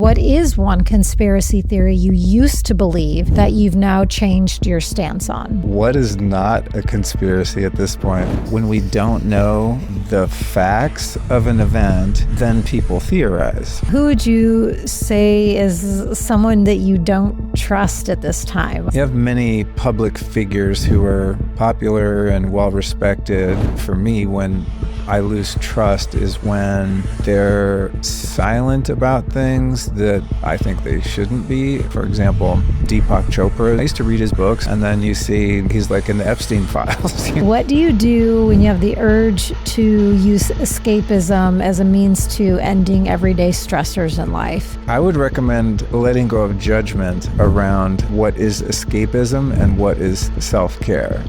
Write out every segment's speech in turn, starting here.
What is one conspiracy theory you used to believe that you've now changed your stance on? What is not a conspiracy at this point? When we don't know the facts of an event, then people theorize. Who would you say is someone that you don't trust at this time? You have many public figures who are popular and well-respected. For me, when I lose trust is when they're silent about things that I think they shouldn't be. For example, Deepak Chopra. I used to read his books, and then you see he's like in the Epstein files. What do you do when you have the urge to use escapism as a means to ending everyday stressors in life? I would recommend letting go of judgment around what is escapism and what is self-care.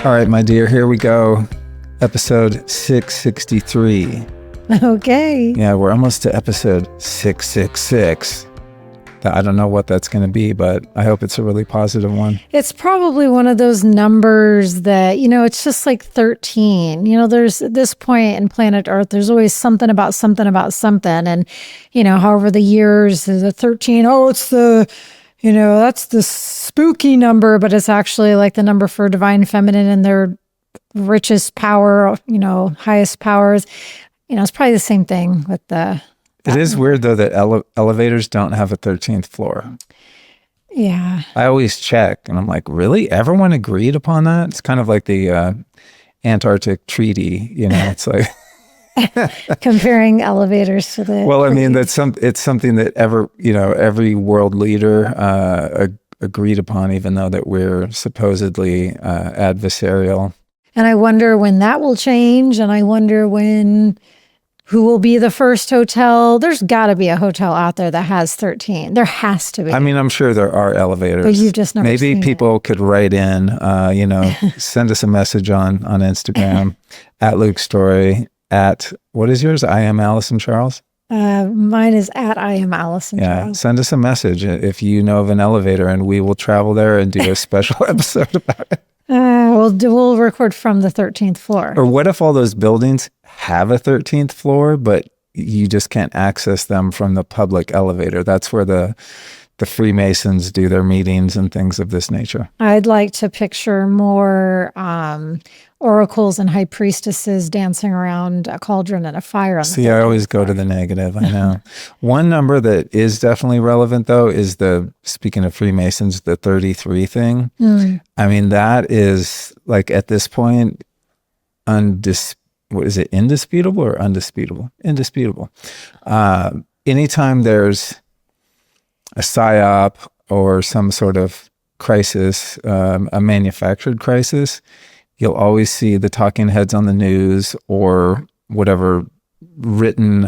All right, my dear, here we go. Episode 663. Okay. Yeah, we're almost to episode 666. I don't know what that's going to be, but I hope it's a really positive one. It's probably one of those numbers that, it's just like 13. There's at this point in planet Earth, there's always something about something about something. And, however the years, the 13, it's the... that's the spooky number, but it's actually like the number for divine feminine and their richest power, highest powers. It's probably the same thing with the... It is weird, though, that elevators don't have a 13th floor. Yeah. I always check, and I'm like, really? Everyone agreed upon that? It's kind of like the Antarctic Treaty, It's like... Comparing elevators to the... Well, I mean, it's something that every world leader agreed upon, even though that we're supposedly adversarial. And I wonder when that will change, and I wonder who will be the first hotel. There's got to be a hotel out there that has 13. There has to be. I mean, I'm sure there are elevators. But you've just never seen people could write in, send us a message on Instagram at Luke Story. At, what is yours? I am Alyson Charles? Mine is at I am Alyson Charles. Send us a message if you know of an elevator, and we will travel there and do a special episode about it. We'll record from the 13th floor. Or what if all those buildings have a 13th floor, but you just can't access them from the public elevator? That's where the Freemasons do their meetings and things of this nature. I'd like to picture more oracles and high priestesses dancing around a cauldron and a fire. See, I always go to the negative. I know. One number that is definitely relevant, though, is speaking of Freemasons, the 33 thing. I mean, that is like at this point, what is it, indisputable or undisputable? Indisputable. Anytime there's a psyop or some sort of crisis, a manufactured crisis, you'll always see the talking heads on the news or whatever written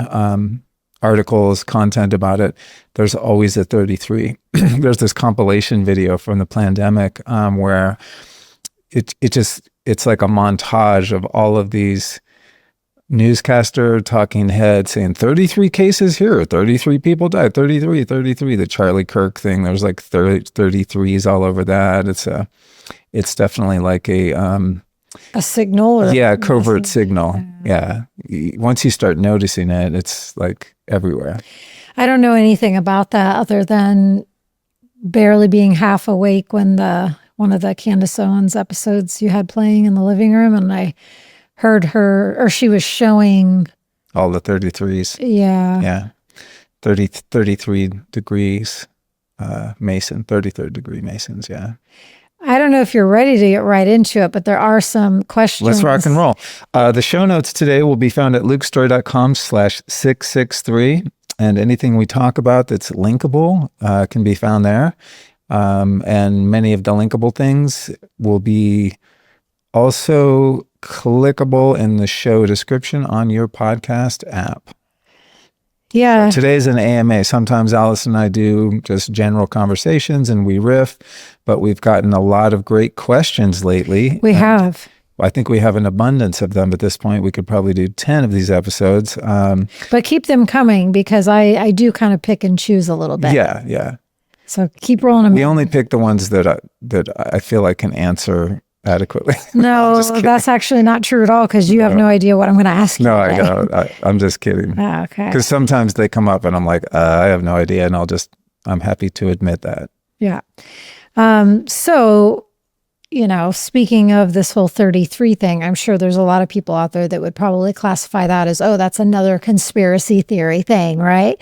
articles, content about it. There's always a 33. There's this compilation video from the pandemic where it's like a montage of all of these newscaster talking head saying 33 cases here, 33 people died, 33, the Charlie Kirk thing. There's like 33s all over that. It's definitely like a signal. A covert signal. Yeah. Once you start noticing it, it's like everywhere. I don't know anything about that other than barely being half awake when one of the Candace Owens episodes you had playing in the living room, and I heard her, or she was showing all the 33s. Yeah. 33 degrees Mason, 33rd degree Masons. Yeah. I don't know if you're ready to get right into it, but there are some questions. Let's rock and roll. The show notes today will be found at lukestory.com/663. And anything we talk about that's linkable can be found there. And many of the linkable things will be also clickable in the show description on your podcast app. Yeah. Today's an AMA. Sometimes Alyson and I do just general conversations and we riff, but we've gotten a lot of great questions lately. We have. I think we have an abundance of them at this point. We could probably do 10 of these episodes. But keep them coming, because I do kind of pick and choose a little bit. Yeah. So keep rolling them. We only pick the ones that I feel like can answer adequately. No, that's actually not true at all because you have no idea what I'm going to ask you. No, today. I'm just kidding. Oh, okay. Because sometimes they come up and I'm like, I have no idea. And I'm happy to admit that. Yeah. So, speaking of this whole 33 thing, I'm sure there's a lot of people out there that would probably classify that as, oh, that's another conspiracy theory thing, right?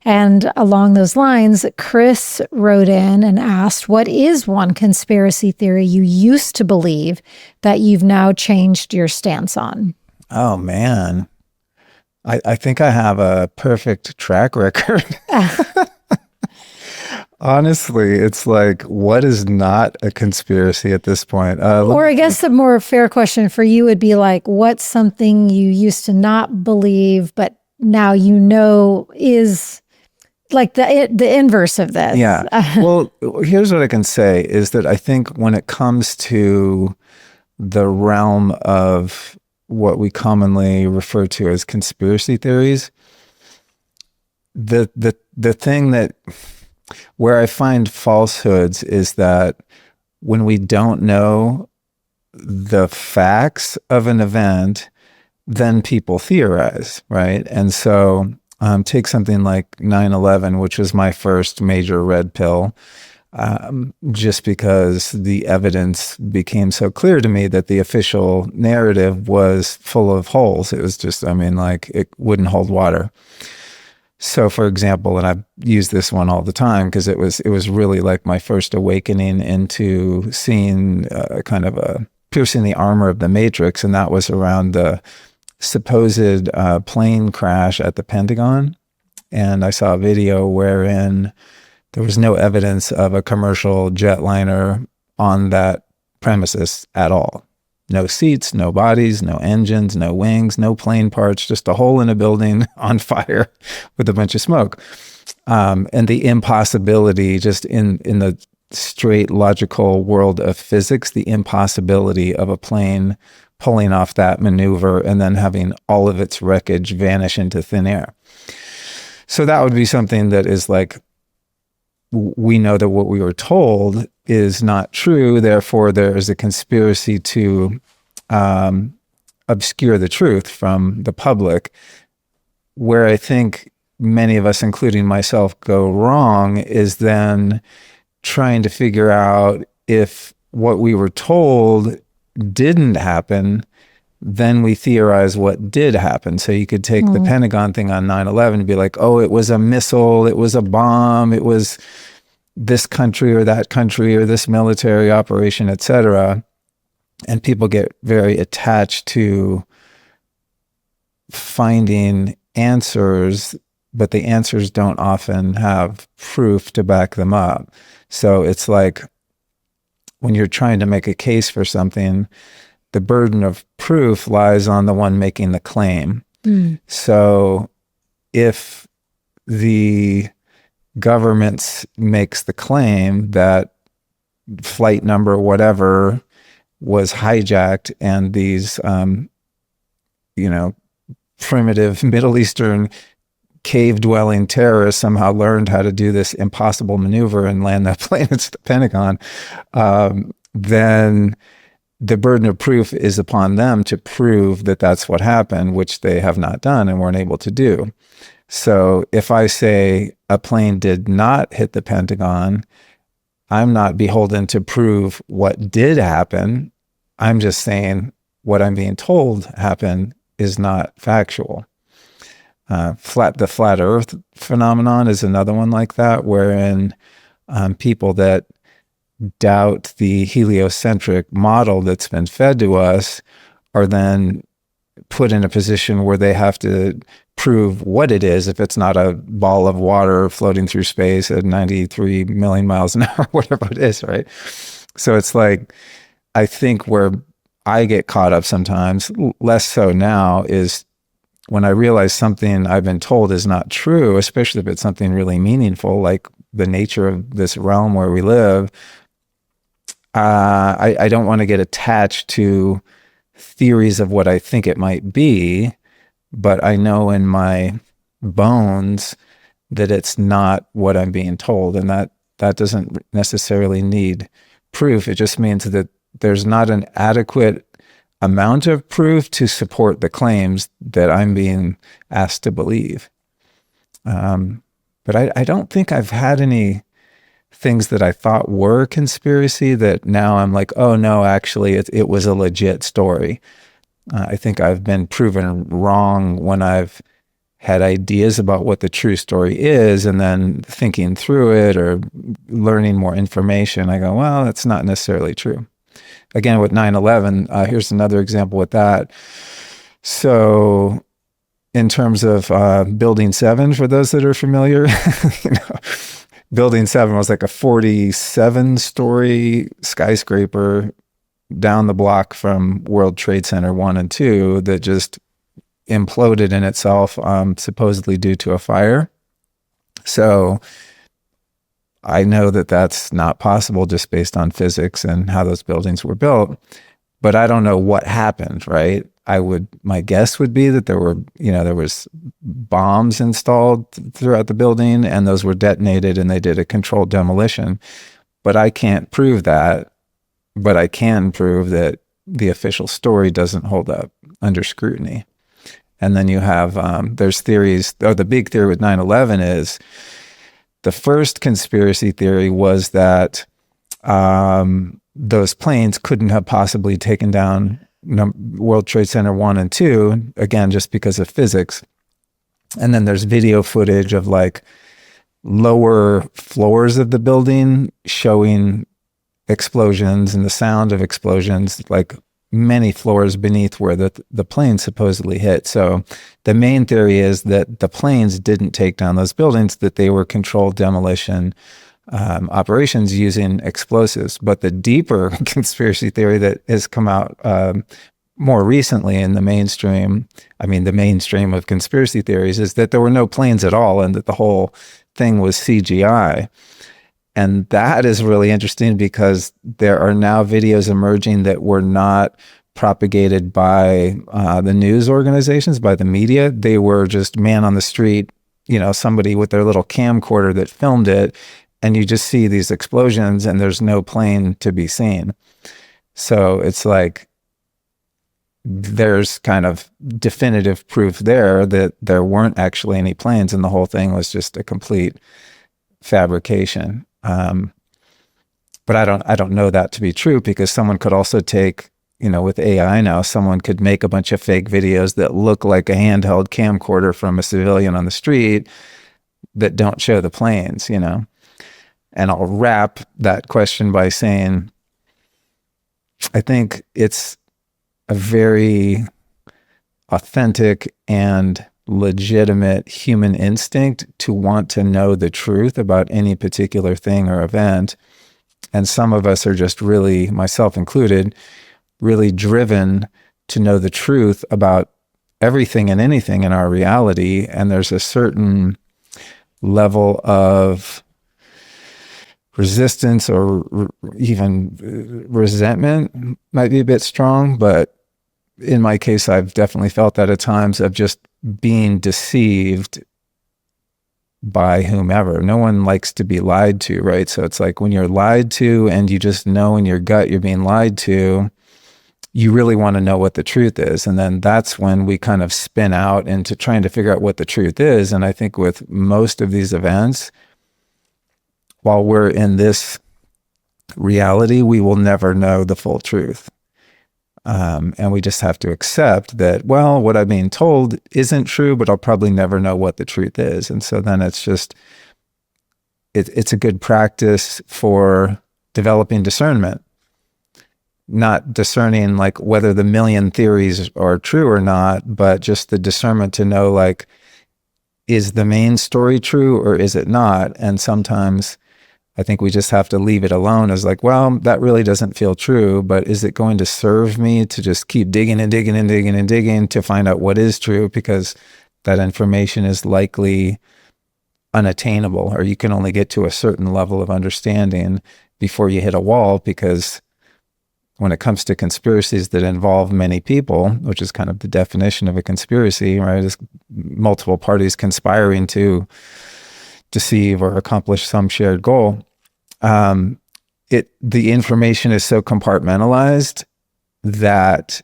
And along those lines, Chris wrote in and asked, what is one conspiracy theory you used to believe that you've now changed your stance on? Oh, man. I think I have a perfect track record. Honestly, it's like, what is not a conspiracy at this point? Or I guess the more fair question for you would be like, what's something you used to not believe, but now is like the inverse of this? Yeah. Well, here's what I can say is that I think when it comes to the realm of what we commonly refer to as conspiracy theories, the thing that where I find falsehoods is that when we don't know the facts of an event, then people theorize, right? And so take something like 9/11, which was my first major red pill, just because the evidence became so clear to me that the official narrative was full of holes. It was just, it wouldn't hold water. So, for example, and I use this one all the time because it was really like my first awakening into seeing kind of piercing the armor of the Matrix, and that was around the supposed plane crash at the Pentagon. And I saw a video wherein there was no evidence of a commercial jetliner on that premises at all. No seats, no bodies, no engines, no wings, no plane parts, just a hole in a building on fire with a bunch of smoke. And the impossibility, just in the straight logical world of physics, the impossibility of a plane pulling off that maneuver and then having all of its wreckage vanish into thin air. So that would be something that is like, we know that what we were told is not true. Therefore, there is a conspiracy to obscure the truth from the public. Where I think many of us, including myself, go wrong is then trying to figure out if what we were told didn't happen, then we theorize what did happen. So you could take the Pentagon thing on 9/11 and be like, oh, it was a missile, it was a bomb, it was this country or that country or this military operation, et cetera. And people get very attached to finding answers, but the answers don't often have proof to back them up. So it's like when you're trying to make a case for something, the burden of proof lies on the one making the claim. So if the government makes the claim that flight number whatever was hijacked and these, primitive Middle Eastern cave-dwelling terrorists somehow learned how to do this impossible maneuver and land that plane at the Pentagon, then the burden of proof is upon them to prove that that's what happened, which they have not done and weren't able to do. So if I say a plane did not hit the Pentagon, I'm not beholden to prove what did happen. I'm just saying what I'm being told happened is not factual. The flat earth phenomenon is another one like that, wherein people that doubt the heliocentric model that's been fed to us are then put in a position where they have to prove what it is if it's not a ball of water floating through space at 93 million miles an hour, whatever it is, right? So it's like, I think where I get caught up sometimes, less so now, is when I realize something I've been told is not true, especially if it's something really meaningful, like the nature of this realm where we live. I don't want to get attached to theories of what I think it might be, but I know in my bones that it's not what I'm being told. And that doesn't necessarily need proof. It just means that there's not an adequate amount of proof to support the claims that I'm being asked to believe. But I don't think I've had any things that I thought were conspiracy that now I'm like, oh no, actually it was a legit story. I think I've been proven wrong when I've had ideas about what the true story is, and then thinking through it or learning more information, I go, well, that's not necessarily true. Again, with 9/11, here's another example with that. So in terms of Building 7, for those that are familiar, Building 7 was like a 47-story skyscraper down the block from World Trade Center 1 and 2 that just imploded in itself, supposedly due to a fire. So I know that that's not possible just based on physics and how those buildings were built, but I don't know what happened, right? My guess would be that there was bombs installed throughout the building and those were detonated and they did a controlled demolition. But I can't prove that, but I can prove that the official story doesn't hold up under scrutiny. And then you have, there's theories, or the big theory with 9/11 is, the first conspiracy theory was that those planes couldn't have possibly taken down World Trade Center 1 and 2, again, just because of physics. And then there's video footage of like lower floors of the building showing explosions and the sound of explosions, like many floors beneath where the plane supposedly hit. So the main theory is that the planes didn't take down those buildings, that they were controlled demolition operations using explosives. But the deeper conspiracy theory that has come out more recently in the mainstream of conspiracy theories, is that there were no planes at all and that the whole thing was CGI. And that is really interesting because there are now videos emerging that were not propagated by the news organizations, by the media. They were just man on the street, somebody with their little camcorder that filmed it. And you just see these explosions and there's no plane to be seen. So it's like, there's kind of definitive proof there that there weren't actually any planes and the whole thing was just a complete fabrication. But I don't know that to be true, because someone could also take, with AI now, someone could make a bunch of fake videos that look like a handheld camcorder from a civilian on the street that don't show the planes, And I'll wrap that question by saying, I think it's a very authentic and legitimate human instinct to want to know the truth about any particular thing or event. And some of us are just really, myself included, really driven to know the truth about everything and anything in our reality. And there's a certain level of resistance or even resentment, might be a bit strong, but in my case, I've definitely felt that at times, of just being deceived by whomever. No one likes to be lied to, right? So it's like when you're lied to and you just know in your gut you're being lied to, you really want to know what the truth is. And then that's when we kind of spin out into trying to figure out what the truth is. And I think with most of these events, while we're in this reality, we will never know the full truth. And we just have to accept that, well, what I'm being told isn't true, but I'll probably never know what the truth is. And so then it's just, it's a good practice for developing discernment, not discerning like whether the million theories are true or not, but just the discernment to know, like, is the main story true or is it not? And sometimes I think we just have to leave it alone as like, well, that really doesn't feel true, but is it going to serve me to just keep digging and digging and digging and digging to find out what is true? Because that information is likely unattainable, or you can only get to a certain level of understanding before you hit a wall. Because when it comes to conspiracies that involve many people, which is kind of the definition of a conspiracy, right? Is multiple parties conspiring to deceive or accomplish some shared goal. the information is so compartmentalized that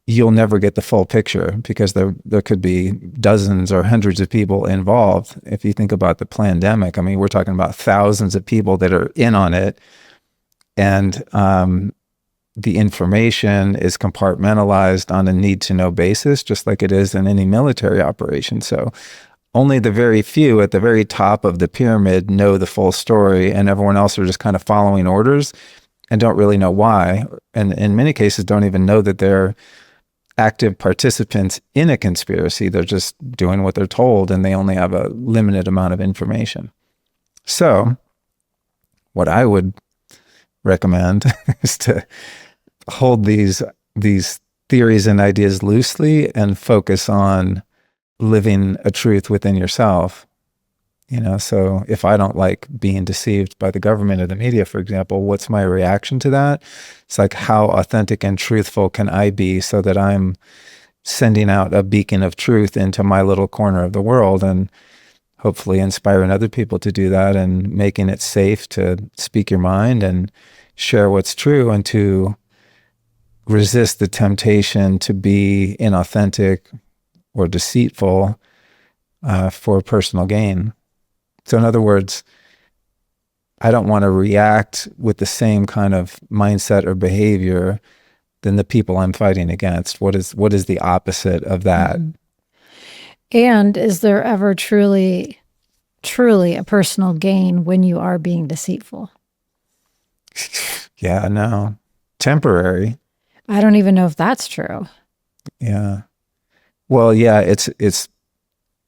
you'll never get the full picture, because there could be dozens or hundreds of people involved. If you think about the pandemic, I mean, we're talking about thousands of people that are in on it, and the information is compartmentalized on a need-to-know basis, just like it is in any military operation. So only the very few at the very top of the pyramid know the full story, and everyone else are just kind of following orders and don't really know why. And in many cases, don't even know that they're active participants in a conspiracy. They're just doing what they're told, and they only have a limited amount of information. So what I would recommend is to hold these theories and ideas loosely and focus on living a truth within yourself. So if I don't like being deceived by the government or the media, for example, what's my reaction to that? It's like, how authentic and truthful can I be so that I'm sending out a beacon of truth into my little corner of the world, and hopefully inspiring other people to do that, and making it safe to speak your mind and share what's true, and to resist the temptation to be inauthentic or deceitful for personal gain. So in other words, I don't want to react with the same kind of mindset or behavior than the people I'm fighting against. What is the opposite of that? And is there ever truly a personal gain when you are being deceitful? Yeah, no. Temporary. I don't even know if that's true. Yeah. Well, yeah, it's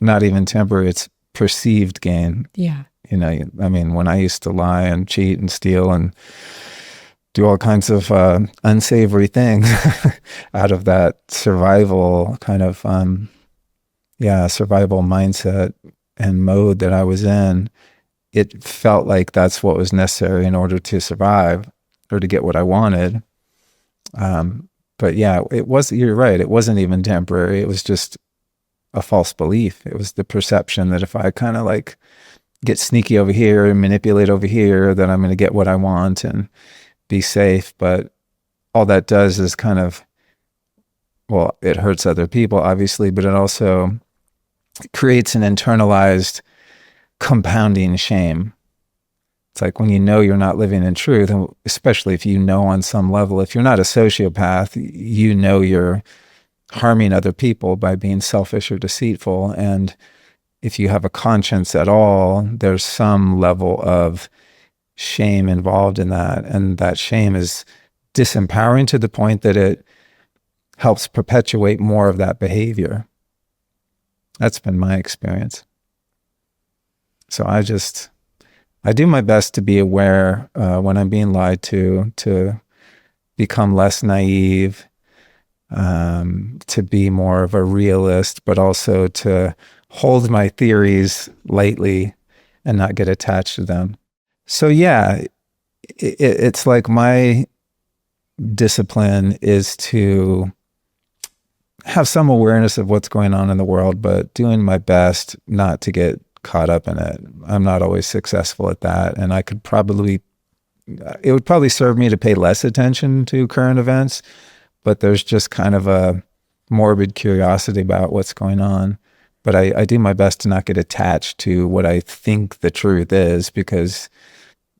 not even temporary, it's perceived gain. Yeah. I mean, when I used to lie and cheat and steal and do all kinds of unsavory things out of that survival kind of, survival mindset and mode that I was in, it felt like that's what was necessary in order to survive or to get what I wanted. But yeah, you're right. It wasn't even temporary. It was just a false belief. It was the perception that if I kind of like get sneaky over here and manipulate over here, that I'm going to get what I want and be safe. But all that does is kind of, well, it hurts other people, obviously, but it also creates an internalized compounding shame. It's like when you know you're not living in truth, and especially if you know on some level, if you're not a sociopath, you know you're harming other people by being selfish or deceitful. And if you have a conscience at all, there's some level of shame involved in that. And that shame is disempowering to the point that it helps perpetuate more of that behavior. That's been my experience. So I do my best to be aware when I'm being lied to become less naive, to be more of a realist, but also to hold my theories lightly and not get attached to them. So yeah, it's like my discipline is to have some awareness of what's going on in the world, but doing my best not to get caught up in it. I'm not always successful at that. And it would probably serve me to pay less attention to current events, but there's just kind of a morbid curiosity about what's going on. But I do my best to not get attached to what I think the truth is, because,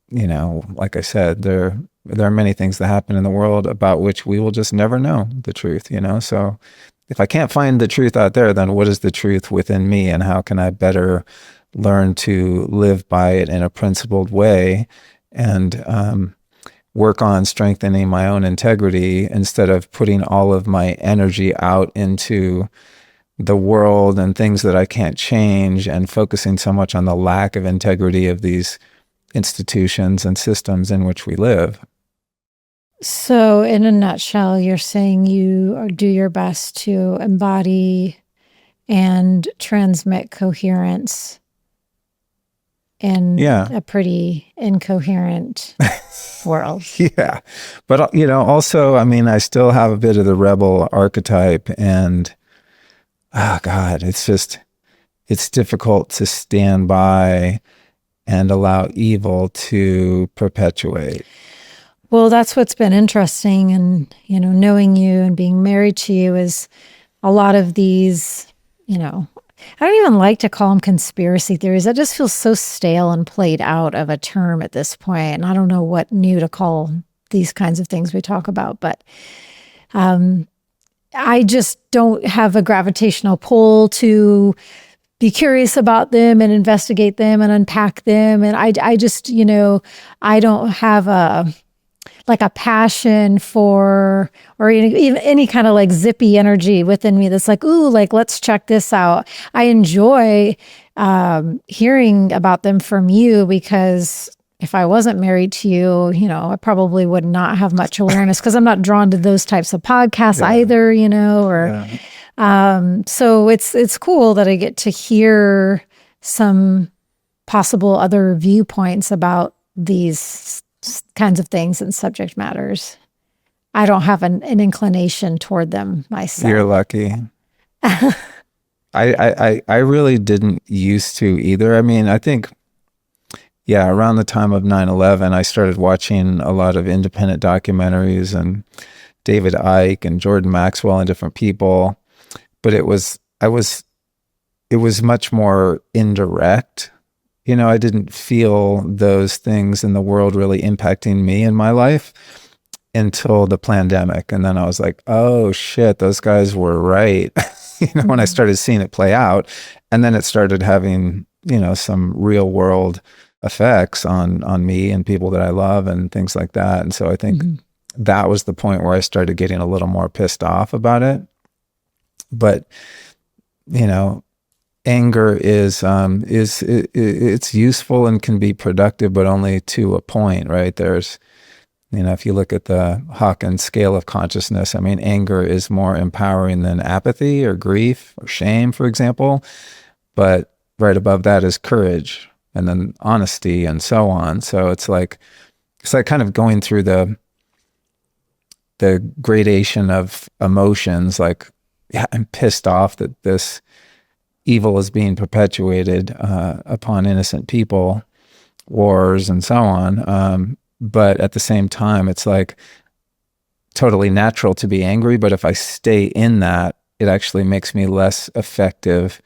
like I said, there are many things that happen in the world about which we will just never know the truth, So if I can't find the truth out there, then what is the truth within me, and how can I better learn to live by it in a principled way and work on strengthening my own integrity instead of putting all of my energy out into the world and things that I can't change, and focusing so much on the lack of integrity of these institutions and systems in which we live. So in a nutshell, you're saying you do your best to embody and transmit coherence in a pretty incoherent world. Yeah. But, also, I mean, I still have a bit of the rebel archetype, and God, it's difficult to stand by and allow evil to perpetuate. Well, that's what's been interesting, and knowing you and being married to you is a lot of these, I don't even like to call them conspiracy theories. That just feels so stale and played out of a term at this point. And I don't know what new to call these kinds of things we talk about, but I just don't have a gravitational pull to be curious about them and investigate them and unpack them. And I just, I don't have a passion for, or even any kind of like zippy energy within me that's like, ooh, like, let's check this out. I enjoy hearing about them from you, because if I wasn't married to you, I probably would not have much awareness, because I'm not drawn to those types of podcasts either, so it's cool that I get to hear some possible other viewpoints about these kinds of things and subject matters. I don't have an inclination toward them myself. You're lucky. I really didn't used to either. I mean, I think, around the time of 9/11, I started watching a lot of independent documentaries and David Icke and Jordan Maxwell and different people. But it was much more indirect. I didn't feel those things in the world really impacting me in my life until the pandemic. And then I was like, oh shit, those guys were right. When I started seeing it play out. And then it started having, some real world effects on me and people that I love and things like that. And so I think that was the point where I started getting a little more pissed off about it. But, anger is it's useful and can be productive, but only to a point, right? There's, if you look at the Hawkins scale of consciousness, I mean, anger is more empowering than apathy or grief or shame, for example. But right above that is courage, and then honesty, and so on. So it's like kind of going through the gradation of emotions. Like, I'm pissed off that this evil is being perpetuated upon innocent people, wars and so on. But at the same time, it's like totally natural to be angry. But if I stay in that, it actually makes me less effective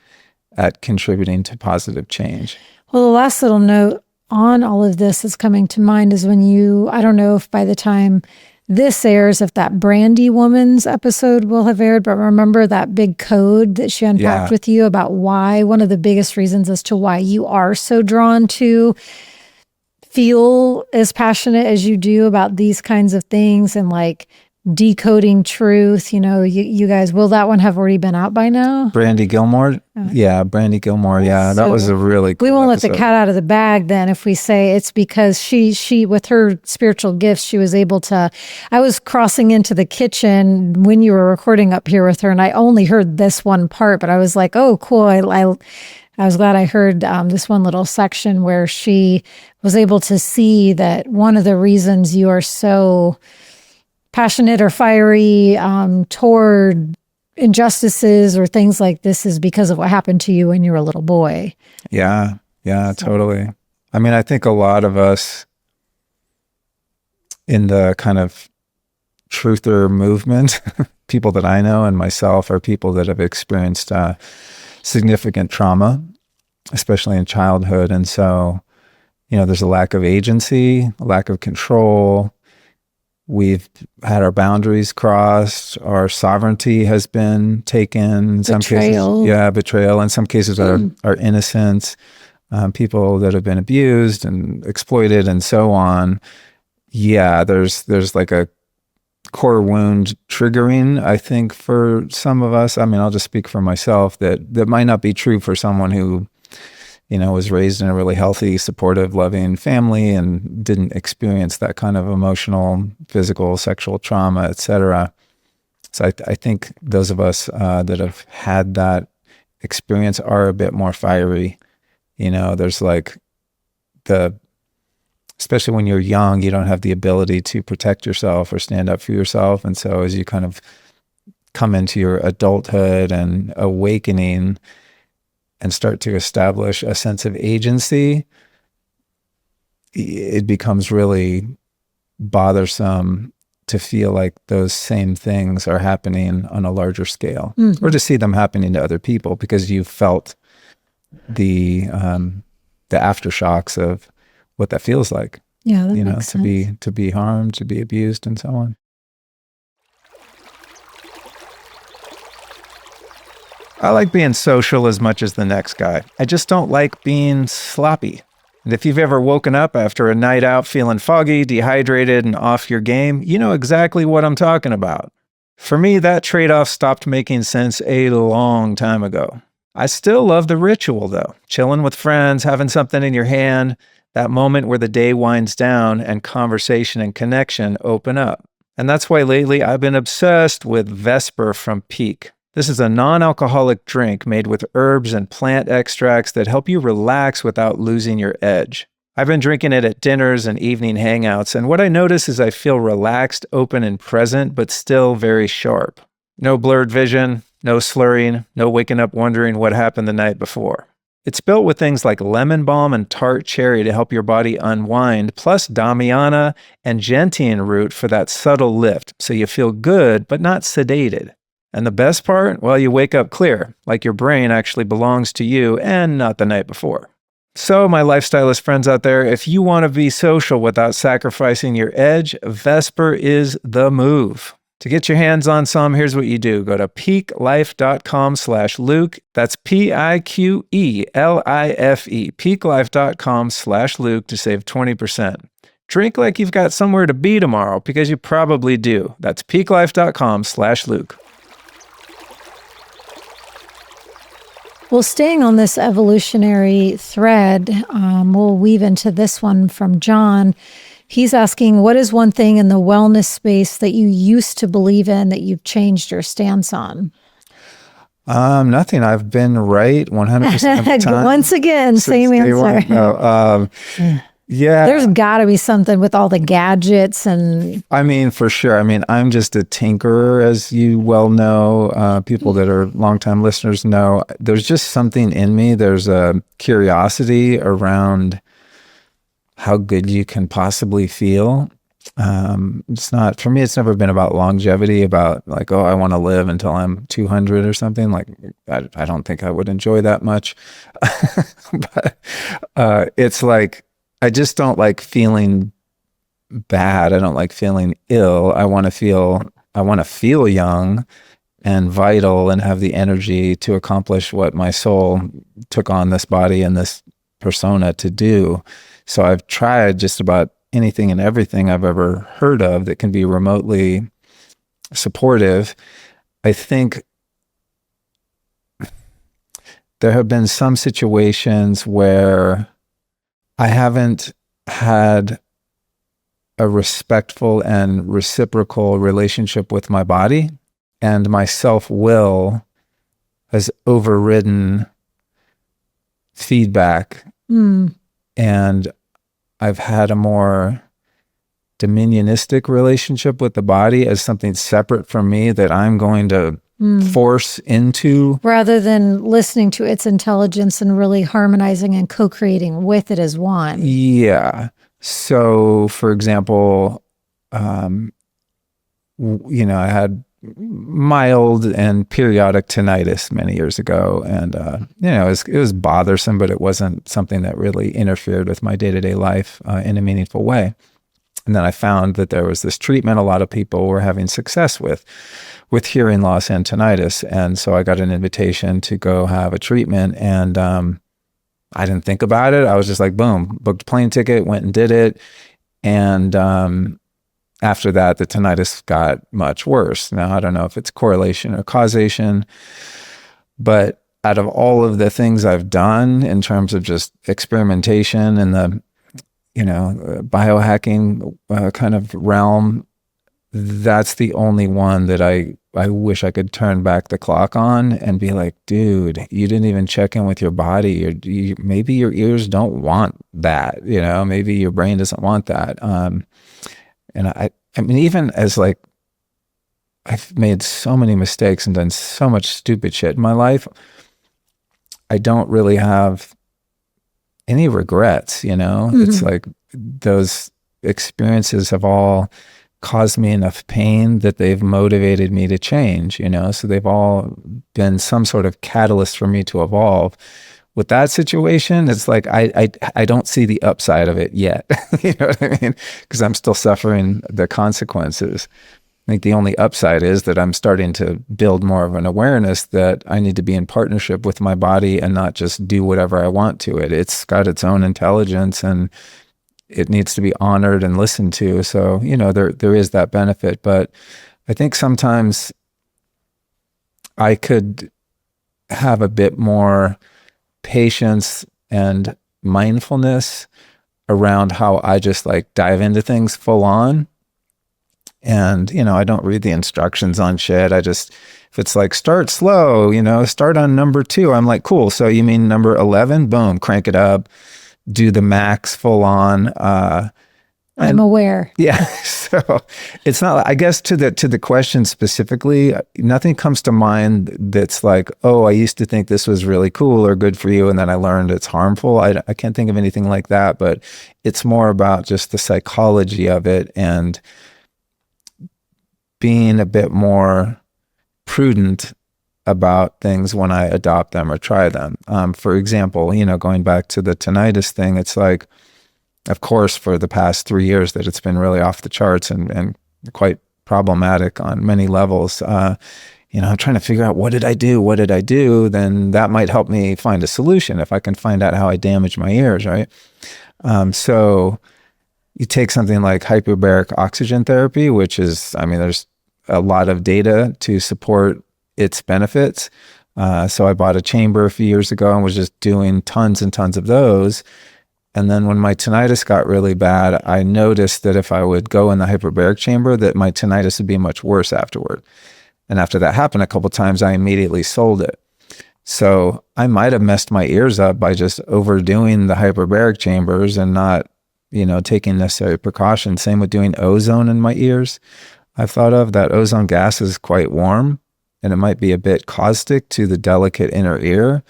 at contributing to positive change. Well, the last little note on all of this that's coming to mind is when I don't know if by the time this airs, if that Brandy woman's episode will have aired, but remember that big code that she unpacked with you about why, one of the biggest reasons as to why you are so drawn to feel as passionate as you do about these kinds of things, and like decoding truth. You guys, will that one have already been out by now? Brandy Gilmore? Yeah, Brandy Gilmore. Yeah, that was a really cool We won't episode. let the cat out of the bag then if we say it's because she with her spiritual gifts, she was able to, I was crossing into the kitchen when you were recording up here with her, and I only heard this one part, but I was like, oh, cool. I was glad I heard this one little section where she was able to see that one of the reasons you are so passionate or fiery toward injustices or things like this is because of what happened to you when you were a little boy. Yeah, totally. I mean, I think a lot of us in the kind of truther movement, people that I know and myself, are people that have experienced significant trauma, especially in childhood. And so, there's a lack of agency, a lack of control. We've had our boundaries crossed. Our sovereignty has been taken. In some cases, betrayal. In some cases, our innocence. People that have been abused and exploited, and so on. Yeah, there's like a core wound triggering, I think, for some of us. I mean, I'll just speak for myself that might not be true for someone who, was raised in a really healthy, supportive, loving family and didn't experience that kind of emotional, physical, sexual trauma, etc. So I think those of us that have had that experience are a bit more fiery. There's like especially when you're young, you don't have the ability to protect yourself or stand up for yourself. And so as you kind of come into your adulthood and awakening and start to establish a sense of agency, it becomes really bothersome to feel like those same things are happening on a larger scale, or to see them happening to other people, because you felt the aftershocks of what that feels like. Yeah, that makes sense. To be harmed, to be abused, and so on. I like being social as much as the next guy. I just don't like being sloppy. And if you've ever woken up after a night out feeling foggy, dehydrated, and off your game, you know exactly what I'm talking about. For me, that trade-off stopped making sense a long time ago. I still love the ritual, though. Chilling with friends, having something in your hand, that moment where the day winds down and conversation and connection open up. And that's why lately I've been obsessed with Vesper from Peak. This is a non-alcoholic drink made with herbs and plant extracts that help you relax without losing your edge. I've been drinking it at dinners and evening hangouts, and what I notice is I feel relaxed, open, and present, but still very sharp. No blurred vision, no slurring, no waking up wondering what happened the night before. It's built with things like lemon balm and tart cherry to help your body unwind, plus Damiana and gentian root for that subtle lift, so you feel good but not sedated. And the best part? Well, you wake up clear, like your brain actually belongs to you and not the night before. So, my lifestylist friends out there, if you want to be social without sacrificing your edge, Vesper is the move. To get your hands on some, here's what you do. Go to peaklife.com/Luke. That's PIQELIFE, peaklife.com/Luke to save 20%. Drink like you've got somewhere to be tomorrow, because you probably do. That's peaklife.com/Luke. Well, staying on this evolutionary thread, we'll weave into this one from John. He's asking, what is one thing in the wellness space that you used to believe in that you've changed your stance on? Nothing. I've been right 100% of the time. Once again, same answer. Yeah. There's got to be something with all the gadgets and... I mean, for sure. I mean, I'm just a tinkerer, as you well know. People that are longtime listeners know. There's just something in me. There's a curiosity around how good you can possibly feel. It's not, for me, it's never been about longevity, about like, oh, I want to live until I'm 200 or something. Like, I don't think I would enjoy that much. But it's like, I just don't like feeling bad. I don't like feeling ill. I want to feel young and vital and have the energy to accomplish what my soul took on this body and this persona to do. So I've tried just about anything and everything I've ever heard of that can be remotely supportive. I think there have been some situations where I haven't had a respectful and reciprocal relationship with my body, and my self-will has overridden feedback. And I've had a more dominionistic relationship with the body as something separate from me that I'm going to force into. Rather than listening to its intelligence and really harmonizing and co-creating with it as one. Yeah. So, for example, I had mild and periodic tinnitus many years ago. And, it was bothersome, but it wasn't something that really interfered with my day-to-day life in a meaningful way. And then I found that there was this treatment a lot of people were having success with hearing loss and tinnitus. And so I got an invitation to go have a treatment, and I didn't think about it. I was just like, boom, booked a plane ticket, went and did it. And after that, the tinnitus got much worse. Now, I don't know if it's correlation or causation, but out of all of the things I've done in terms of just experimentation and the biohacking kind of realm, that's the only one that I wish I could turn back the clock on and be like, dude, you didn't even check in with your body. Maybe your ears don't want that, maybe your brain doesn't want that. And I mean, even as like, I've made so many mistakes and done so much stupid shit in my life, I don't really have any regrets, It's like, those experiences have all caused me enough pain that they've motivated me to change, so they've all been some sort of catalyst for me to evolve. With that situation, it's like I don't see the upside of it yet. You know what I mean? Because I'm still suffering the consequences. I think the only upside is that I'm starting to build more of an awareness that I need to be in partnership with my body and not just do whatever I want to it. It's got its own intelligence and it needs to be honored and listened to. So, there is that benefit. But I think sometimes I could have a bit more patience and mindfulness around how I just like dive into things full on. And, I don't read the instructions on shit. If it's like, start slow, start on number 2. I'm like, cool. So you mean number 11? Boom, crank it up, do the max full on. I'm aware. Yeah. So it's not, I guess to the question specifically, nothing comes to mind that's like, oh, I used to think this was really cool or good for you, and then I learned it's harmful. I can't think of anything like that, but it's more about just the psychology of it and being a bit more prudent about things when I adopt them or try them. For example, going back to the tinnitus thing, it's like, of course, for the past 3 years that it's been really off the charts and quite problematic on many levels. I'm trying to figure out what did I do? Then that might help me find a solution if I can find out how I damage my ears, right? So you take something like hyperbaric oxygen therapy, which is, there's a lot of data to support its benefits. So I bought a chamber a few years ago and was just doing tons and tons of those. And then when my tinnitus got really bad, I noticed that if I would go in the hyperbaric chamber, that my tinnitus would be much worse afterward. And after that happened a couple of times, I immediately sold it. So I might have messed my ears up by just overdoing the hyperbaric chambers and not taking necessary precautions. Same with doing ozone in my ears. I've thought of that ozone gas is quite warm and it might be a bit caustic to the delicate inner ear.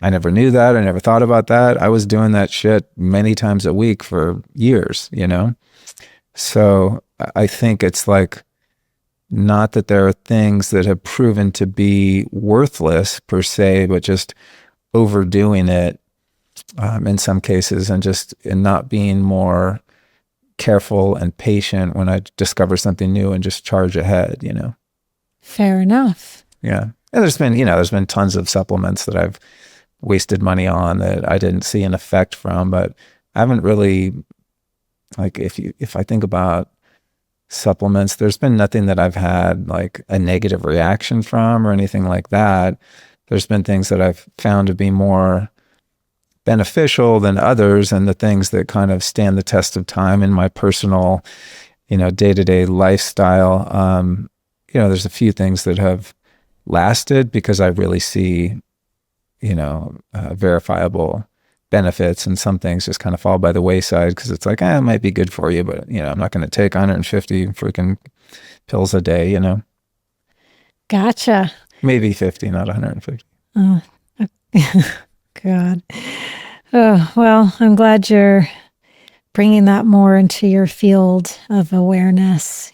I never knew that. I never thought about that. I was doing that shit many times a week for years, So I think it's like, not that there are things that have proven to be worthless per se, but just overdoing it in some cases and not being more careful and patient when I discover something new and just charge ahead, Fair enough. Yeah. And there's been tons of supplements that I've wasted money on that I didn't see an effect from, but I haven't really, like, if I think about supplements, there's been nothing that I've had like a negative reaction from or anything like that. There's been things that I've found to be more beneficial than others, and the things that kind of stand the test of time in my personal, day-to-day lifestyle. There's a few things that have lasted because I really see, verifiable benefits, and some things just kind of fall by the wayside because it's like, it might be good for you, but I'm not going to take 150 freaking pills a day, Gotcha. Maybe 50, not 150. Oh, God. Oh, well, I'm glad you're bringing that more into your field of awareness.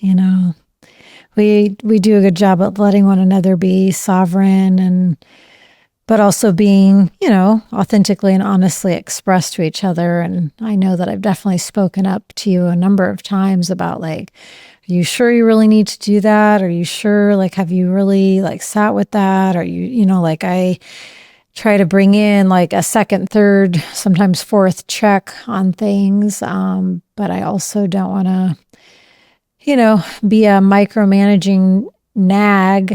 We do a good job at letting one another be sovereign but also being, authentically and honestly expressed to each other. And I know that I've definitely spoken up to you a number of times about like, are you sure you really need to do that? Are you sure, like, have you really like sat with that? Are you, like I try to bring in like a second, third, sometimes fourth check on things. But I also don't want to, be a micromanaging hag.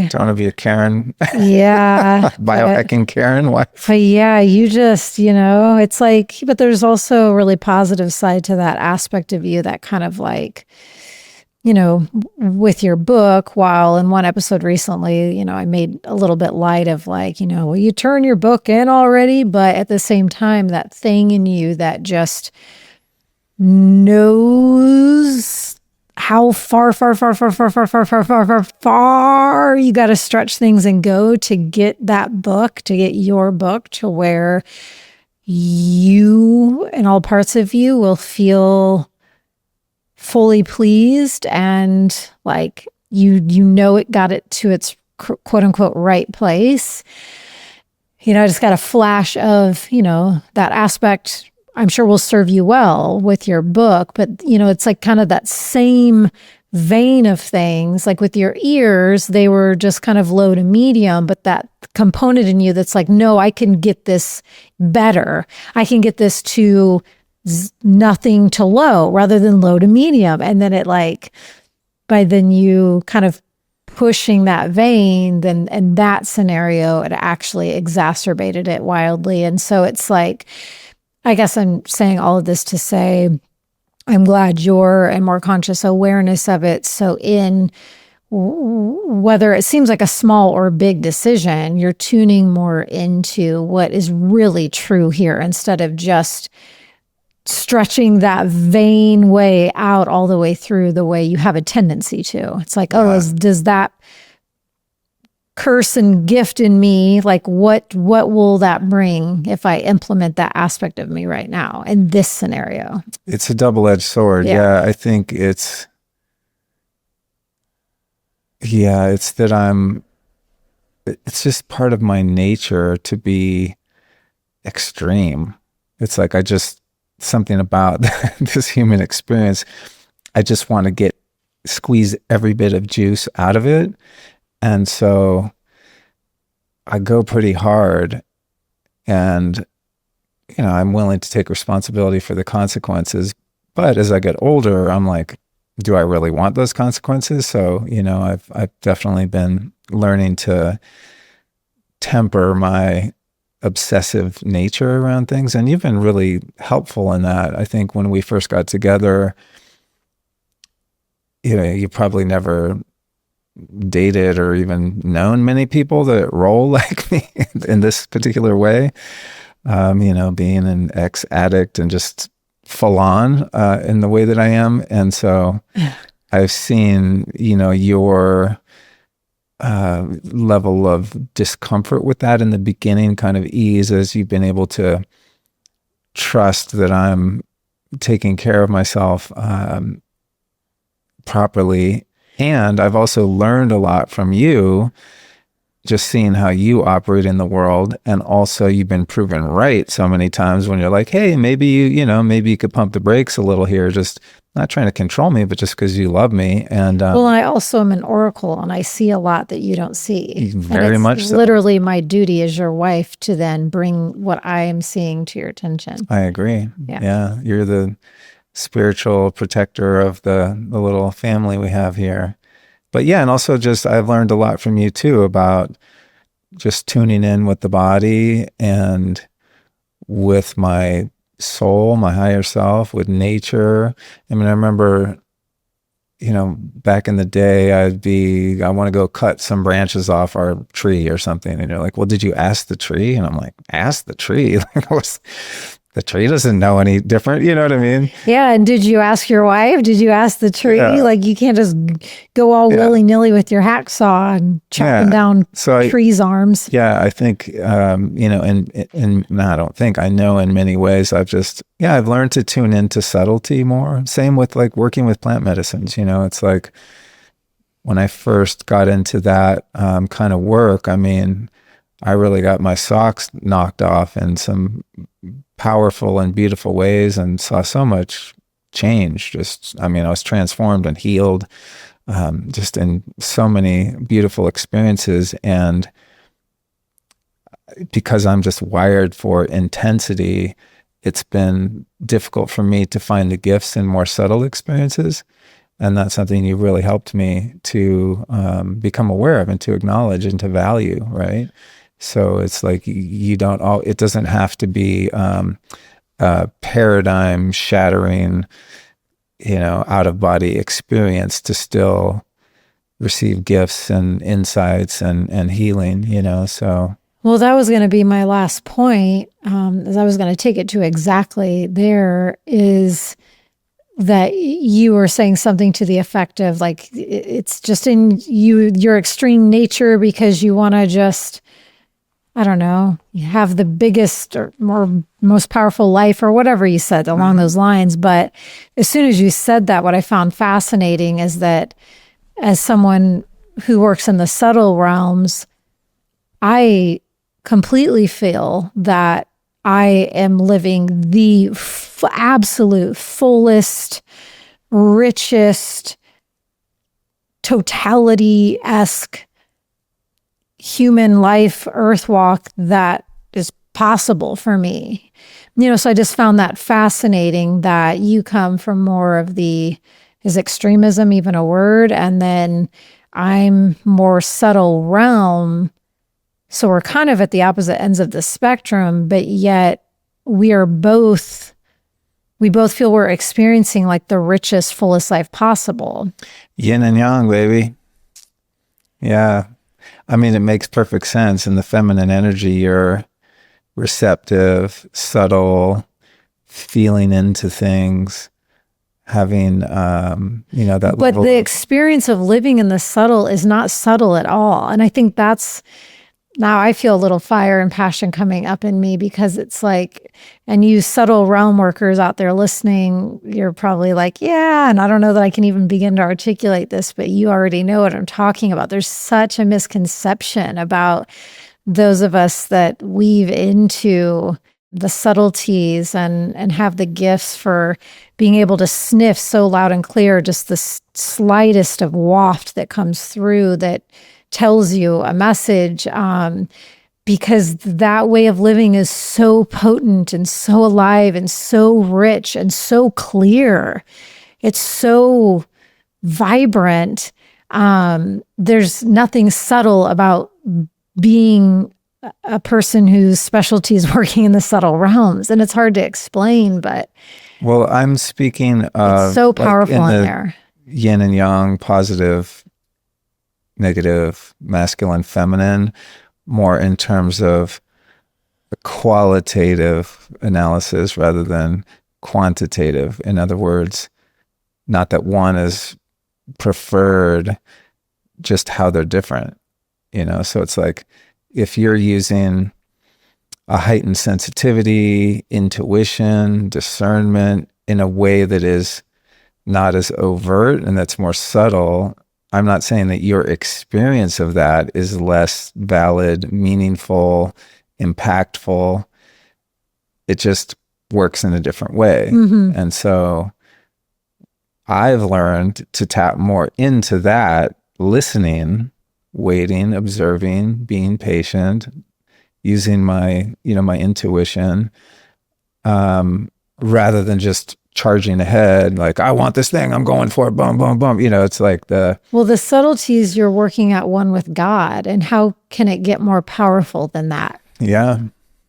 Don't want to be a Karen. Yeah. Biohacking Karen wife. But yeah, you just, it's like, but there's also a really positive side to that aspect of you that kind of like, with your book, while in one episode recently, I made a little bit light of like, well, you turn your book in already, but at the same time, that thing in you that just knows how far you got to stretch things and go to get that book, to get your book to where you and all parts of you will feel fully pleased and like you know it got it to its quote unquote right place. I just got a flash of, that aspect I'm sure will serve you well with your book, but it's like kind of that same vein of things. Like with your ears, they were just kind of low to medium, but that component in you that's like, no, I can get this better. I can get this to nothing to low rather than low to medium. And then it like, by then you kind of pushing that vein, then in that scenario, it actually exacerbated it wildly. And so it's like, I guess I'm saying all of this to say, I'm glad you're and more conscious awareness of it. So in whether it seems like a small or big decision, you're tuning more into what is really true here instead of just stretching that vein way out all the way through the way you have a tendency to. It's like, does that curse and gift in me, like what will that bring if I implement that aspect of me right now in this scenario? It's a double-edged sword. Yeah, I think it's that it's just part of my nature to be extreme. It's like something about this human experience. I just want to squeeze every bit of juice out of it. And so I go pretty hard, and, I'm willing to take responsibility for the consequences. But as I get older, I'm like, do I really want those consequences? So, I've definitely been learning to temper my obsessive nature around things. And you've been really helpful in that. I think when we first got together, you probably never dated or even known many people that roll like me in this particular way. Being an ex-addict and just full on in the way that I am. And so I've seen, your level of discomfort with that in the beginning kind of ease as you've been able to trust that I'm taking care of myself properly. And I've also learned a lot from you, just seeing how you operate in the world. And also you've been proven right so many times when you're like, hey, maybe you could pump the brakes a little here, just not trying to control me, but just because you love me. And well, I also am an oracle, and I see a lot that you don't see. Very much so. Literally my duty as your wife to then bring what I am seeing to your attention. I agree. Yeah. You're the spiritual protector of the little family we have here. But yeah, and also I've learned a lot from you too about just tuning in with the body and with my soul, my higher self, with nature. I mean, I remember, back in the day, I want to go cut some branches off our tree or something. And you're like, well, did you ask the tree? And I'm like, ask the tree? Like, the tree doesn't know any different. You know what I mean? Yeah. And did you ask your wife? Did you ask the tree? Yeah. Like, you can't just go all willy-nilly with your hacksaw and chopping down trees' arms. Yeah. I think, I don't think, I know in many ways I've learned to tune into subtlety more. Same with like working with plant medicines. It's like when I first got into that kind of work, I mean, I really got my socks knocked off in some powerful and beautiful ways and saw so much change. I was transformed and healed just in so many beautiful experiences. And because I'm just wired for intensity, it's been difficult for me to find the gifts in more subtle experiences. And that's something you really helped me to become aware of and to acknowledge and to value, right? So it's like it doesn't have to be a paradigm shattering, out of body experience to still receive gifts and insights and healing, so. Well, that was going to be my last point, as I was going to take it to exactly there, is that you were saying something to the effect of like, it's just in your extreme nature because you want to just, I don't know, you have the biggest or most powerful life or whatever you said along those lines. But as soon as you said that, what I found fascinating is that as someone who works in the subtle realms, I completely feel that I am living the absolute fullest, richest, totality-esque human life, earth walk that is possible for me. So I just found that fascinating that you come from more of is extremism even a word? And then I'm more subtle realm. So we're kind of at the opposite ends of the spectrum, but yet we both feel we're experiencing like the richest, fullest life possible. Yin and yang, baby. Yeah. I mean, it makes perfect sense. In the feminine energy, you're receptive, subtle, feeling into things, having, that But the experience of living in the subtle is not subtle at all. And I think now I feel a little fire and passion coming up in me, because it's like, and you subtle realm workers out there listening, you're probably like, yeah, and I don't know that I can even begin to articulate this, but you already know what I'm talking about. There's such a misconception about those of us that weave into the subtleties and have the gifts for being able to sniff so loud and clear just the slightest of waft that comes through that tells you a message, because that way of living is so potent and so alive and so rich and so clear. It's so vibrant. There's nothing subtle about being a person whose specialty is working in the subtle realms. And it's hard to explain, but well, I'm speaking of it's so powerful in there. Yin and yang, positive, negative, masculine, feminine, more in terms of a qualitative analysis rather than quantitative. In other words, not that one is preferred, just how they're different. So it's like, if you're using a heightened sensitivity, intuition, discernment in a way that is not as overt and that's more subtle, I'm not saying that your experience of that is less valid, meaningful, impactful. It just works in a different way. Mm-hmm. And so I've learned to tap more into that, listening, waiting, observing, being patient, using my intuition, rather than just charging ahead, like, I want this thing, I'm going for it, boom, boom, boom. It's like the subtleties, you're working at one with God. And how can it get more powerful than that? Yeah.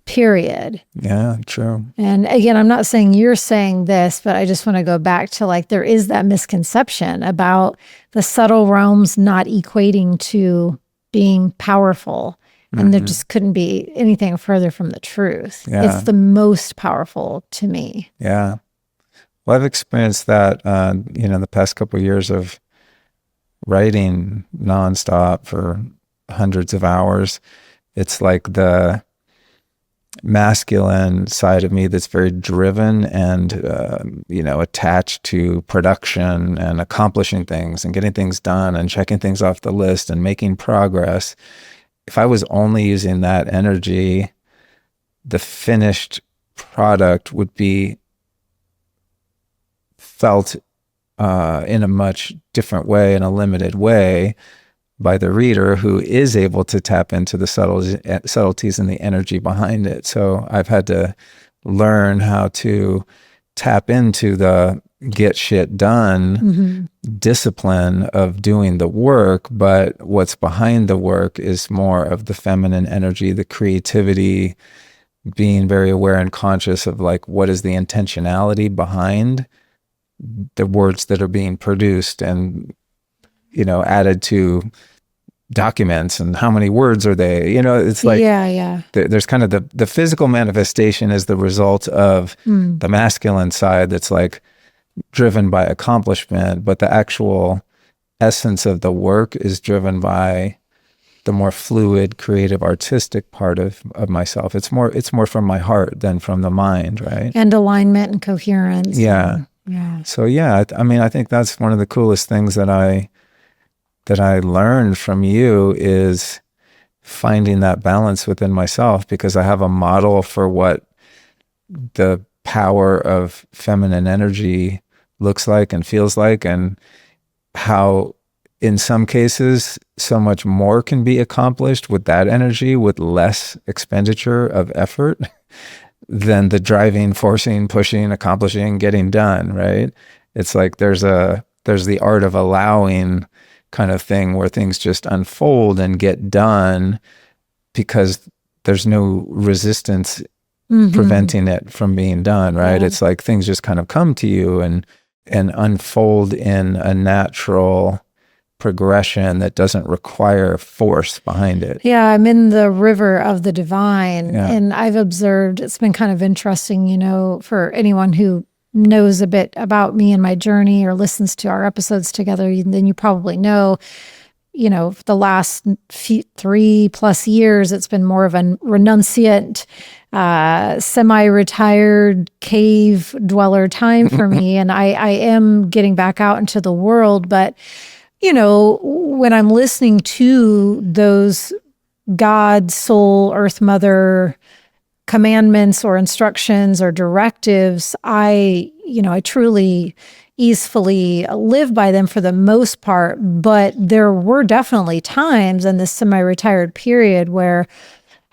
Period. Yeah, true. And again, I'm not saying you're saying this, but I just want to go back to like, there is that misconception about the subtle realms not equating to being powerful. And there just couldn't be anything further from the truth. Yeah. It's the most powerful to me. Yeah. Well, I've experienced that, the past couple of years of writing nonstop for hundreds of hours. It's like the masculine side of me that's very driven and, attached to production and accomplishing things and getting things done and checking things off the list and making progress. If I was only using that energy, the finished product would be felt in a much different way, in a limited way, by the reader, who is able to tap into the subtleties and the energy behind it. So I've had to learn how to tap into the get shit done discipline of doing the work, but what's behind the work is more of the feminine energy, the creativity, being very aware and conscious of like, what is the intentionality behind the words that are being produced and, added to documents, and how many words are they, it's like, there's kind of the physical manifestation is the result of the masculine side that's like driven by accomplishment, but the actual essence of the work is driven by the more fluid, creative, artistic part of myself. It's more from my heart than from the mind, right? And alignment and coherence. Yeah. Yeah. So yeah, I mean, I think that's one of the coolest things that I learned from you is finding that balance within myself, because I have a model for what the power of feminine energy looks like and feels like, and how in some cases so much more can be accomplished with that energy with less expenditure of effort than the driving, forcing, pushing, accomplishing, getting done, right? It's like there's the art of allowing kind of thing where things just unfold and get done because there's no resistance preventing it from being done, right? Yeah. It's like things just kind of come to you and unfold in a natural progression that doesn't require force behind it. Yeah, I'm in the river of the divine. Yeah. And I've observed, it's been kind of interesting, you know, for anyone who knows a bit about me and my journey or listens to our episodes together, then you probably know, you know, the last 3+ years, it's been more of a renunciant, semi-retired cave dweller time for me. And I am getting back out into the world. But, you know, when I'm listening to those God, soul, earth mother commandments or instructions or directives, I truly easily live by them for the most part. But there were definitely times in this semi-retired period where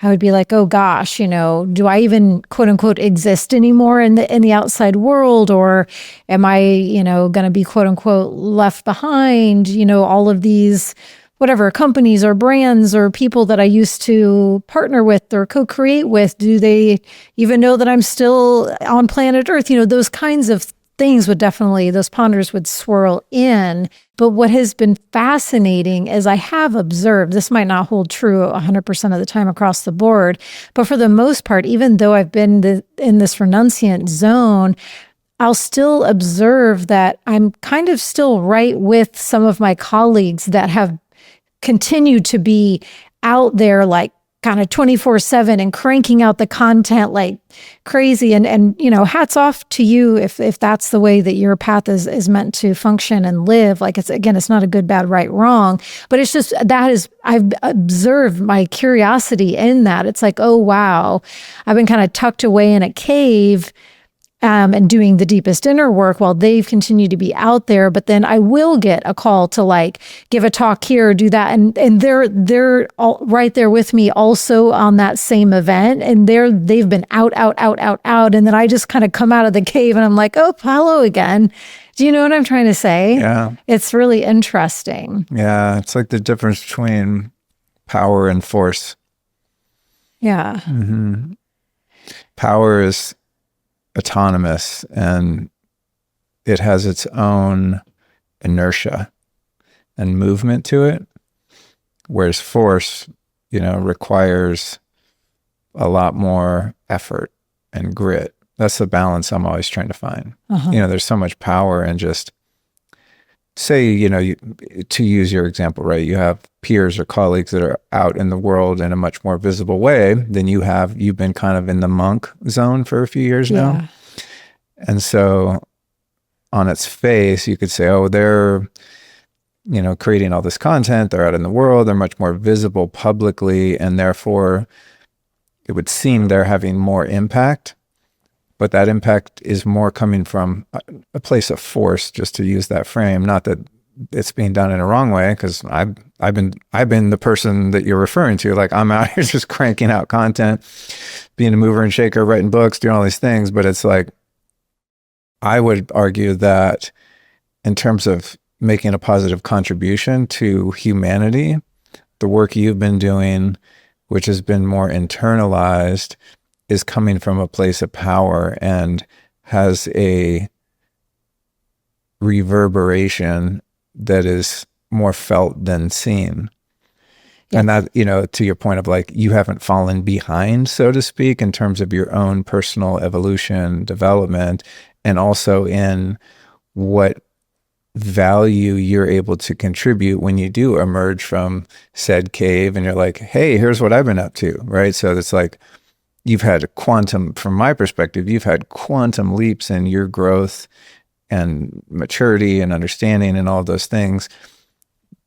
I would be like, oh gosh, you know, do I even quote unquote exist anymore in the outside world? Or am I, you know, going to be quote unquote left behind? You know, all of these whatever companies or brands or people that I used to partner with or co-create with, do they even know that I'm still on planet Earth? You know, those kinds of things those ponders would swirl in. But what has been fascinating is I have observed, this might not hold true 100% of the time across the board, but for the most part, even though I've been in this renunciant zone, I'll still observe that I'm kind of still right with some of my colleagues that have continued to be out there like kind of 24/7 and cranking out the content like crazy. And you know, hats off to you if that's the way that your path is meant to function and live. Like it's not a good, bad, right, wrong, but it's just I've observed my curiosity in that. It's like, oh wow, I've been kind of tucked away in a cave and doing the deepest inner work while they've continued to be out there. But then I will get a call to like give a talk here or do that. And they're all right there with me also on that same event. And they've been out. And then I just kind of come out of the cave and I'm like, oh, hello again. Do you know what I'm trying to say? Yeah. It's really interesting. Yeah. It's like the difference between power and force. Yeah. Mm-hmm. Power is autonomous and it has its own inertia and movement to it, whereas force, you know, requires a lot more effort and grit. That's the balance I'm always trying to find. Uh-huh. You know, there's so much power in just say, you know, to use your example, right? You have peers or colleagues that are out in the world in a much more visible way than you have. You've been kind of in the monk zone for a few years now. And so on its face, you could say, oh, they're, you know, creating all this content. They're out in the world. They're much more visible publicly. And therefore, it would seem they're having more impact. But that impact is more coming from a place of force, just to use that frame. Not that it's being done in a wrong way, because I've been the person that you're referring to. Like I'm out here just cranking out content, being a mover and shaker, writing books, doing all these things. But it's like, I would argue that in terms of making a positive contribution to humanity, the work you've been doing, which has been more internalized, is coming from a place of power and has a reverberation that is more felt than seen. Yes. And that, you know, to your point of like, you haven't fallen behind, so to speak, in terms of your own personal evolution, development, and also in what value you're able to contribute when you do emerge from said cave and you're like, hey, here's what I've been up to, right? So it's like, you've had from my perspective, you've had quantum leaps in your growth and maturity and understanding and all those things.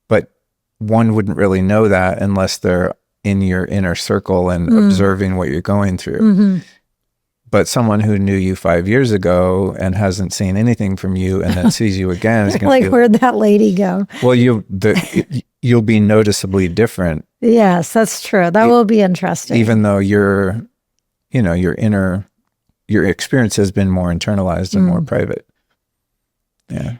But one wouldn't really know that unless they're in your inner circle and observing what you're going through. But someone who knew you 5 years ago and hasn't seen anything from you and then sees you again is going to like, where'd that lady go? Well, you'll be noticeably different. Yes, that's true. That will be interesting. Even though your experience has been more internalized and more private. Yeah.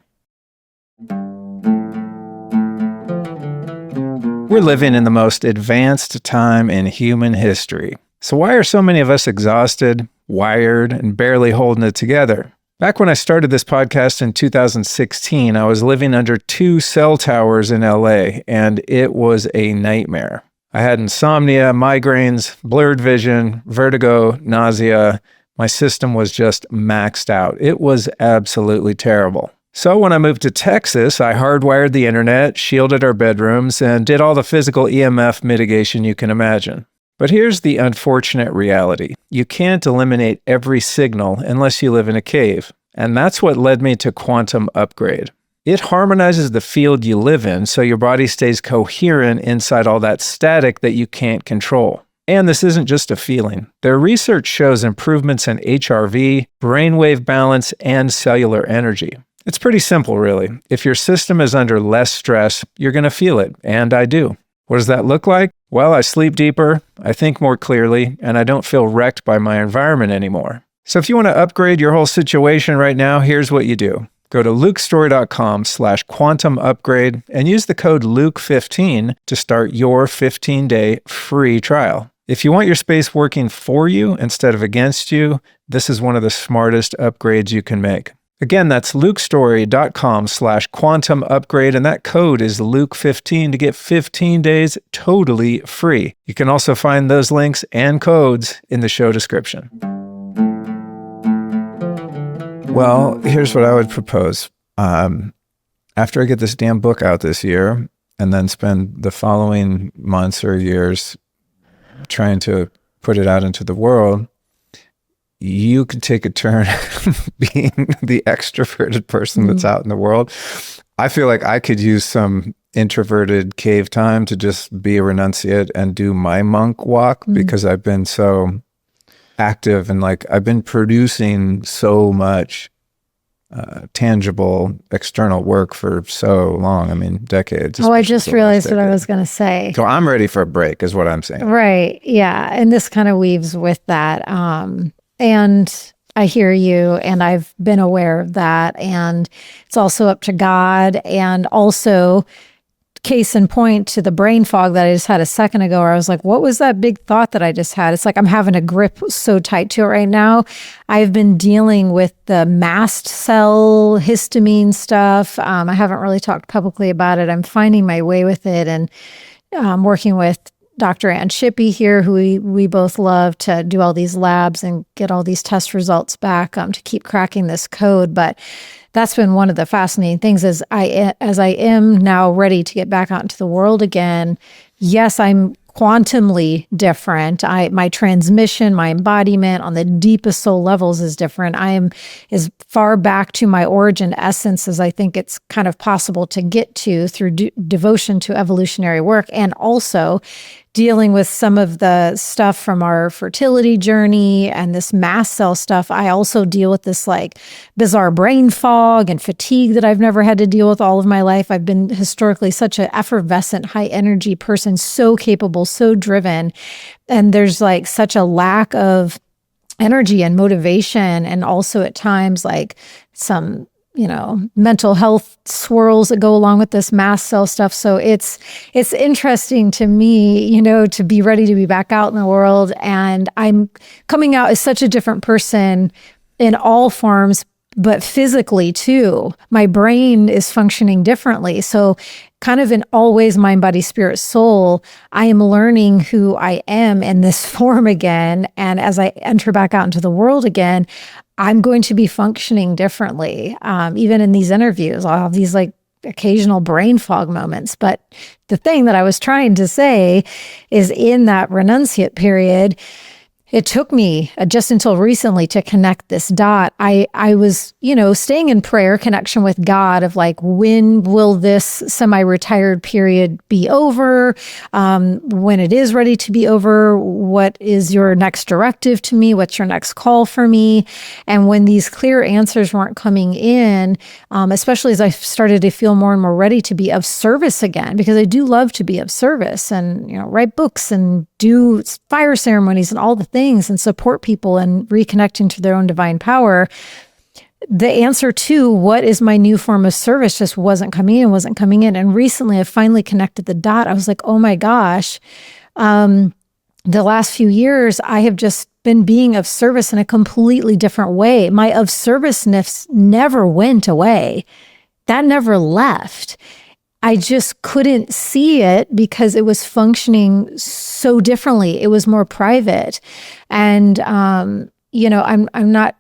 We're living in the most advanced time in human history. So why are so many of us exhausted, wired, and barely holding it together? Back when I started this podcast in 2016, I was living under 2 cell towers in LA, and it was a nightmare. I had insomnia, migraines, blurred vision, vertigo, nausea. My system was just maxed out. It was absolutely terrible. So when I moved to Texas, I hardwired the internet, shielded our bedrooms, and did all the physical EMF mitigation you can imagine. But here's the unfortunate reality. You can't eliminate every signal unless you live in a cave. And that's what led me to Quantum Upgrade. It harmonizes the field you live in so your body stays coherent inside all that static that you can't control. And this isn't just a feeling. Their research shows improvements in HRV, brainwave balance, and cellular energy. It's pretty simple, really. If your system is under less stress, you're going to feel it, and I do. What does that look like? Well, I sleep deeper, I think more clearly, and I don't feel wrecked by my environment anymore. So if you want to upgrade your whole situation right now, here's what you do. Go to lukestory.com/quantum upgrade and use the code Luke15 to start your 15-day free trial. If you want your space working for you instead of against you, this is one of the smartest upgrades you can make. Again, that's lukestory.com/quantum upgrade, and that code is Luke15 to get 15 days totally free. You can also find those links and codes in the show description. Well, here's what I would propose. After I get this damn book out this year and then spend the following months or years trying to put it out into the world, you could take a turn being the extroverted person that's out in the world. I feel like I could use some introverted cave time to just be a renunciate and do my monk walk because I've been so active and like I've been producing so much tangible external work for so long. I mean, decades. Oh, I just realized what I was going to say. So I'm ready for a break is what I'm saying. Right. Yeah. And this kind of weaves with that. And I hear you, and I've been aware of that. And it's also up to God. And also, case in point to the brain fog that I just had a second ago, where I was like, what was that big thought that I just had? It's like I'm having a grip so tight to it right now. I've been dealing with the mast cell histamine stuff. I haven't really talked publicly about it. I'm finding my way with it, and working with Dr. Ann Shippey here, who we both love, to do all these labs and get all these test results back to keep cracking this code. But that's been one of the fascinating things as I am now ready to get back out into the world again. Yes, I'm quantumly different. My transmission, my embodiment on the deepest soul levels is different. I am as far back to my origin essence as I think it's kind of possible to get to through devotion to evolutionary work, and also dealing with some of the stuff from our fertility journey and this mast cell stuff. I also deal with this like bizarre brain fog and fatigue that I've never had to deal with all of my life. I've been historically such an effervescent, high energy person, so capable, so driven. And there's like such a lack of energy and motivation, and also at times like some mental health swirls that go along with this mast cell stuff. So it's interesting to me, to be ready to be back out in the world. And I'm coming out as such a different person in all forms, but physically too. My brain is functioning differently. So kind of in all ways, mind, body, spirit, soul, I am learning who I am in this form again. And as I enter back out into the world again, I'm going to be functioning differently. Even in these interviews, I'll have these like occasional brain fog moments. But the thing that I was trying to say is in that renunciate period, it took me just until recently to connect this dot. I was, staying in prayer connection with God of like, when will this semi-retired period be over? When it is ready to be over, what is your next directive to me? What's your next call for me? And when these clear answers weren't coming in, especially as I started to feel more and more ready to be of service again, because I do love to be of service and, write books and do fire ceremonies and all the things and support people and reconnecting to their own divine power. The answer to what is my new form of service just wasn't coming in. And recently I finally connected the dot. I was like, oh my gosh, the last few years I have just been being of service in a completely different way. My of serviceness never went away. That never left. I just couldn't see it because it was functioning so differently. It was more private. And, I'm not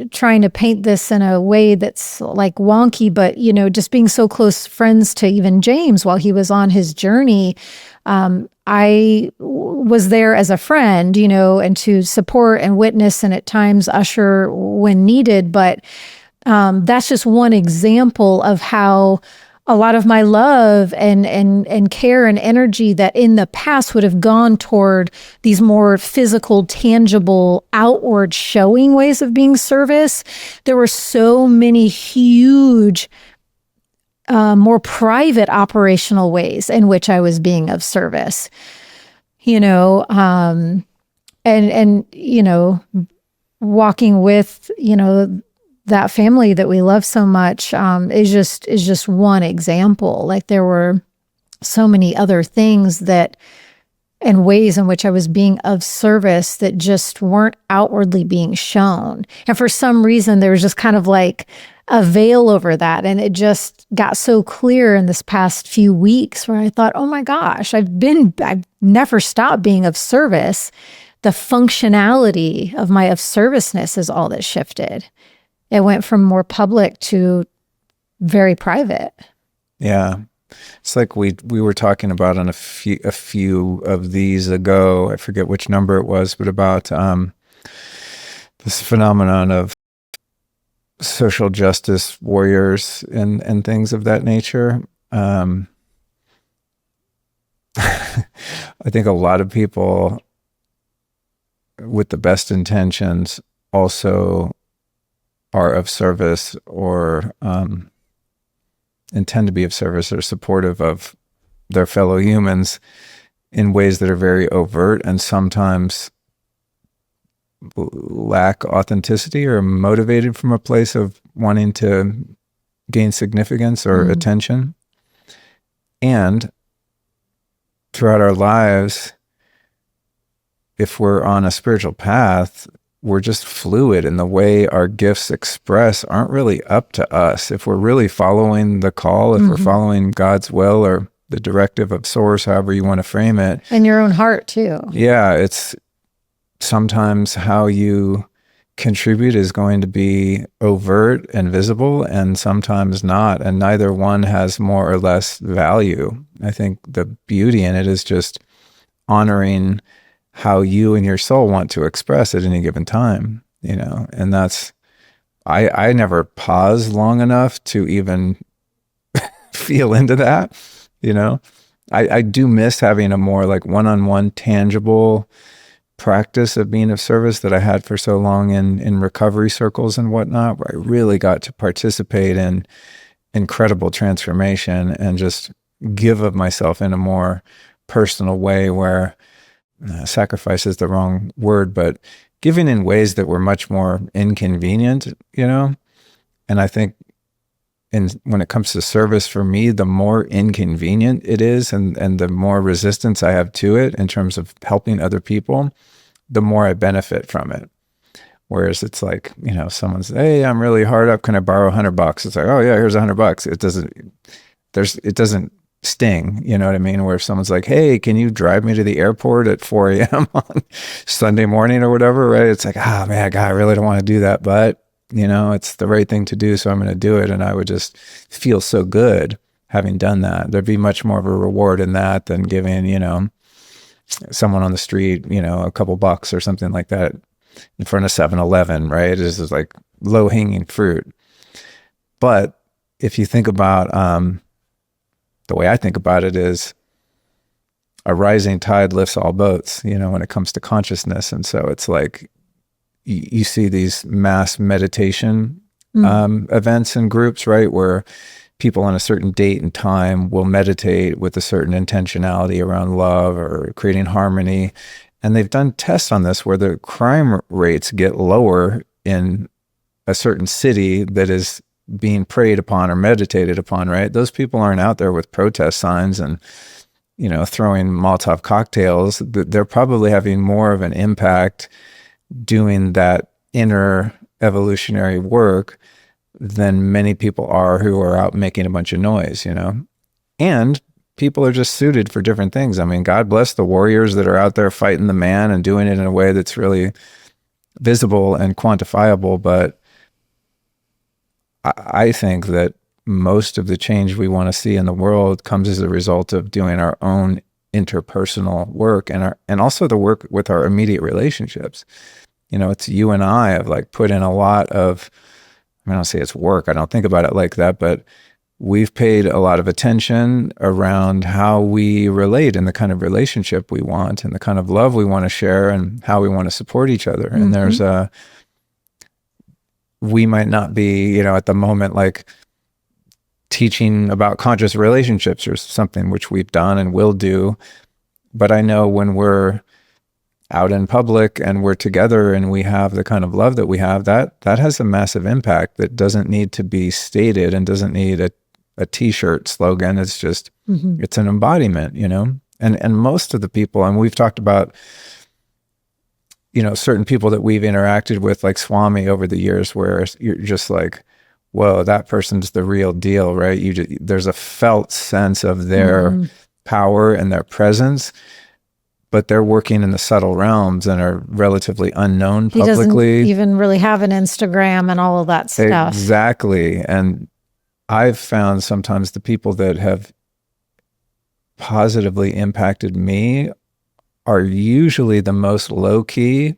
trying to paint this in a way that's like wonky, but, just being so close friends to even James while he was on his journey, I was there as a friend, and to support and witness and at times usher when needed. But that's just one example of how a lot of my love and care and energy that in the past would have gone toward these more physical, tangible, outward showing ways of being service. There were so many huge, more private operational ways in which I was being of service, and walking with, that family that we love so much is just one example. Like there were so many other things that and ways in which I was being of service that just weren't outwardly being shown. And for some reason, there was just kind of like a veil over that. And it just got so clear in this past few weeks where I thought, oh my gosh, I've never stopped being of service. The functionality of my of serviceness is all that shifted. It went from more public to very private. Yeah. It's like we were talking about on a few of these ago. I forget which number it was, but about this phenomenon of social justice warriors and things of that nature. I think a lot of people with the best intentions also are of service or intend to be of service or supportive of their fellow humans in ways that are very overt and sometimes lack authenticity or motivated from a place of wanting to gain significance or attention. And throughout our lives, if we're on a spiritual path, we're just fluid, and the way our gifts express aren't really up to us. If we're really following the call, if we're following God's will or the directive of source, however you want to frame it. And your own heart too. Yeah, it's sometimes how you contribute is going to be overt and visible and sometimes not. And neither one has more or less value. I think the beauty in it is just honoring how you and your soul want to express at any given time, and that's, I never pause long enough to even feel into that, I do miss having a more like one-on-one tangible practice of being of service that I had for so long in recovery circles and whatnot, where I really got to participate in incredible transformation and just give of myself in a more personal way where sacrifice is the wrong word, but giving in ways that were much more inconvenient, and I think when it comes to service for me, the more inconvenient it is and the more resistance I have to it in terms of helping other people, the more I benefit from it. Whereas it's like, someone says, hey, I'm really hard up, can I borrow $100? It's like, oh yeah, here's $100. It doesn't sting, you know what I mean? Where if someone's like, hey, can you drive me to the airport at 4 a.m. on Sunday morning or whatever, right? It's like, oh man, God, I really don't want to do that, but it's the right thing to do, so I'm going to do it. And I would just feel so good having done that. There'd be much more of a reward in that than giving, someone on the street, a couple bucks or something like that in front of 7-Eleven, right? It's just like low hanging fruit. But if you think about, the way I think about it is a rising tide lifts all boats, when it comes to consciousness. And so it's like you see these mass meditation events and groups, right? Where people on a certain date and time will meditate with a certain intentionality around love or creating harmony. And they've done tests on this where the crime rates get lower in a certain city that is being preyed upon or meditated upon, right? Those people aren't out there with protest signs and, throwing Molotov cocktails. They're probably having more of an impact doing that inner evolutionary work than many people are who are out making a bunch of noise, And people are just suited for different things. I mean, God bless the warriors that are out there fighting the man and doing it in a way that's really visible and quantifiable, but I think that most of the change we want to see in the world comes as a result of doing our own interpersonal work and also the work with our immediate relationships. It's you and I have like put in a lot of, I don't say it's work, I don't think about it like that, but we've paid a lot of attention around how we relate and the kind of relationship we want and the kind of love we want to share and how we want to support each other. And there's we might not be, at the moment, like teaching about conscious relationships or something, which we've done and will do. But I know when we're out in public and we're together and we have the kind of love that we have, that has a massive impact that doesn't need to be stated and doesn't need a t-shirt slogan. It's just, it's an embodiment, and most of the people, and we've talked about, certain people that we've interacted with, like Swami over the years, where you're just like, whoa, that person's the real deal, right? There's a felt sense of their power and their presence, but they're working in the subtle realms and are relatively unknown publicly. He doesn't even really have an Instagram and all of that stuff. Exactly. And I've found sometimes the people that have positively impacted me are usually the most low-key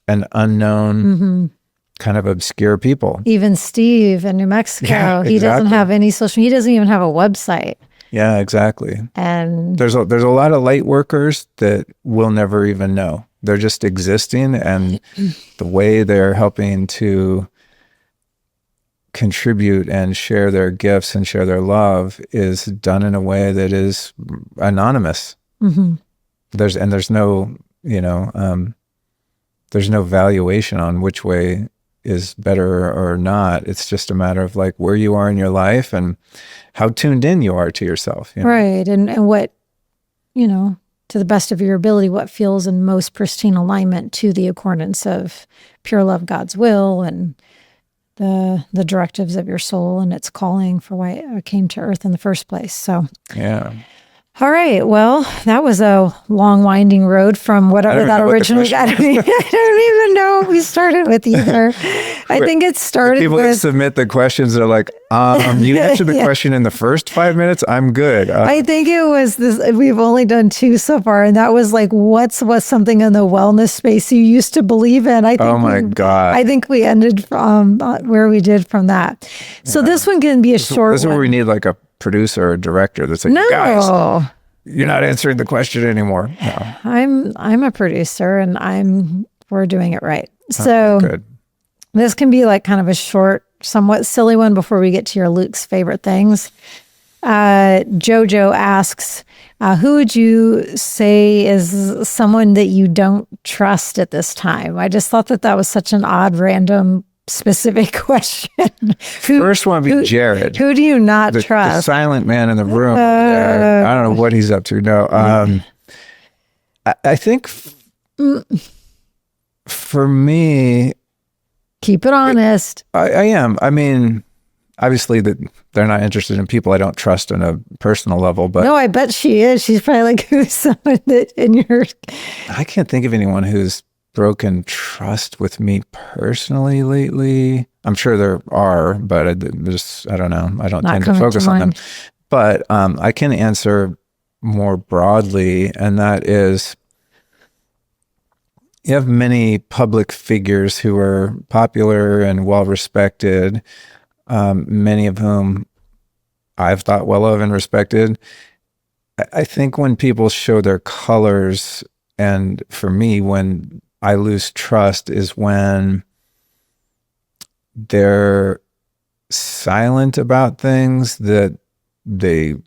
and unknown, kind of obscure people. Even Steve in New Mexico, Yeah, he doesn't have any social, he doesn't even have a website. Yeah, exactly. And there's a lot of light workers that we'll never even know. They're just existing, and the way they're helping to contribute and share their gifts and share their love is done in a way that is anonymous. There's no, there's no valuation on which way is better or not. It's just a matter of like where you are in your life and how tuned in you are to yourself. Right. And what, to the best of your ability, what feels in most pristine alignment to the accordance of pure love, God's will, and the directives of your soul and its calling for why it came to earth in the first place. So, yeah. All right. Well, that was a long, winding road from whatever that originally. I don't even know what we started with either. I think it started people with submit the questions. They're like, you answered the question in the first 5 minutes. I'm good. I think it was this. We've only done 2 so far, and that was like, what's something in the wellness space you used to believe in? I think. Oh my God! I think we ended from where we did from that. So this one can be a short. This is where we need like a producer or director that's like, guys, you're not answering the question anymore. No. I'm a producer, and we're doing it right. So good. This can be like kind of a short, somewhat silly one before we get to your Luke's favorite things. Jojo asks, who would you say is someone that you don't trust at this time? I just thought that was such an odd, random, specific question. First one would be Jared. Who do you not trust? The silent man in the room. I don't know what he's up to. No. I think for me... Keep it honest. I am. I mean, obviously that they're not interested in people I don't trust on a personal level, but No, I bet she is. She's probably like, who's someone that in your... I can't think of anyone who's broken trust with me personally lately. I'm sure there are, but I don't know. I don't tend to focus on them. But I can answer more broadly, and that is, you have many public figures who are popular and well-respected, many of whom I've thought well of and respected. I think when people show their colors, and for me, when I lose trust is when they're silent about things that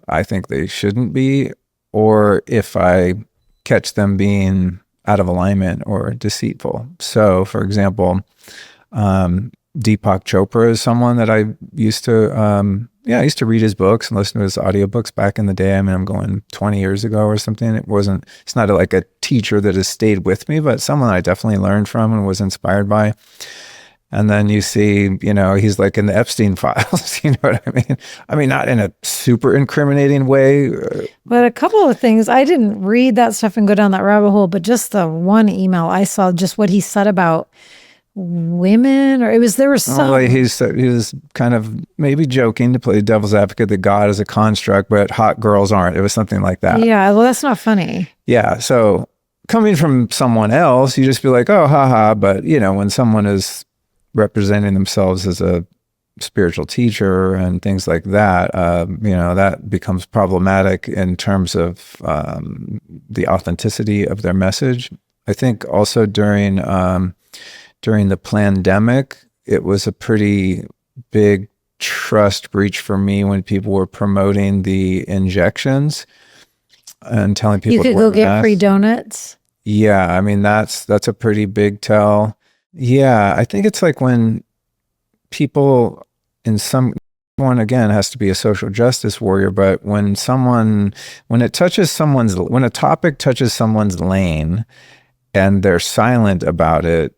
I think they shouldn't be, or if I catch them being out of alignment or deceitful. So, for example, Deepak Chopra is someone that I used to, I used to read his books and listen to his audiobooks back in the day. I mean, I'm going 20 years ago or something. It's not like a teacher that has stayed with me, but someone I definitely learned from and was inspired by. And then you see, he's like in the Epstein files, you know what I mean? I mean, not in a super incriminating way. But a couple of things, I didn't read that stuff and go down that rabbit hole, but just the one email I saw, just what he said about women, or there was some... Well, he was kind of maybe joking to play devil's advocate that God is a construct, but hot girls aren't. It was something like that. Yeah, well, that's not funny. Yeah, so coming from someone else, you just be like, oh, haha. But, when someone is representing themselves as a spiritual teacher and things like that, that becomes problematic in terms of the authenticity of their message. I think also during the pandemic, it was a pretty big trust breach for me when people were promoting the injections and telling people you could go get free donuts. Yeah, I mean that's a pretty big tell. Yeah, I think it's like when people one again has to be a social justice warrior, but when a topic touches someone's lane and they're silent about it,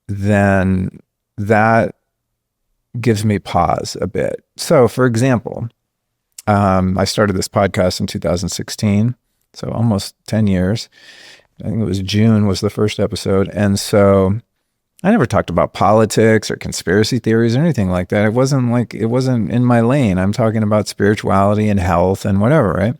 then that gives me pause a bit. So, for example, I started this podcast in 2016, so almost 10 years. I think it was June was the first episode. And so I never talked about politics or conspiracy theories or anything like that. It wasn't in my lane. I'm talking about spirituality and health and whatever, right?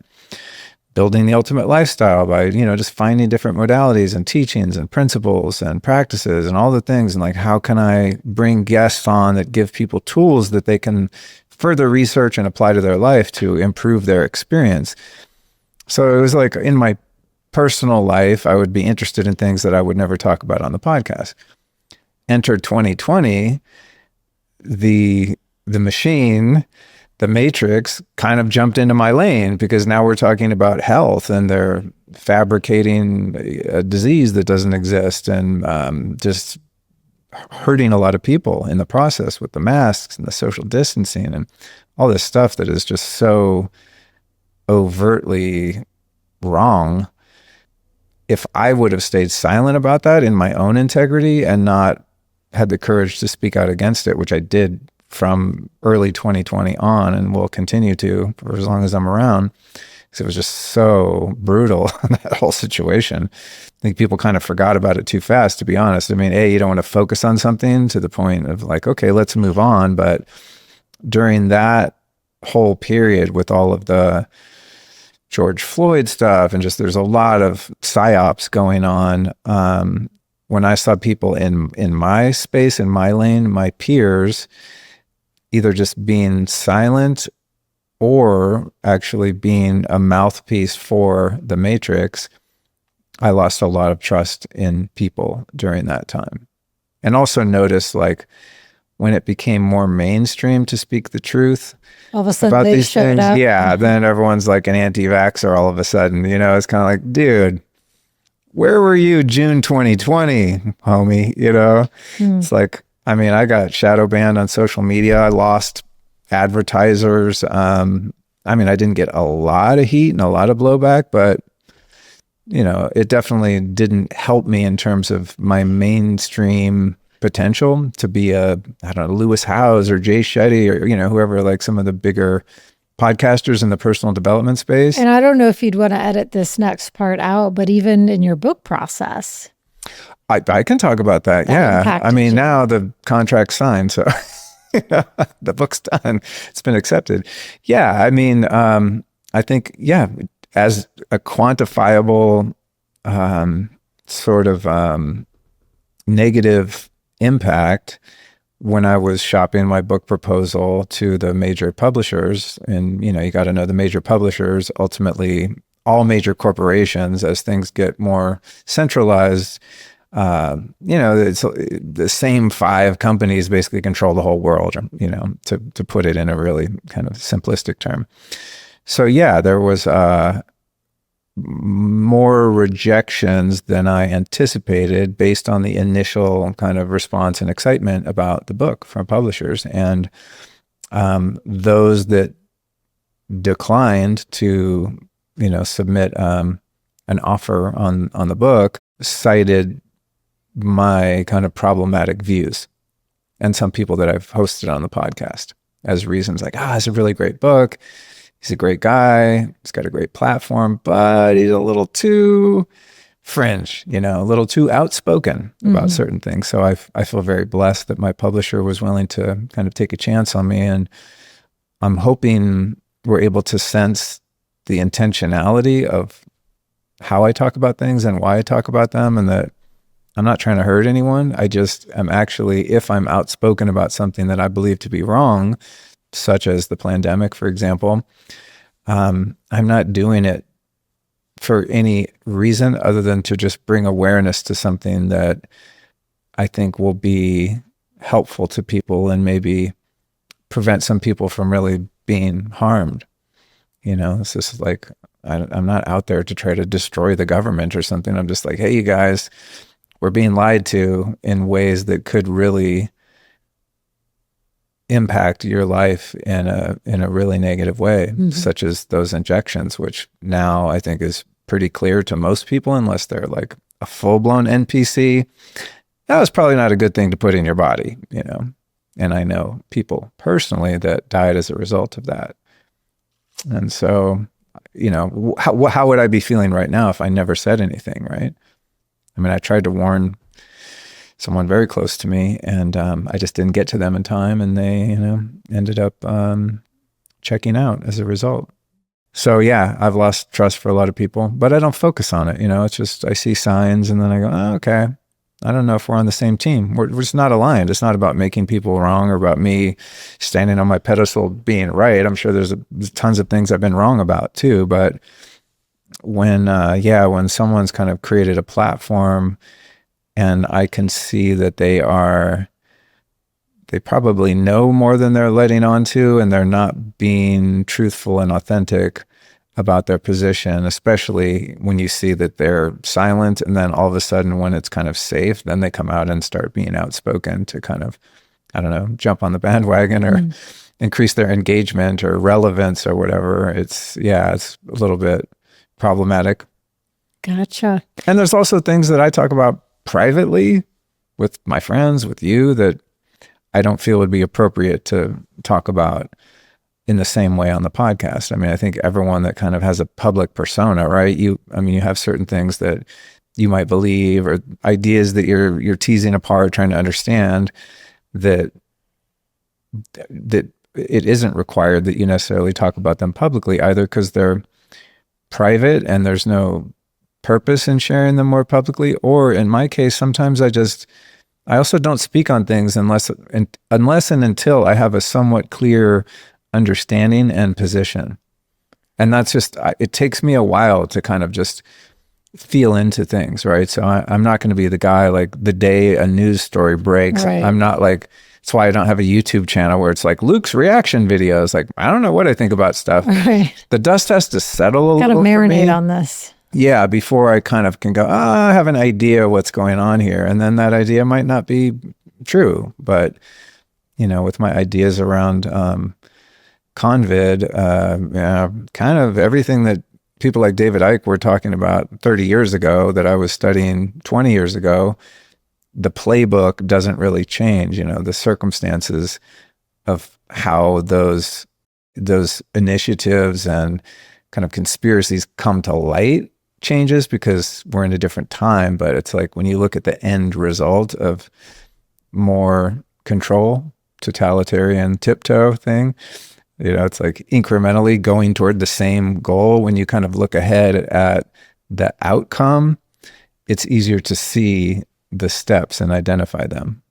Building the ultimate lifestyle by, just finding different modalities and teachings and principles and practices and all the things. And like, how can I bring guests on that give people tools that they can further research and apply to their life to improve their experience? So it was like in my personal life, I would be interested in things that I would never talk about on the podcast. Enter 2020, the machine, the matrix kind of jumped into my lane because now we're talking about health and they're fabricating a disease that doesn't exist and just hurting a lot of people in the process with the masks and the social distancing and all this stuff that is just so overtly wrong. If I would have stayed silent about that in my own integrity and not had the courage to speak out against it, which I did from early 2020 on and will continue to for as long as I'm around, because it was just so brutal, that whole situation. I think people kind of forgot about it too fast, to be honest. I mean, you don't want to focus on something to the point of like, okay, let's move on. But during that whole period with all of the George Floyd stuff and just there's a lot of psyops going on. When I saw people in my space, in my lane, my peers, either just being silent or actually being a mouthpiece for the matrix, I lost a lot of trust in people during that time. And also noticed like when it became more mainstream to speak the truth all of a sudden about they these showed things, up. yeah, then everyone's like an anti-vaxxer all of a sudden, it's kind of like, dude, where were you June 2020, homie? It's like, I mean, I got shadow banned on social media. I lost advertisers. I mean, I didn't get a lot of heat and a lot of blowback, but it definitely didn't help me in terms of my mainstream potential to be a, I don't know, Lewis Howes or Jay Shetty or, whoever, like some of the bigger podcasters in the personal development space. And I don't know if you'd want to edit this next part out, but even in your book process. I can talk about that. Yeah. I mean, now the contract's signed, so the book's done. It's been accepted. Yeah. I mean, I think, as a quantifiable sort of negative impact, when I was shopping my book proposal to the major publishers, and you got to know the major publishers, ultimately all major corporations, as things get more centralized, it's the same 5 companies basically control the whole world, to put it in a really kind of simplistic term. So there was more rejections than I anticipated based on the initial kind of response and excitement about the book from publishers. And those that declined to, submit an offer on the book cited my kind of problematic views, and some people that I've hosted on the podcast as reasons like, it's a really great book. He's a great guy. He's got a great platform, but he's a little too fringe, a little too outspoken about certain things. So I feel very blessed that my publisher was willing to kind of take a chance on me. And I'm hoping we're able to sense the intentionality of how I talk about things and why I talk about them, and that I'm not trying to hurt anyone. I just am actually, if I'm outspoken about something that I believe to be wrong, such as the pandemic, for example, I'm not doing it for any reason other than to just bring awareness to something that I think will be helpful to people and maybe prevent some people from really being harmed. It's just like, I'm not out there to try to destroy the government or something. I'm just like, hey, you guys, we're being lied to in ways that could really impact your life in a really negative way, such as those injections, which now I think is pretty clear to most people, unless they're like a full-blown NPC. That was probably not a good thing to put in your body, And I know people personally that died as a result of that. And so, how would I be feeling right now if I never said anything, right? I mean, I tried to warn someone very close to me, and I just didn't get to them in time, and they, ended up checking out as a result. So I've lost trust for a lot of people, but I don't focus on it. It's just, I see signs and then I go, okay, I don't know if we're on the same team. We're just not aligned. It's not about making people wrong or about me standing on my pedestal being right. I'm sure there's tons of things I've been wrong about too, but when someone's kind of created a platform and I can see that they probably know more than they're letting on to, and they're not being truthful and authentic about their position, especially when you see that they're silent, and then all of a sudden when it's kind of safe, then they come out and start being outspoken to kind of, I don't know, jump on the bandwagon or increase their engagement or relevance or whatever. It's a little bit problematic. Gotcha. And there's also things that I talk about privately with my friends, with you, that I don't feel would be appropriate to talk about in the same way on the podcast. I mean, I think everyone that kind of has a public persona, right? You have certain things that you might believe or ideas that you're teasing apart, trying to understand, that it isn't required that you necessarily talk about them publicly either, because they're private and there's no purpose in sharing them more publicly. Or in my case, sometimes I also don't speak on things unless and until I have a somewhat clear understanding and position. And that's just, it takes me a while to kind of just feel into things, right? So I'm not going to be the guy like the day a news story breaks. Right. I'm not like, that's why I don't have a YouTube channel where it's like Luke's reaction videos. Like, I don't know what I think about stuff. Right. The dust has to settle a little. Got to marinate on this. Yeah, before I kind of can go, I have an idea what's going on here. And then that idea might not be true. But, with my ideas around Convid, kind of everything that people like David Icke were talking about 30 years ago that I was studying 20 years ago, the playbook doesn't really change. The circumstances of how those initiatives and kind of conspiracies come to light changes because we're in a different time. But it's like when you look at the end result of more control, totalitarian tiptoe thing, it's like incrementally going toward the same goal. When you kind of look ahead at the outcome, it's easier to see the steps and identify them.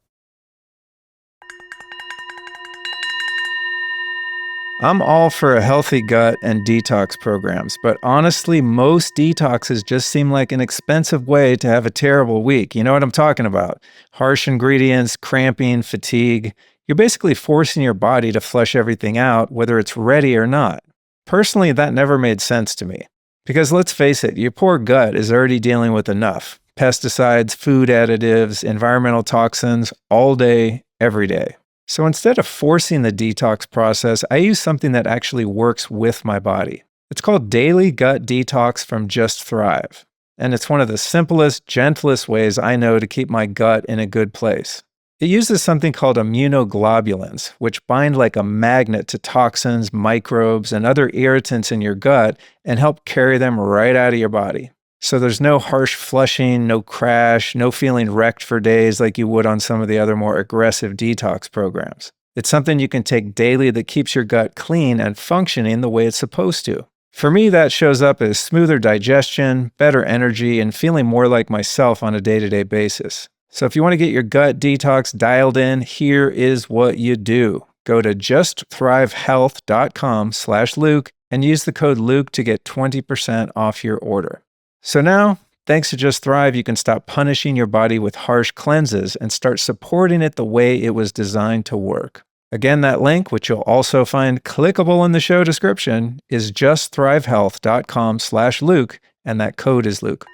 I'm all for a healthy gut and detox programs, but honestly, most detoxes just seem like an expensive way to have a terrible week. You know what I'm talking about? Harsh ingredients, cramping, fatigue. You're basically forcing your body to flush everything out, whether it's ready or not. Personally, that never made sense to me. Because let's face it, your poor gut is already dealing with enough. Pesticides, food additives, environmental toxins, all day, every day. So instead of forcing the detox process, I use something that actually works with my body. It's called Daily Gut Detox from Just Thrive. And it's one of the simplest, gentlest ways I know to keep my gut in a good place. It uses something called immunoglobulins, which bind like a magnet to toxins, microbes, and other irritants in your gut and help carry them right out of your body. So there's no harsh flushing, no crash, no feeling wrecked for days like you would on some of the other more aggressive detox programs. It's something you can take daily that keeps your gut clean and functioning the way it's supposed to. For me, that shows up as smoother digestion, better energy, and feeling more like myself on a day-to-day basis. So if you want to get your gut detox dialed in, here is what you do. Go to justthrivehealth.com/Luke and use the code Luke to get 20% off your order. So now, thanks to Just Thrive, you can stop punishing your body with harsh cleanses and start supporting it the way it was designed to work. Again, that link, which you'll also find clickable in the show description, is justthrivehealth.com/Luke, and that code is Luke.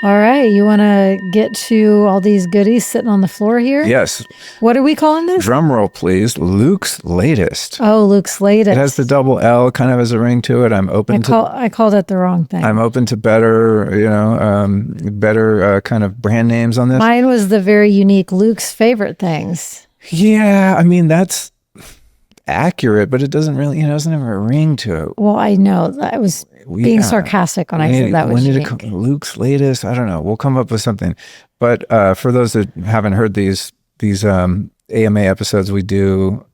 All right. You want to get to all these goodies sitting on the floor here? Yes. What are we calling this? Drum roll, please. Luke's latest. Oh, Luke's latest. It has the double L, kind of as a ring to it. I called it the wrong thing. I'm open to better, kind of brand names on this. Mine was the very unique Luke's favorite things. Yeah, I mean, that's accurate, but it doesn't really, doesn't have a ring to it. Well, I know. I was being sarcastic when I said that was unique. Luke's latest. I don't know. We'll come up with something. But for those that haven't heard these AMA episodes, we do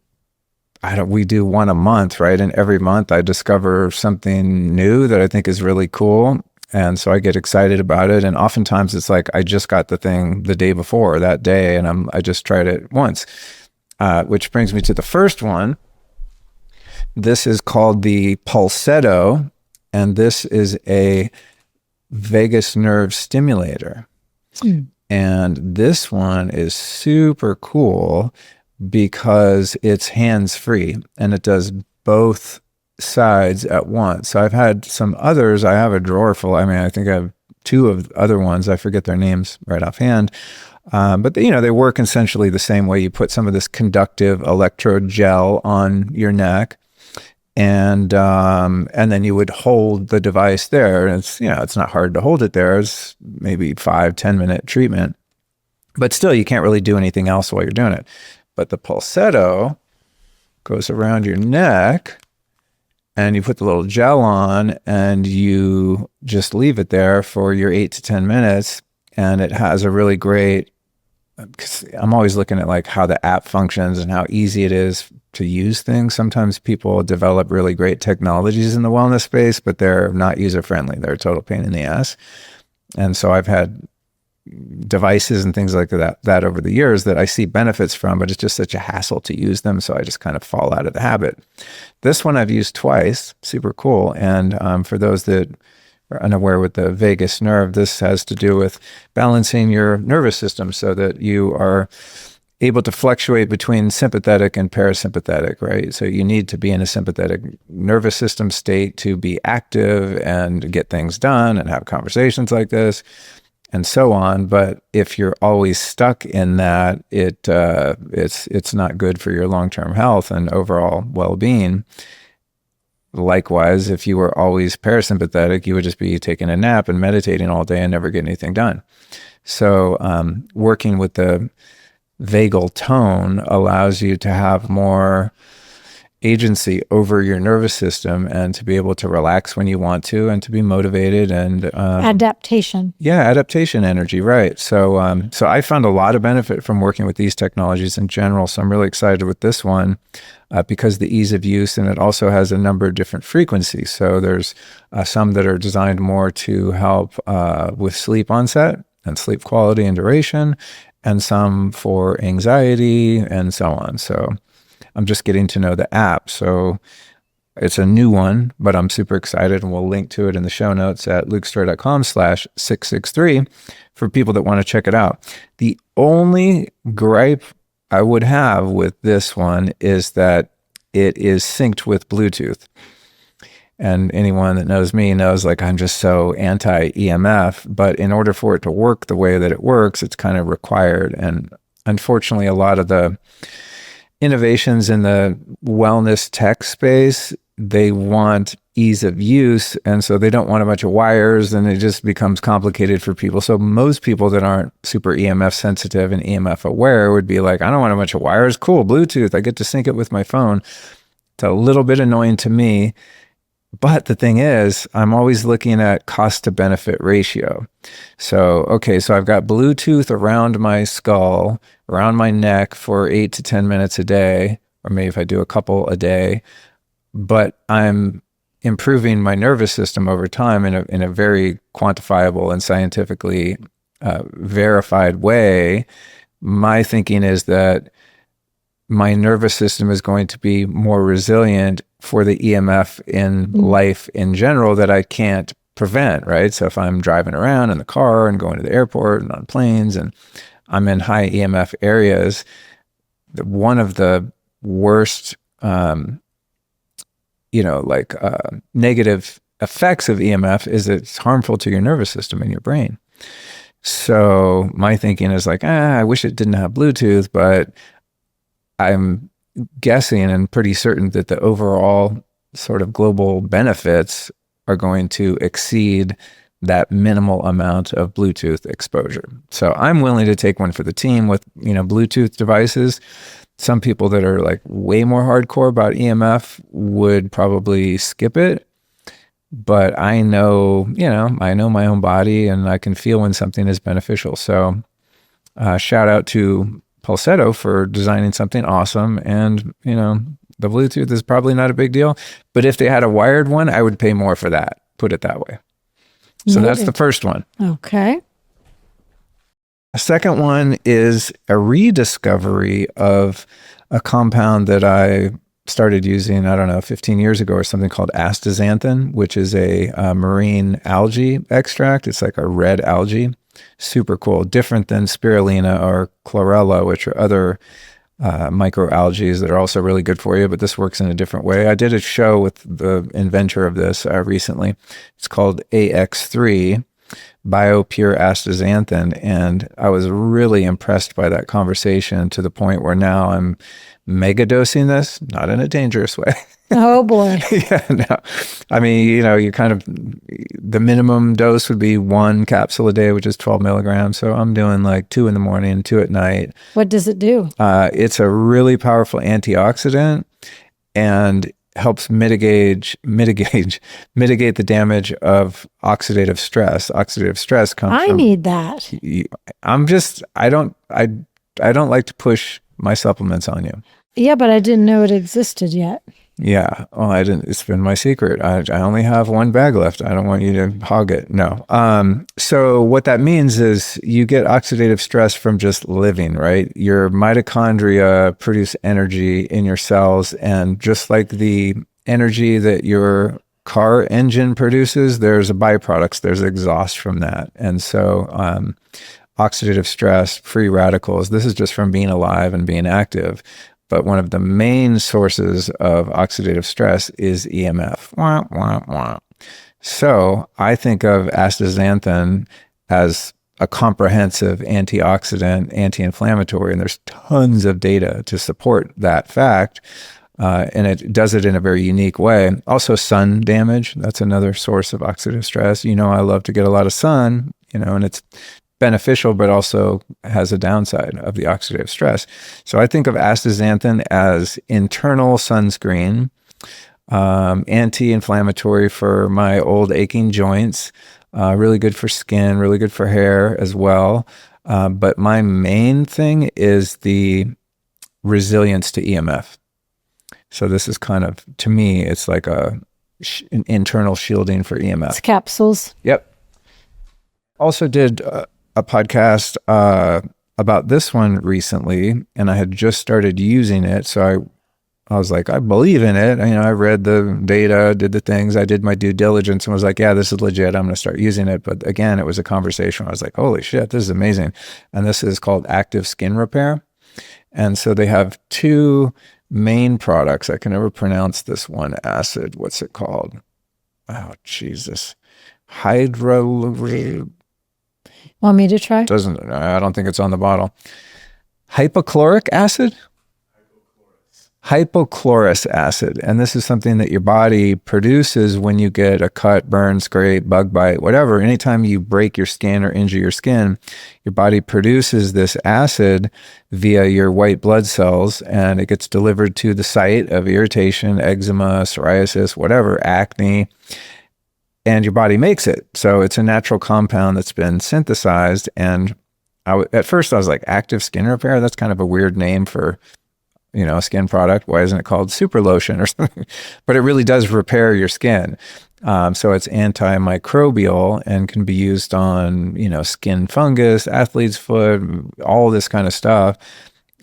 one a month, right? And every month I discover something new that I think is really cool. And so I get excited about it. And oftentimes it's like I just got the thing the day before that day, and I just tried it once. Which brings me to the first one. This is called the Pulsetto, and this is a vagus nerve stimulator. And this one is super cool because it's hands-free and it does both sides at once. So I've had some others. I have a drawer full. I mean, I think I have two of other ones. I forget their names right offhand. But they work essentially the same way. You put some of this conductive electrode gel on your neck, and then you would hold the device there. And it's not hard to hold it there. It's maybe 5-10 minute treatment, but still you can't really do anything else while you're doing it. But the Pulsetto goes around your neck, and you put the little gel on, and you just leave it there for your 8 to 10 minutes. And it has a really great, because I'm always looking at like how the app functions and how easy it is to use things. Sometimes people develop really great technologies in the wellness space, but they're not user-friendly. They're a total pain in the ass. And so I've had devices and things like that over the years that I see benefits from, but it's just such a hassle to use them. So I just kind of fall out of the habit. This one I've used twice, super cool. And for those that are unaware with the vagus nerve, this has to do with balancing your nervous system so that you are able to fluctuate between sympathetic and parasympathetic, right? So you need to be in a sympathetic nervous system state to be active and get things done and have conversations like this and so on. But if you're always stuck in that, it's not good for your long-term health and overall well-being. likewise, if you were always parasympathetic, you would just be taking a nap and meditating all day and never get anything done. So working with the vagal tone allows you to have more agency over your nervous system and to be able to relax when you want to and to be motivated and adaptation. Yeah, adaptation energy, right. So I found a lot of benefit from working with these technologies in general. So I'm really excited with this one because the ease of use, and it also has a number of different frequencies. So there's some that are designed more to help with sleep onset and sleep quality and duration, and some for anxiety and so on. So I'm just getting to know the app. So it's a new one, but I'm super excited, and we'll link to it in the show notes at lukestory.com/663 for people that want to check it out. The only gripe I would have with this one is that it is synced with Bluetooth. And anyone that knows me knows, like, I'm just so anti-EMF, but in order for it to work the way that it works, it's kind of required. And unfortunately, a lot of the innovations in the wellness tech space, they want ease of use. And so they don't want a bunch of wires, and it just becomes complicated for people. So most people that aren't super EMF sensitive and EMF aware would be like, I don't want a bunch of wires. Cool, Bluetooth. I get to sync it with my phone. It's a little bit annoying to me. But the thing is, I'm always looking at cost to benefit ratio. So, okay, so I've got Bluetooth around my skull, around my neck for 8 to 10 minutes a day, or maybe if I do a couple a day, but I'm improving my nervous system over time in a very quantifiable and scientifically verified way. My thinking is that my nervous system is going to be more resilient for the EMF in life in general that I can't prevent, right? So if I'm driving around in the car and going to the airport and on planes and I'm in high EMF areas, one of the worst, negative effects of EMF is it's harmful to your nervous system and your brain. So my thinking is like, I wish it didn't have Bluetooth, but I'm guessing and pretty certain that the overall sort of global benefits are going to exceed that minimal amount of Bluetooth exposure. So I'm willing to take one for the team with, Bluetooth devices. Some people that are like way more hardcore about EMF would probably skip it. But I know my own body, and I can feel when something is beneficial. So shout out to Pulsetto for designing something awesome. And, the Bluetooth is probably not a big deal, but if they had a wired one, I would pay more for that, put it that way. So that's the first one. Okay. The second one is a rediscovery of a compound that I started using, 15 years ago or something, called astaxanthin, which is a marine algae extract. It's like a red algae. Super cool. Different than spirulina or chlorella, which are other microalgae that are also really good for you, but this works in a different way. I did a show with the inventor of this recently. It's called AX3, BioPure Astaxanthin, and I was really impressed by that conversation to the point where now I'm mega dosing this, not in a dangerous way. Oh boy. Yeah, no. I mean, you kind of, the minimum dose would be 1 capsule a day, which is 12 milligrams. So I'm doing like 2 in the morning, 2 at night. What does it do? It's a really powerful antioxidant and helps mitigate the damage of oxidative stress. Oxidative stress comes from, need that. I don't like to push my supplements on you. Yeah, but I didn't know it existed yet. Yeah. Well, I didn't. It's been my secret. I only have 1 bag left. I don't want you to hog it. No. So what that means is you get oxidative stress from just living, right? Your mitochondria produce energy in your cells, and just like the energy that your car engine produces, there's a byproducts, there's exhaust from that. And so oxidative stress, free radicals, this is just from being alive and being active. But one of the main sources of oxidative stress is EMF. Wah, wah, wah. So I think of astaxanthin as a comprehensive antioxidant, anti-inflammatory, and there's tons of data to support that fact. And it does it in a very unique way. Also, sun damage. That's another source of oxidative stress. I love to get a lot of sun, and it's beneficial, but also has a downside of the oxidative stress. So I think of astaxanthin as internal sunscreen, anti-inflammatory for my old aching joints, really good for skin, really good for hair as well. But my main thing is the resilience to EMF. So this is kind of, to me, it's like an internal shielding for EMF. It's capsules. Yep. Also did a podcast about this one recently, and I had just started using it. So I was like, I believe in it. I read the data, did the things, I did my due diligence and was like, yeah, this is legit. I'm going to start using it. But again, it was a conversation. I was like, holy shit, this is amazing. And this is called Active Skin Repair. And so they have two main products. I can never pronounce this one acid. What's it called? Oh, Jesus. Want me to try? I don't think it's on the bottle. Hypochloric acid? Hypochlorous acid. And this is something that your body produces when you get a cut, burn, scrape, bug bite, whatever. Anytime you break your skin or injure your skin, your body produces this acid via your white blood cells, and it gets delivered to the site of irritation, eczema, psoriasis, whatever, acne, and your body makes it. So it's a natural compound that's been synthesized. And at first I was like, active skin repair? That's kind of a weird name for a skin product. Why isn't it called super lotion or something? But it really does repair your skin. So it's antimicrobial and can be used on, skin fungus, athlete's foot, all this kind of stuff.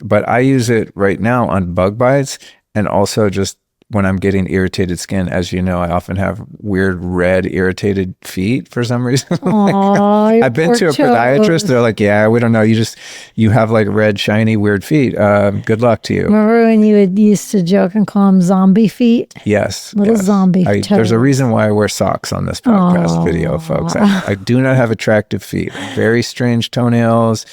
But I use it right now on bug bites, and also just when I'm getting irritated skin. As you know, I often have weird red irritated feet for some reason. Aww, I've been to a podiatrist. They're like, yeah, we don't know. You have like red, shiny, weird feet. Good luck to you. Remember when you used to joke and call them zombie feet? Yes. Little zombie toes. There's a reason why I wear socks on this podcast video, folks. I do not have attractive feet. Very strange toenails,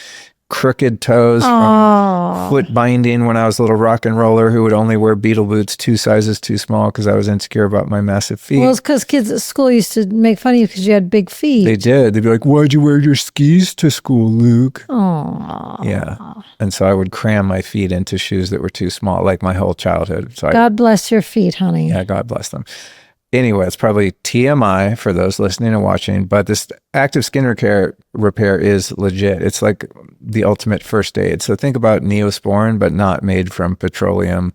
crooked toes from foot binding when I was a little rock and roller who would only wear Beetle boots 2 sizes too small because I was insecure about my massive feet. Well, it's because kids at school used to make fun of you because you had big feet. They did. They'd be like, why'd you wear your skis to school, Luke? Aww. Yeah. And so I would cram my feet into shoes that were too small, like my whole childhood. So God bless your feet, honey. Yeah, God bless them. Anyway, it's probably TMI for those listening and watching, but this active skin repair is legit. It's like the ultimate first aid. So think about Neosporin, but not made from petroleum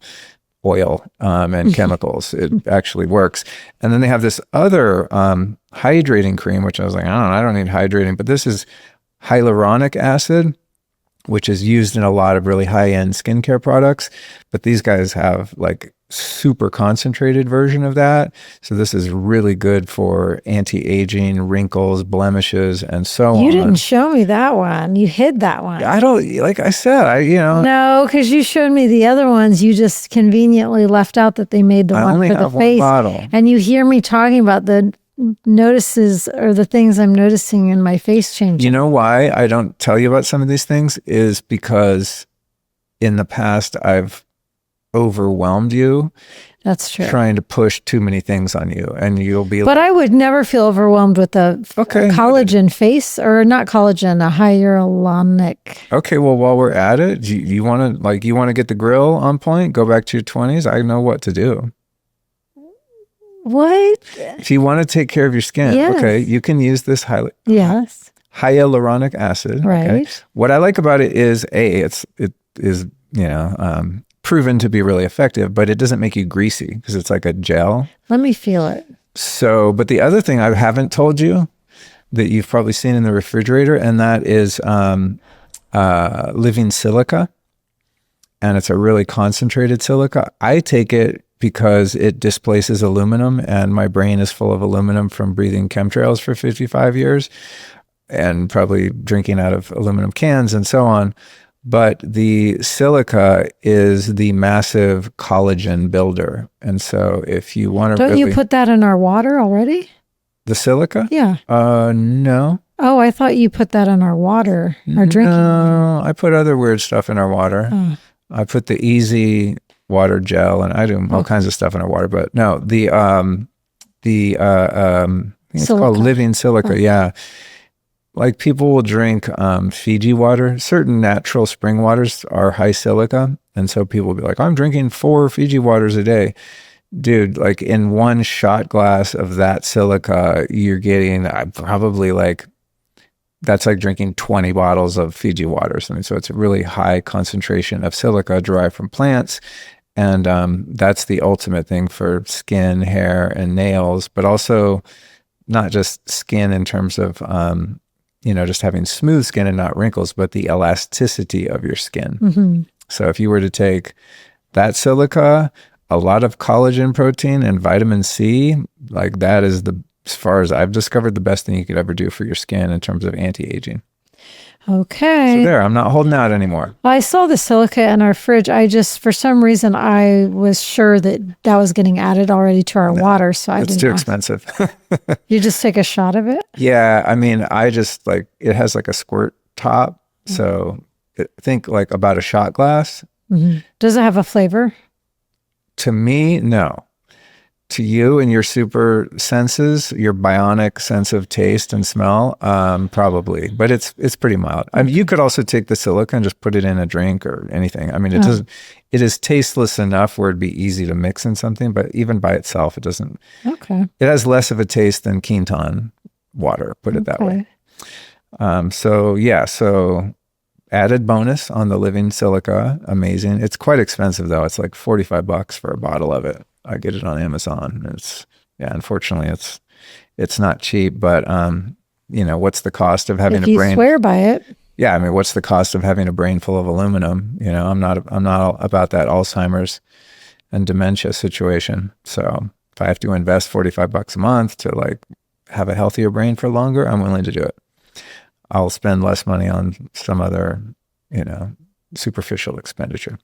oil and chemicals. It actually works. And then they have this other hydrating cream, which I was like, I don't need hydrating, but this is hyaluronic acid, which is used in a lot of really high-end skincare products. But these guys have like super concentrated version of that. So this is really good for anti-aging, wrinkles, blemishes, and so on. You didn't show me that one. You hid that one. I don't, like I said, No, because you showed me the other ones. You just conveniently left out that they made the one for the face. Bottle. And you hear me talking about the notices or the things I'm noticing in my face changing. You know why I don't tell you about some of these things is because in the past I've overwhelmed you. That's true. Trying to push too many things on you, and you'll be. But I would never feel overwhelmed with a collagen face, or not collagen, a hyaluronic. Okay, well, while we're at it, you want to get the grill on point? Go back to your 20s. I know what to do. What? If you want to take care of your skin, yes. Okay, you can use this hyaluronic acid. Right. Okay? What I like about it is it is proven to be really effective, but it doesn't make you greasy because it's like a gel. Let me feel it. So, but the other thing I haven't told you that you've probably seen in the refrigerator, and that is living silica. And it's a really concentrated silica. I take it because it displaces aluminum, and my brain is full of aluminum from breathing chemtrails for 55 years and probably drinking out of aluminum cans and so on. But the silica is the massive collagen builder. And so if you want to Don't you put that in our water already? The silica? Yeah. No. Oh, I thought you put that in our water, our drinking water. No, I put other weird stuff in our water. I put the easy water gel, and I do all kinds of stuff in our water. But no, I think it's called living silica. Yeah. Like people will drink Fiji water. Certain natural spring waters are high silica. And so people will be like, I'm drinking 4 Fiji waters a day. Dude, like in one shot glass of that silica, you're getting probably like, that's like drinking 20 bottles of Fiji waters. I mean, so it's a really high concentration of silica derived from plants. And that's the ultimate thing for skin, hair, and nails, but also not just skin in terms of, just having smooth skin and not wrinkles, but the elasticity of your skin. Mm-hmm. So if you were to take that silica, a lot of collagen protein and vitamin C, like that is as far as I've discovered, the best thing you could ever do for your skin in terms of anti-aging. Okay. So there, I'm not holding out anymore. Well, I saw the silica in our fridge. For some reason, I was sure that was getting added already to our water. So I didn't. It's too expensive. You just take a shot of it? Yeah. I mean, I just like, it has like a squirt top. So think like about a shot glass. Mm-hmm. Does it have a flavor? To me, no. To you and your super senses, your bionic sense of taste and smell, probably. But it's pretty mild. I mean, you could also take the silica and just put it in a drink or anything. I mean, it doesn't. It is tasteless enough where it'd be easy to mix in something. But even by itself, it doesn't. Okay. It has less of a taste than Quinton water. Put it that way. So added bonus on the living silica. Amazing. It's quite expensive though. It's like $45 for a bottle of it. I get it on Amazon. Unfortunately it's not cheap, but what's the cost of having a brain? If you swear by it. Yeah. I mean, what's the cost of having a brain full of aluminum? I'm not about that Alzheimer's and dementia situation. So if I have to invest $45 a month to like have a healthier brain for longer, I'm willing to do it. I'll spend less money on some other, superficial expenditure.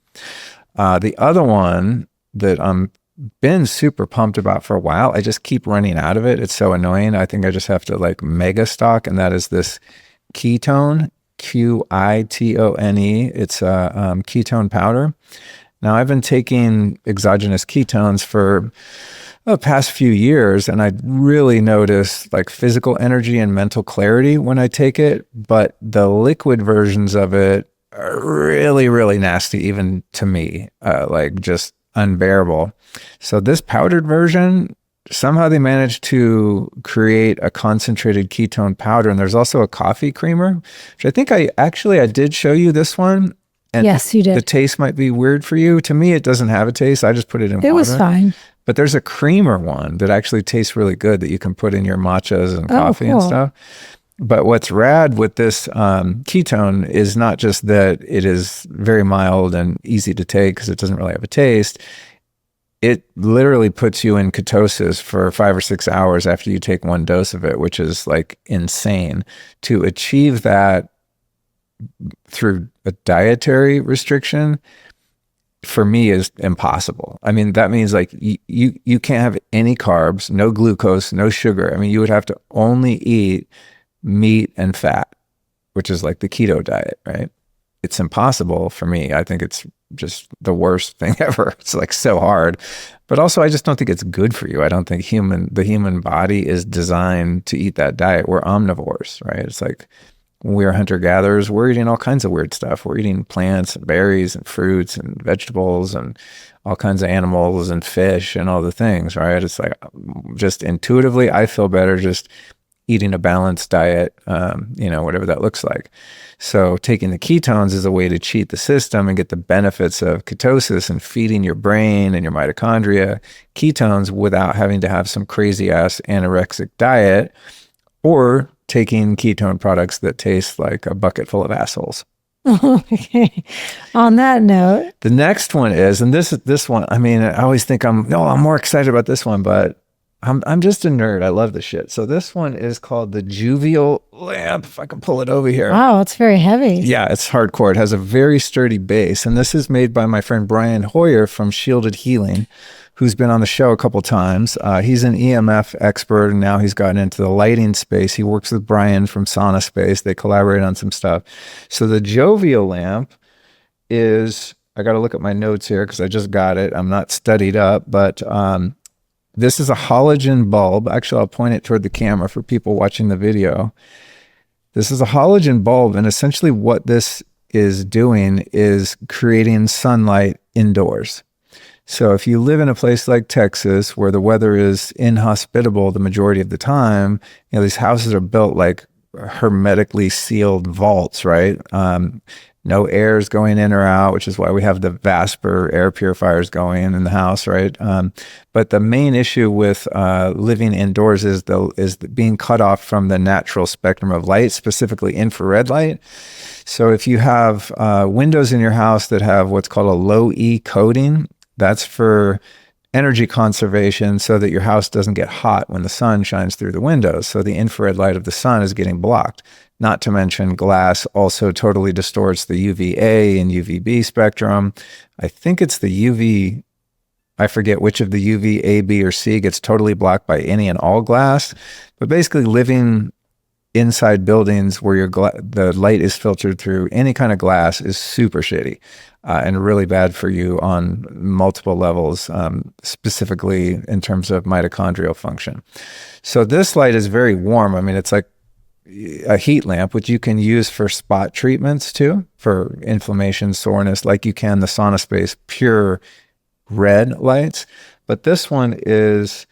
The other one that I'm been super pumped about for a while, I just keep running out of it. It's so annoying. I think I just have to like mega stock, and that is this ketone, Quitone. It's a ketone powder. Now I've been taking exogenous ketones for the past few years, and I really notice like physical energy and mental clarity when I take it, but the liquid versions of it are really, really nasty, even to me, like just unbearable. So this powdered version, somehow they managed to create a concentrated ketone powder. And there's also a coffee creamer, which I think I did show you this one. And yes, you did. The taste might be weird for you. To me, it doesn't have a taste. I just put it in water. It was fine. But there's a creamer one that actually tastes really good that you can put in your matchas and coffee and stuff. But what's rad with this ketone is not just that it is very mild and easy to take because it doesn't really have a taste. It literally puts you in ketosis for 5 or 6 hours after you take one dose of it, which is like insane. To achieve that through a dietary restriction, for me, is impossible. I mean, that means like you can't have any carbs, no glucose, no sugar. I mean, you would have to only eat meat and fat, which is like the keto diet, right? It's impossible for me. I think it's just the worst thing ever. It's like so hard. But also, I just don't think it's good for you. I don't think the human body is designed to eat that diet. We're omnivores, right? It's like when we are hunter-gatherers, we're eating all kinds of weird stuff. We're eating plants and berries and fruits and vegetables and all kinds of animals and fish and all the things, right? It's like just intuitively, I feel better just eating a balanced diet, whatever that looks like. So taking the ketones is a way to cheat the system and get the benefits of ketosis and feeding your brain and your mitochondria ketones without having to have some crazy ass anorexic diet, or taking ketone products that taste like a bucket full of assholes. Okay. On that note, the next one is, and this one, I mean, I always think I'm more excited about this one, but I'm just a nerd. I love this shit. So this one is called the Jovial Lamp. If I can pull it over here. Wow, it's very heavy. Yeah, it's hardcore. It has a very sturdy base. And this is made by my friend Brian Hoyer from Shielded Healing, who's been on the show a couple times. He's an EMF expert, and now he's gotten into the lighting space. He works with Brian from Sauna Space. They collaborate on some stuff. So the Jovial Lamp is I got to look at my notes here because I just got it. I'm not studied up, but this is a halogen bulb. Actually, I'll point it toward the camera for people watching the video. This is a halogen bulb, and essentially what this is doing is creating sunlight indoors. So if you live in a place like Texas where the weather is inhospitable the majority of the time, these houses are built like hermetically sealed vaults, right? No air is going in or out, which is why we have the Vasper air purifiers going in the house, right? But the main issue with living indoors is being cut off from the natural spectrum of light, specifically infrared light. So if you have windows in your house that have what's called a low E coating, that's for energy conservation so that your house doesn't get hot when the sun shines through the windows. So the infrared light of the sun is getting blocked. Not to mention glass also totally distorts the UVA and UVB spectrum. I think it's the UV, I forget which of the UV, A, B, or C gets totally blocked by any and all glass. But basically living inside buildings where the light is filtered through any kind of glass is super shitty and really bad for you on multiple levels, specifically in terms of mitochondrial function. So this light is very warm. I mean, it's like a heat lamp, which you can use for spot treatments too, for inflammation, soreness, like you can the sauna space pure red lights. But this one is,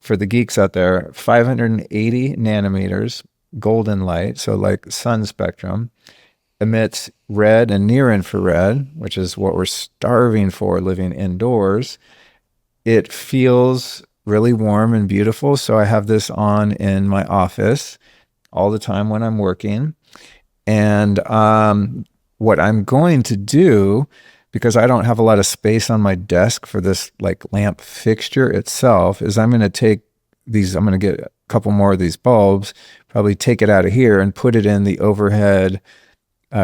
for the geeks out there, 580 nanometers golden light, so like sun spectrum, emits red and near infrared, which is what we're starving for living indoors. It feels really warm and beautiful. So I have this on in my office all the time when I'm working. And what I'm going to do, because I don't have a lot of space on my desk for this like lamp fixture itself, is I'm going to take these, I'm going to get a couple more of these bulbs, probably take it out of here and put it in the overhead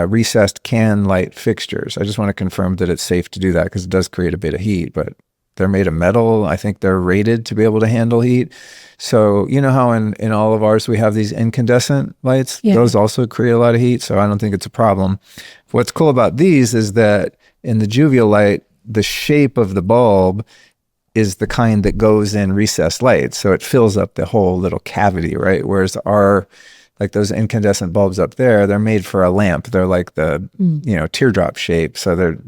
recessed can light fixtures. I just want to confirm that it's safe to do that because it does create a bit of heat, but they're made of metal. I think they're rated to be able to handle heat. So you know how in all of ours we have these incandescent lights? Yeah. Those also create a lot of heat, so I don't think it's a problem. What's cool about these is that in the jovial light, the shape of the bulb is the kind that goes in recessed light. So it fills up the whole little cavity, right? Whereas like those incandescent bulbs up there, they're made for a lamp. They're like the, teardrop shape. So they're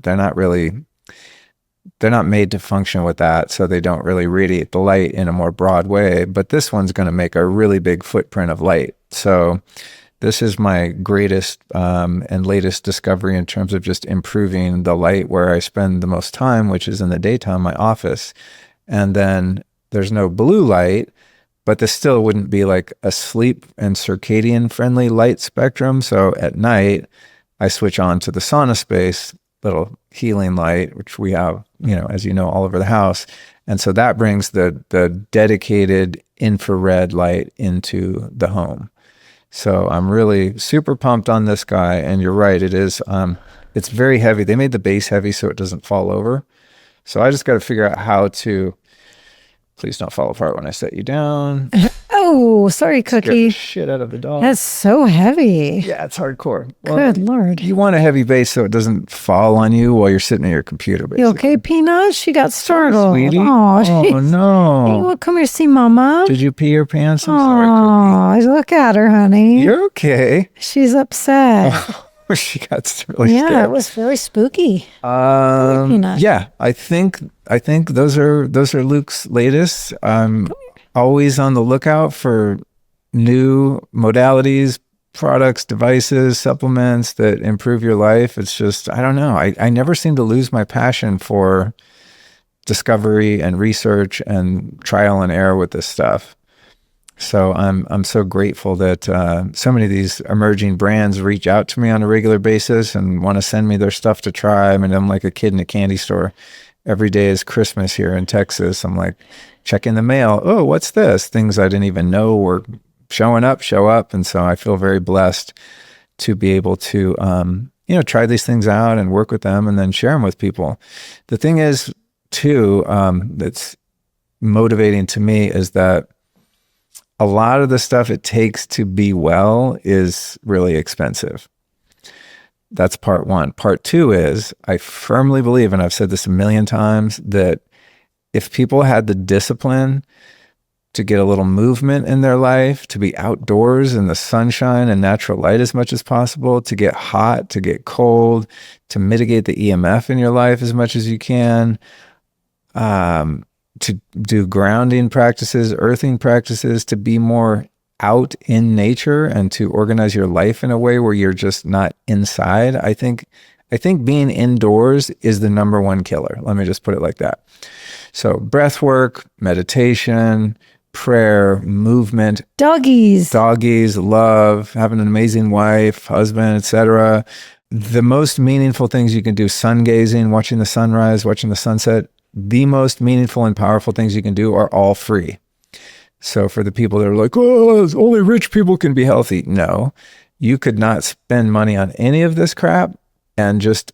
not made to function with that. So they don't really radiate the light in a more broad way. But this one's going to make a really big footprint of light. So this is my greatest and latest discovery in terms of just improving the light where I spend the most time, which is in the daytime, my office. And then there's no blue light, but this still wouldn't be like a sleep and circadian friendly light spectrum. So at night, I switch on to the sauna space, little healing light, which we have, as you know, all over the house. And so that brings the dedicated infrared light into the home. So I'm really super pumped on this guy. And you're right, it is, it's very heavy. They made the base heavy so it doesn't fall over. So I just got to figure out how to, please don't fall apart when I set you down. Oh, sorry, Cookie. Scared the shit out of the dog. That's so heavy. Yeah, it's hardcore. Well, good Lord. You want a heavy base so it doesn't fall on you while you're sitting at your computer, basically. You okay, Peanut? She got startled. Sweetie? Oh, no. Hey, well, come here, see Mama. Did you pee your pants? I'm sorry, Cookie. Look at her, honey. You're okay. She's upset. She got really scared. Yeah, it was very spooky. Yeah, I think those are Luke's latest. I'm always on the lookout for new modalities, products, devices, supplements that improve your life. It's just, I don't know. I never seem to lose my passion for discovery and research and trial and error with this stuff. So I'm so grateful that so many of these emerging brands reach out to me on a regular basis and want to send me their stuff to try. I mean, I'm like a kid in a candy store. Every day is Christmas here in Texas. I'm like checking the mail. Oh, what's this? Things I didn't even know were show up. And so I feel very blessed to be able to, try these things out and work with them and then share them with people. The thing is, too, that's motivating to me is that a lot of the stuff it takes to be well is really expensive. That's part one. Part two is I firmly believe, and I've said this a million times, that if people had the discipline to get a little movement in their life, to be outdoors in the sunshine and natural light as much as possible, to get hot, to get cold, to mitigate the EMF in your life as much as you can, to do grounding practices, earthing practices, to be more out in nature and to organize your life in a way where you're just not inside. I think being indoors is the number one killer. Let me just put it like that. So breath work, meditation, prayer, movement, Doggies, love, having an amazing wife, husband, etc. The most meaningful things you can do, sun gazing, watching the sunrise, watching the sunset, the most meaningful and powerful things you can do are all free. So for the people that are like, oh, only rich people can be healthy. No, you could not spend money on any of this crap and just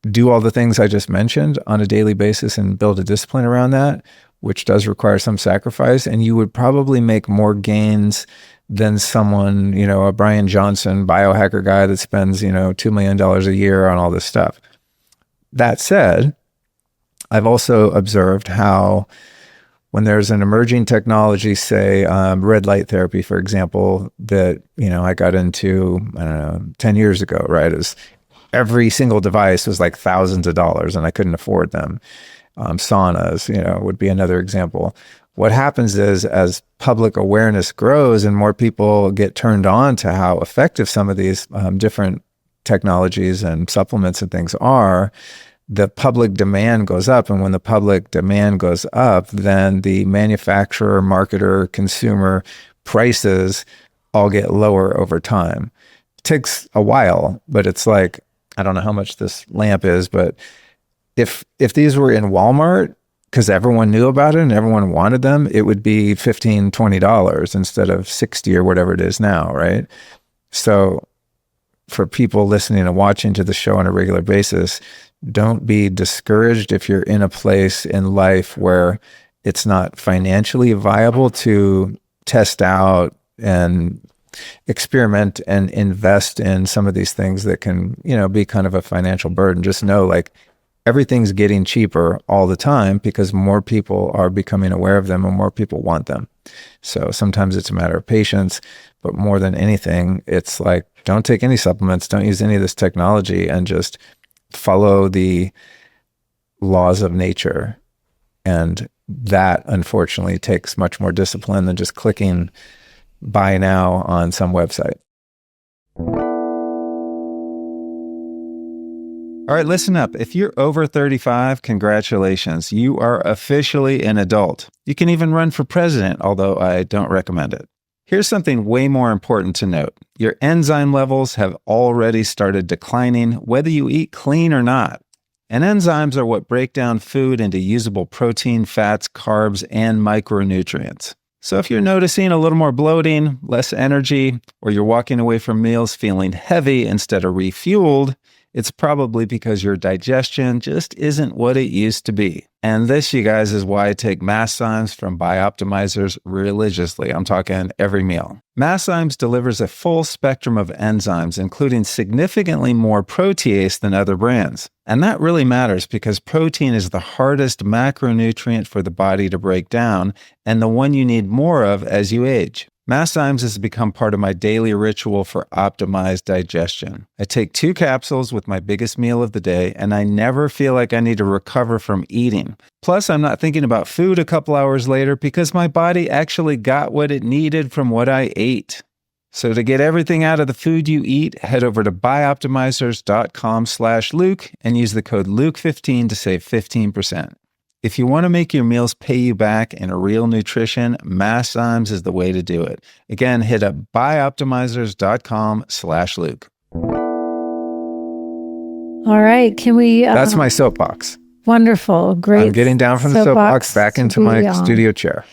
do all the things I just mentioned on a daily basis and build a discipline around that, which does require some sacrifice. And you would probably make more gains than someone, a Brian Johnson biohacker guy that spends, $2 million a year on all this stuff. That said, I've also observed how when there's an emerging technology, say red light therapy, for example, that, I got into, 10 years ago, right? Every single device was like thousands of dollars and I couldn't afford them. Saunas, would be another example. What happens is as public awareness grows and more people get turned on to how effective some of these different technologies and supplements and things are, the public demand goes up. And when the public demand goes up, then the manufacturer, marketer, consumer prices all get lower over time. It takes a while, but it's like, I don't know how much this lamp is, but if these were in Walmart, because everyone knew about it and everyone wanted them, it would be $15, $20 instead of $60 or whatever it is now, right? So for people listening and watching to the show on a regular basis, don't be discouraged if you're in a place in life where it's not financially viable to test out and experiment and invest in some of these things that can, be kind of a financial burden. Just know like everything's getting cheaper all the time because more people are becoming aware of them and more people want them. So sometimes it's a matter of patience, but more than anything, it's like, don't take any supplements, don't use any of this technology, and just follow the laws of nature. And that unfortunately takes much more discipline than just clicking buy now on some website. All right, listen up. If you're over 35, congratulations. You are officially an adult. You can even run for president, although I don't recommend it. Here's something way more important to note. Your enzyme levels have already started declining, whether you eat clean or not. And enzymes are what break down food into usable protein, fats, carbs, and micronutrients. So if you're noticing a little more bloating, less energy, or you're walking away from meals feeling heavy instead of refueled, it's probably because your digestion just isn't what it used to be. And this, you guys, is why I take Masszymes from Bioptimizers religiously. I'm talking every meal. Masszymes delivers a full spectrum of enzymes, including significantly more protease than other brands. And that really matters because protein is the hardest macronutrient for the body to break down and the one you need more of as you age. Masszymes has become part of my daily ritual for optimized digestion. I take 2 capsules with my biggest meal of the day, and I never feel like I need to recover from eating. Plus, I'm not thinking about food a couple hours later because my body actually got what it needed from what I ate. So to get everything out of the food you eat, head over to bioptimizers.com/Luke and use the code Luke15 to save 15%. If you want to make your meals pay you back in real nutrition, Masszymes is the way to do it. Again, hit up bioptimizers.com/Luke. All right. Can we? That's my soapbox. Wonderful. Great. I'm getting down from the soapbox back into my studio chair.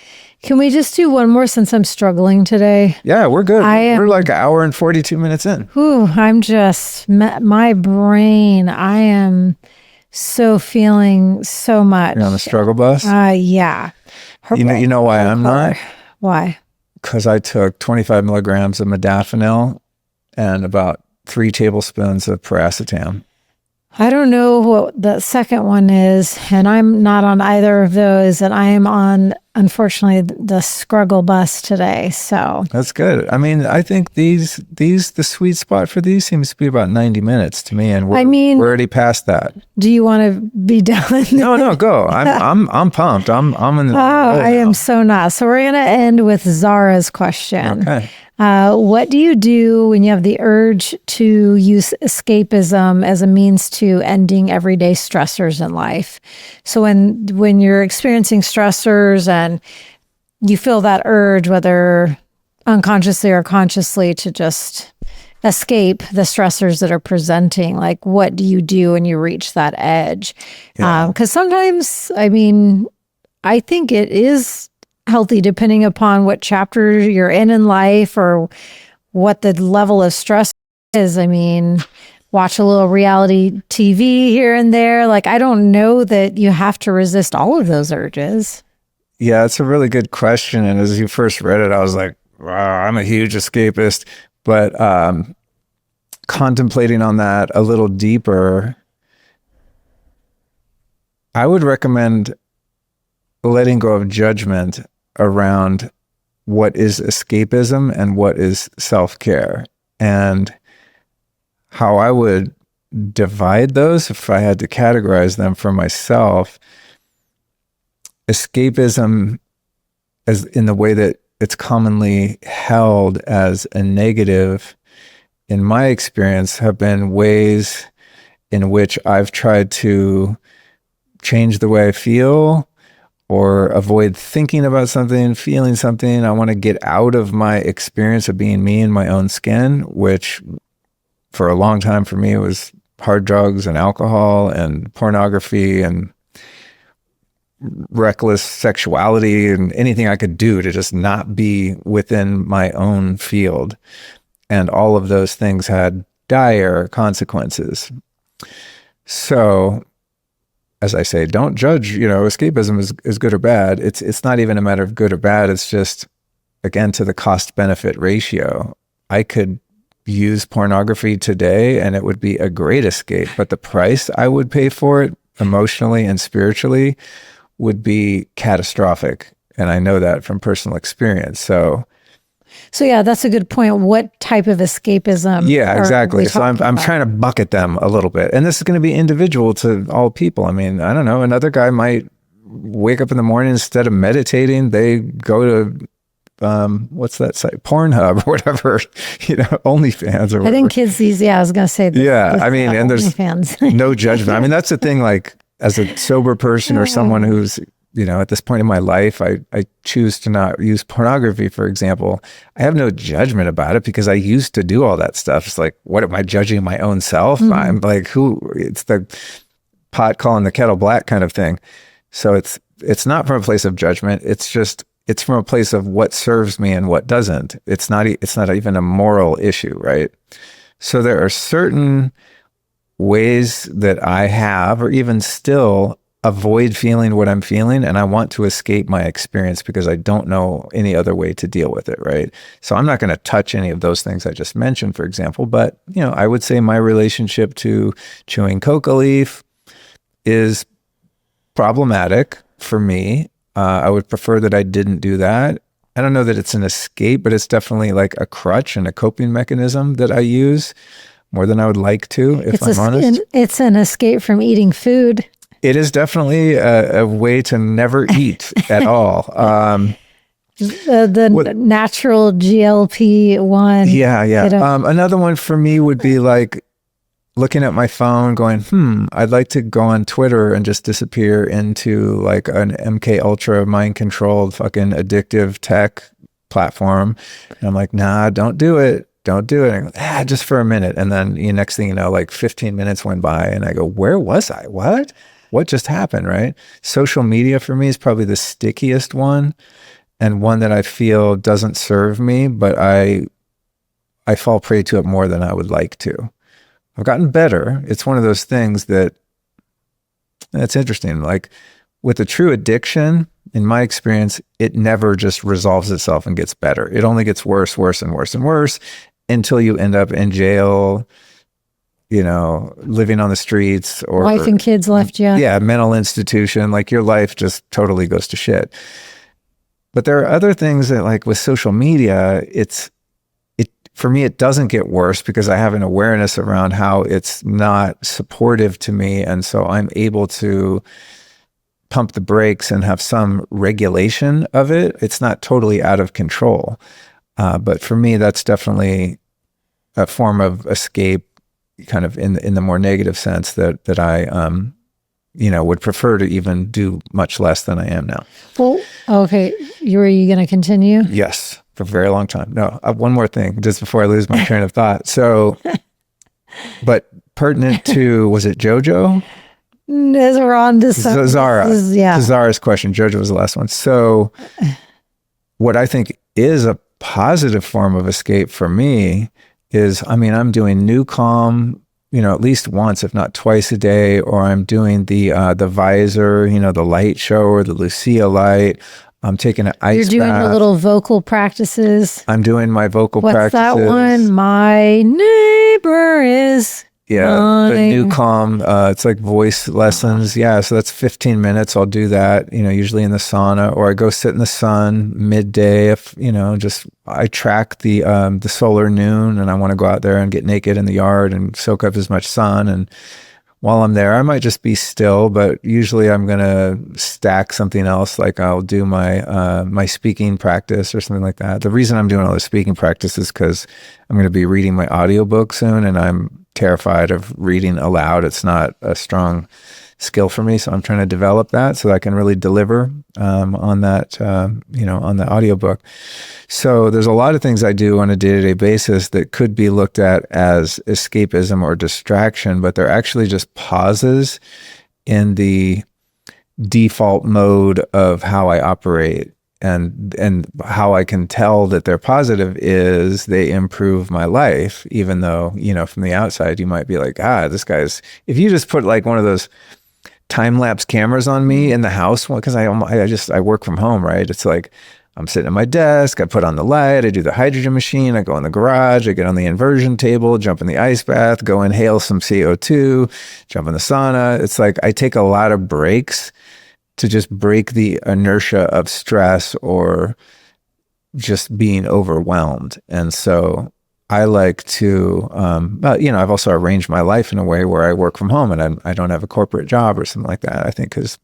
Can we just do one more since I'm struggling today? Yeah, we're good. We're like an hour and 42 minutes in. I'm just, my brain, I am so feeling so much. You're on the struggle bus? Yeah. You know why I'm not? Why? Because I took 25 milligrams of modafinil and about 3 tablespoons of paracetam. I don't know what the second one is, and I'm not on either of those, and I am on, unfortunately, the Scruggle bus today. So That's good. I mean, I think the sweet spot for these seems to be about 90 minutes to me, and we're already past that. Do you want to be done? No, go. I'm pumped. I'm in the I am so not. So we're going to end with Zara's question. Okay. What do you do when you have the urge to use escapism as a means to ending everyday stressors in life? So when you're experiencing stressors and you feel that urge, whether unconsciously or consciously, to just escape the stressors that are presenting, like what do you do when you reach that edge? Because sometimes, I mean, I think it is healthy depending upon what chapter you're in life or what the level of stress is. I mean, watch a little reality TV here and there. Like, I don't know that you have to resist all of those urges. Yeah, it's a really good question. And as you first read it, I was like, wow, I'm a huge escapist. But contemplating on that a little deeper, I would recommend letting go of judgment around what is escapism and what is self-care. And how I would divide those, if I had to categorize them for myself, escapism, as in the way that it's commonly held as a negative, in my experience, have been ways in which I've tried to change the way I feel or avoid thinking about something, feeling something. I want to get out of my experience of being me in my own skin, which for a long time for me was hard drugs and alcohol and pornography and reckless sexuality and anything I could do to just not be within my own field. And all of those things had dire consequences. So, as I say, don't judge, escapism is good or bad. It's not even a matter of good or bad. It's just, again, to the cost benefit ratio. I could use pornography today and it would be a great escape, but the price I would pay for it emotionally and spiritually would be catastrophic. And I know that from personal experience. So yeah, that's a good point. What type of escapism? Yeah, exactly. So I'm trying to bucket them a little bit. And this is going to be individual to all people. I mean, I don't know. Another guy might wake up in the morning, instead of meditating, they go to, what's that site? Pornhub or whatever, OnlyFans or whatever. I think kids I was going to say this. Yeah, I mean, and there's OnlyFans. no judgment. I mean, that's the thing, like, as a sober person or someone who's, at this point in my life, I choose to not use pornography, for example. I have no judgment about it because I used to do all that stuff. It's like, what am I judging my own self? Mm-hmm. I'm like, it's the pot calling the kettle black kind of thing. So it's not from a place of judgment. It's from a place of what serves me and what doesn't. It's not even a moral issue, right? So there are certain ways that I have, or even still, avoid feeling what I'm feeling, and I want to escape my experience because I don't know any other way to deal with it, right? So I'm not going to touch any of those things I just mentioned, for example, but I would say my relationship to chewing coca leaf is problematic for me. I would prefer that I didn't do that. I don't know that it's an escape, but it's definitely like a crutch and a coping mechanism that I use more than I would like to, if I'm honest. It's an escape from eating food. It is definitely a way to never eat at all. The natural GLP-1. Yeah. Another one for me would be like looking at my phone going, I'd like to go on Twitter and just disappear into like an MK Ultra mind-controlled fucking addictive tech platform. And I'm like, nah, don't do it. Don't do it. And I go, just for a minute. And then next thing you know, like 15 minutes went by and I go, where was I? What just happened, right? Social media for me is probably the stickiest one and one that I feel doesn't serve me, but I fall prey to it more than I would like to. I've gotten better. It's one of those things that's interesting. Like with a true addiction, in my experience, it never just resolves itself and gets better. It only gets worse, worse, and worse, and worse. until you end up in jail, living on the streets, or wife and kids left you. Yeah, mental institution. Like your life just totally goes to shit. But there are other things that, like with social media, for me, it doesn't get worse because I have an awareness around how it's not supportive to me. And so I'm able to pump the brakes and have some regulation of it. It's not totally out of control. But for me, that's definitely a form of escape, kind of in the more negative sense that I, would prefer to even do much less than I am now. Well, okay. Were you going to continue? Yes, for a very long time. No, one more thing, just before I lose my train of thought. So, but pertinent to, was it JoJo? As we're on this. Zara. Yeah. Zara's question. JoJo was the last one. So what I think is a positive form of escape for me is, I'm doing New Calm, at least once, if not twice a day, or I'm doing the visor, the light show or the Lucia light. I'm taking an ice bath. You're doing your little vocal practices. I'm doing my vocal practices. What's that one? My neighbor is... Yeah, the New Calm, it's like voice lessons. Yeah, so that's 15 minutes. I'll do that, usually in the sauna, or I go sit in the sun midday if, I track the solar noon and I want to go out there and get naked in the yard and soak up as much sun. And while I'm there, I might just be still, but usually I'm going to stack something else. Like I'll do my speaking practice or something like that. The reason I'm doing all this speaking practice is because I'm going to be reading my audiobook soon, and I'm terrified of reading aloud. It's not a strong skill for me. So I'm trying to develop that so that I can really deliver on that, on the audiobook. So there's a lot of things I do on a day-to-day basis that could be looked at as escapism or distraction, but they're actually just pauses in the default mode of how I operate. And how I can tell that they're positive is they improve my life, even though, from the outside, you might be like, this guy's, if you just put like one of those time-lapse cameras on me in the house, because I work from home, right? It's like, I'm sitting at my desk, I put on the light, I do the hydrogen machine, I go in the garage, I get on the inversion table, jump in the ice bath, go inhale some CO2, jump in the sauna. It's like, I take a lot of breaks to just break the inertia of stress or just being overwhelmed. And so I like to, I've also arranged my life in a way where I work from home and I don't have a corporate job or something like that. I think because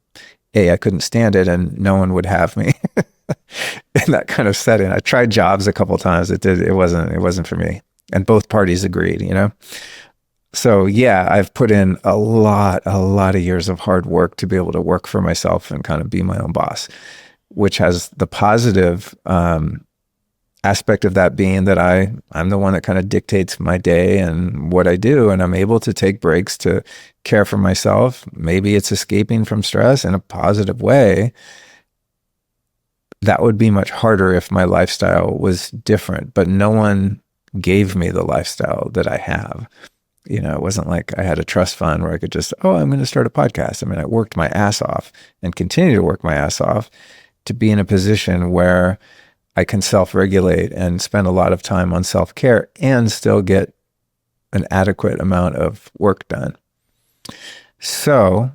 I couldn't stand it and no one would have me in that kind of setting. I tried jobs a couple of times. It wasn't for me. And both parties agreed, So yeah, I've put in a lot of years of hard work to be able to work for myself and kind of be my own boss, which has the positive aspect of that being that I'm the one that kind of dictates my day and what I do, and I'm able to take breaks to care for myself. Maybe it's escaping from stress in a positive way. That would be much harder if my lifestyle was different, but no one gave me the lifestyle that I have. It wasn't like I had a trust fund where I could just, I'm going to start a podcast. I worked my ass off and continue to work my ass off to be in a position where I can self-regulate and spend a lot of time on self-care and still get an adequate amount of work done. So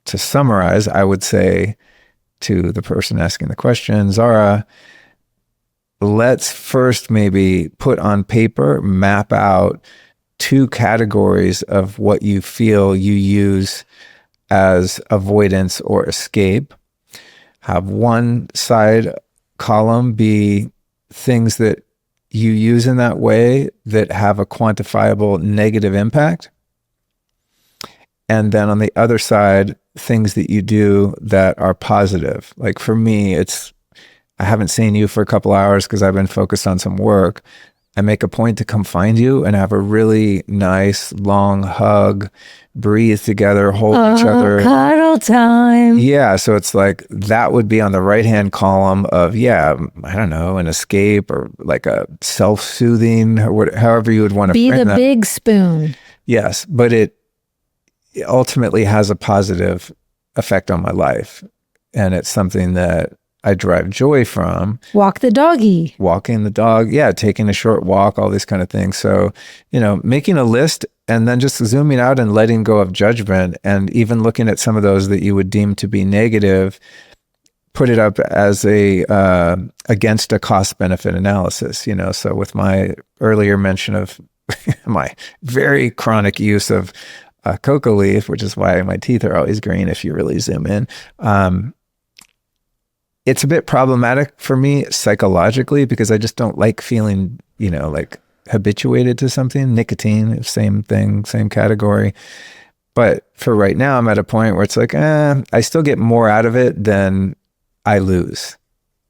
to summarize, I would say to the person asking the question, Zara, let's first maybe put on paper, map out 2 categories of what you feel you use as avoidance or escape. Have one side column be things that you use in that way that have a quantifiable negative impact. And then on the other side, things that you do that are positive. Like for me, I haven't seen you for a couple hours because I've been focused on some work. I make a point to come find you and have a really nice long hug, breathe together, hold each other. Cuddle time. Yeah. So it's like that would be on the right-hand column of, I don't know, an escape or like a self-soothing or however you would want to be frame the that. big spoon. Yes. But it ultimately has a positive effect on my life. And it's something that I derive joy from. Walk the doggy. Walking the dog, yeah, taking a short walk, all these kind of things. So, making a list and then just zooming out and letting go of judgment, and even looking at some of those that you would deem to be negative, put it up as a against a cost benefit analysis. So with my earlier mention of my very chronic use of coca leaf, which is why my teeth are always green if you really zoom in. It's a bit problematic for me psychologically because I just don't like feeling, like habituated to something. Nicotine, same thing, same category. But for right now, I'm at a point where it's like, I still get more out of it than I lose.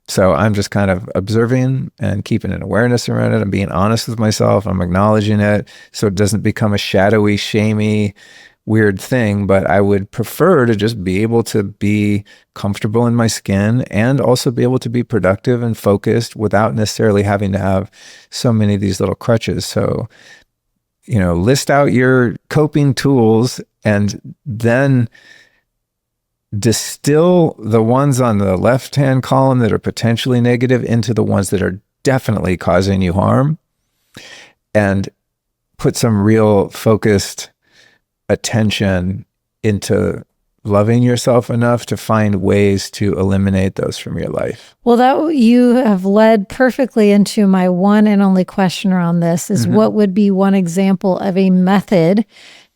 So I'm just kind of observing and keeping an awareness around it. I'm being honest with myself. I'm acknowledging it so it doesn't become a shadowy, shamey, weird thing. But I would prefer to just be able to be comfortable in my skin and also be able to be productive and focused without necessarily having to have so many of these little crutches. So, list out your coping tools and then distill the ones on the left-hand column that are potentially negative into the ones that are definitely causing you harm, and put some real focused attention into loving yourself enough to find ways to eliminate those from your life. Well, that you have led perfectly into my one and only question around this is what would be one example of a method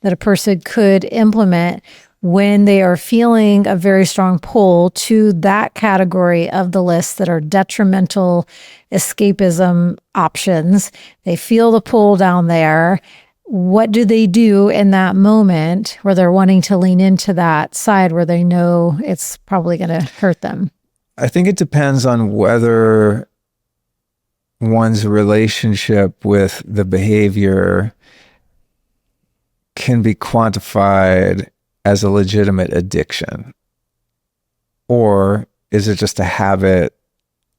that a person could implement when they are feeling a very strong pull to that category of the list that are detrimental escapism options. They feel the pull down there. What do they do in that moment where they're wanting to lean into that side where they know it's probably going to hurt them? I think it depends on whether one's relationship with the behavior can be quantified as a legitimate addiction, or is it just a habit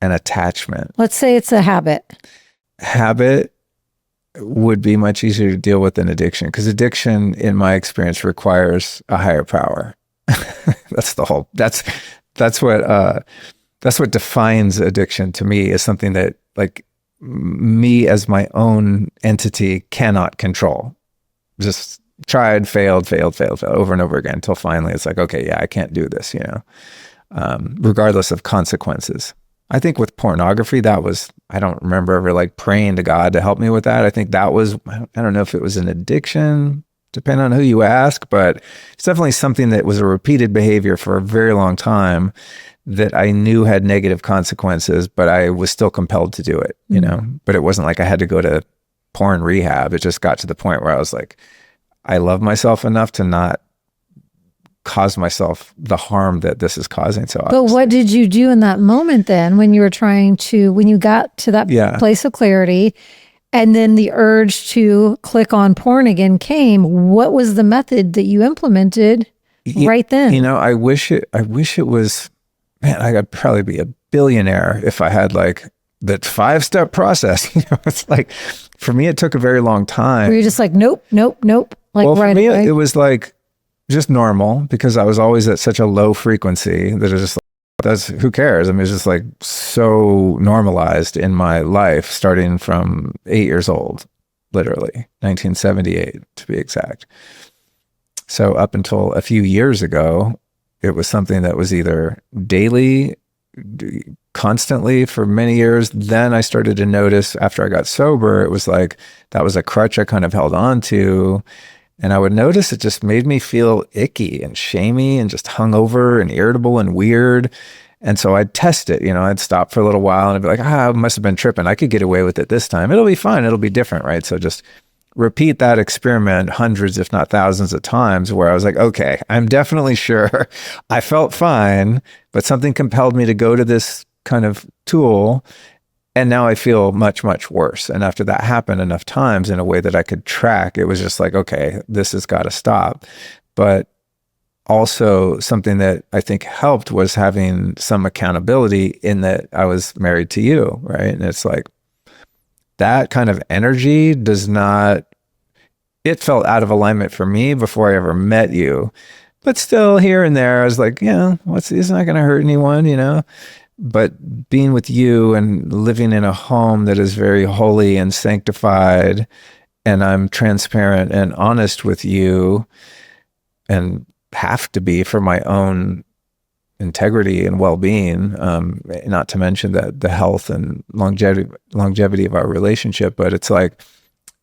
and attachment? Let's say it's a habit. Habit would be much easier to deal with than addiction, because addiction, in my experience, requires a higher power. That's what defines addiction to me, is something that, like, me as my own entity cannot control. Just tried, failed over and over again until finally it's like, okay, yeah, I can't do this, regardless of consequences. I think with pornography, I don't remember ever like praying to God to help me with that. I think that was, I don't know if it was an addiction, depending on who you ask, but it's definitely something that was a repeated behavior for a very long time that I knew had negative consequences, but I was still compelled to do it, but it wasn't like I had to go to porn rehab. It just got to the point where I was like, I love myself enough to not cause myself the harm that this is causing. So, but what did you do in that moment then when you were when you got to that place of clarity and then the urge to click on porn again came? What was the method that you implemented right then? I wish it was, man, I could probably be a billionaire if I had like that 5-step process. It's like, for me, it took a very long time. Were you just like, nope. Like, well, for me, it was like just normal, because I was always at such a low frequency that it's just like, who cares? I mean, it's just like so normalized in my life, starting from 8 years old, literally 1978 to be exact. So up until a few years ago, it was something that was either daily, constantly for many years. Then I started to notice after I got sober, it was like that was a crutch I kind of held on to. And I would notice it just made me feel icky and shamey and just hungover and irritable and weird. And so I'd test it, I'd stop for a little while and I'd be like, I must have been tripping. I could get away with it this time. It'll be fine. It'll be different, right? So just repeat that experiment hundreds, if not thousands of times, where I was like, okay, I'm definitely sure I felt fine, but something compelled me to go to this kind of tool. And now I feel much, much worse. And after that happened enough times in a way that I could track, it was just like, okay, this has got to stop. But also something that I think helped was having some accountability in that I was married to you, right? And it's like that kind of energy it felt out of alignment for me before I ever met you. But still here and there, I was like, it's not going to hurt anyone, but being with you and living in a home that is very holy and sanctified, and I'm transparent and honest with you and have to be for my own integrity and well-being, not to mention the health and longevity of our relationship. But it's like,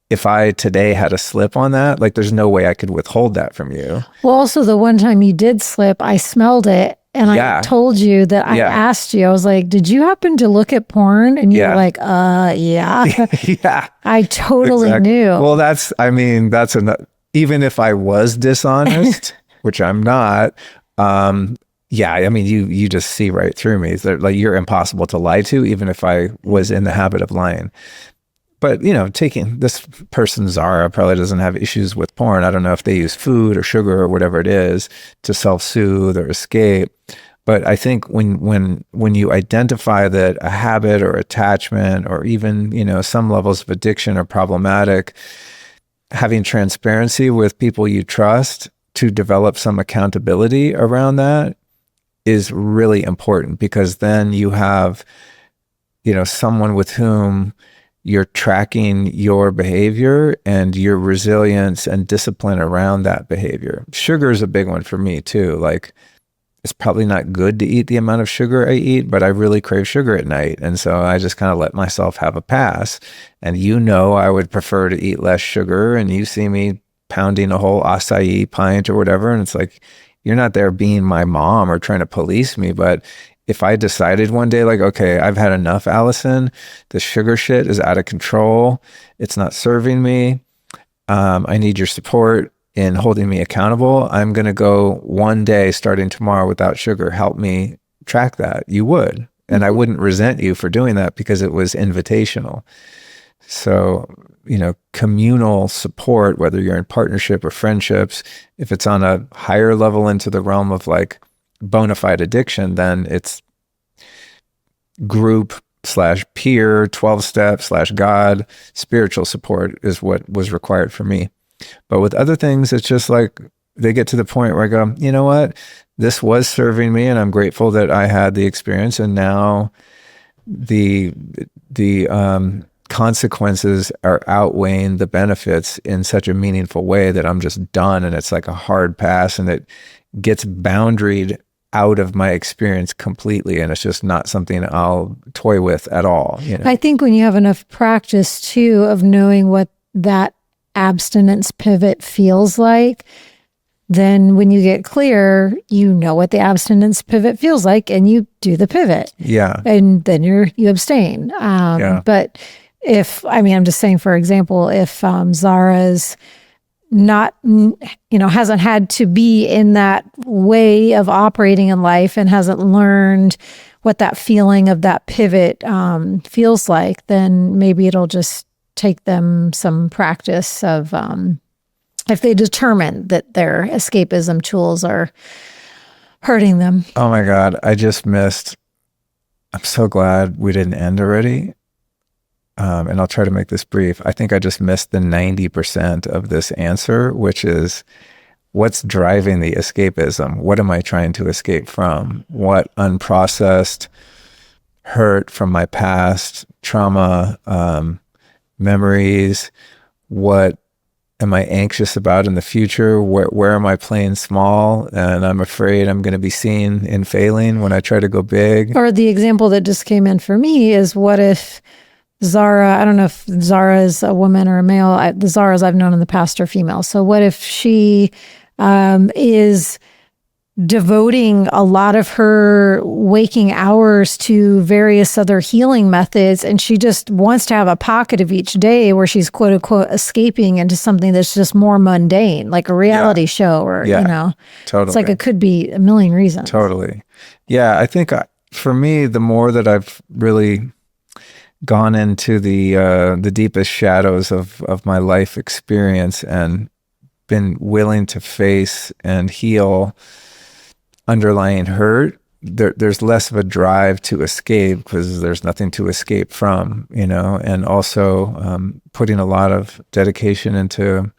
if I today had a slip on that, like there's no way I could withhold that from you. Well, also the one time you did slip, I smelled it and I told you that I asked you, I was like, did you happen to look at porn? And you were like, yeah. Yeah. I totally knew. Well, even if I was dishonest, which I'm not, yeah, I mean, you just see right through me. Like, you're impossible to lie to, even if I was in the habit of lying. But, taking this person, Zara, probably doesn't have issues with porn. I don't know if they use food or sugar or whatever it is to self-soothe or escape. But I think when you identify that a habit or attachment or even, some levels of addiction are problematic, having transparency with people you trust to develop some accountability around that is really important, because then you have, someone with whom you're tracking your behavior and your resilience and discipline around that behavior. Sugar is a big one for me too. Like, it's probably not good to eat the amount of sugar I eat, but I really crave sugar at night. And so I just kind of let myself have a pass. And I would prefer to eat less sugar, and you see me pounding a whole acai pint or whatever. And it's like, you're not there being my mom or trying to police me, but if I decided one day, like, okay, I've had enough, Alyson, the sugar shit is out of control. It's not serving me. I need your support in holding me accountable. I'm going to go one day starting tomorrow without sugar. Help me track that. You would. And I wouldn't resent you for doing that, because it was invitational. So, communal support, whether you're in partnership or friendships, if it's on a higher level into the realm of like bona fide addiction, then it's group / peer, 12-step / God, spiritual support is what was required for me. But with other things, it's just like they get to the point where I go, you know what, this was serving me, and I'm grateful that I had the experience, and now the consequences are outweighing the benefits in such a meaningful way that I'm just done, and it's like a hard pass, and it gets boundaried out of my experience completely, and it's just not something I'll toy with at all. I think when you have enough practice too of knowing what that abstinence pivot feels like, then when you get clear, you know what the abstinence pivot feels like, and you do the pivot. Yeah. And then you abstain. But I'm just saying, for example, if Zara's not, hasn't had to be in that way of operating in life and hasn't learned what that feeling of that pivot feels like, then maybe it'll just take them some practice of, if they determine that their escapism tools are hurting them. Oh my God, I'm so glad we didn't end already. And I'll try to make this brief. I think I just missed the 90% of this answer, which is, what's driving the escapism? What am I trying to escape from? What unprocessed hurt from my past, trauma, memories? What am I anxious about in the future? Where am I playing small and I'm afraid I'm going to be seen in failing when I try to go big? Or the example that just came in for me is, what if Zara, I don't know if Zara is a woman or a male. The Zaras I've known in the past are female. So what if she is devoting a lot of her waking hours to various other healing methods, and she just wants to have a pocket of each day where she's quote unquote escaping into something that's just more mundane, like a reality show, or totally. It's like it could be a million reasons. Totally. Yeah, I think for me, the more that I've really gone into the deepest shadows of my life experience and been willing to face and heal underlying hurt, there's less of a drive to escape, because there's nothing to escape from, and also putting a lot of dedication into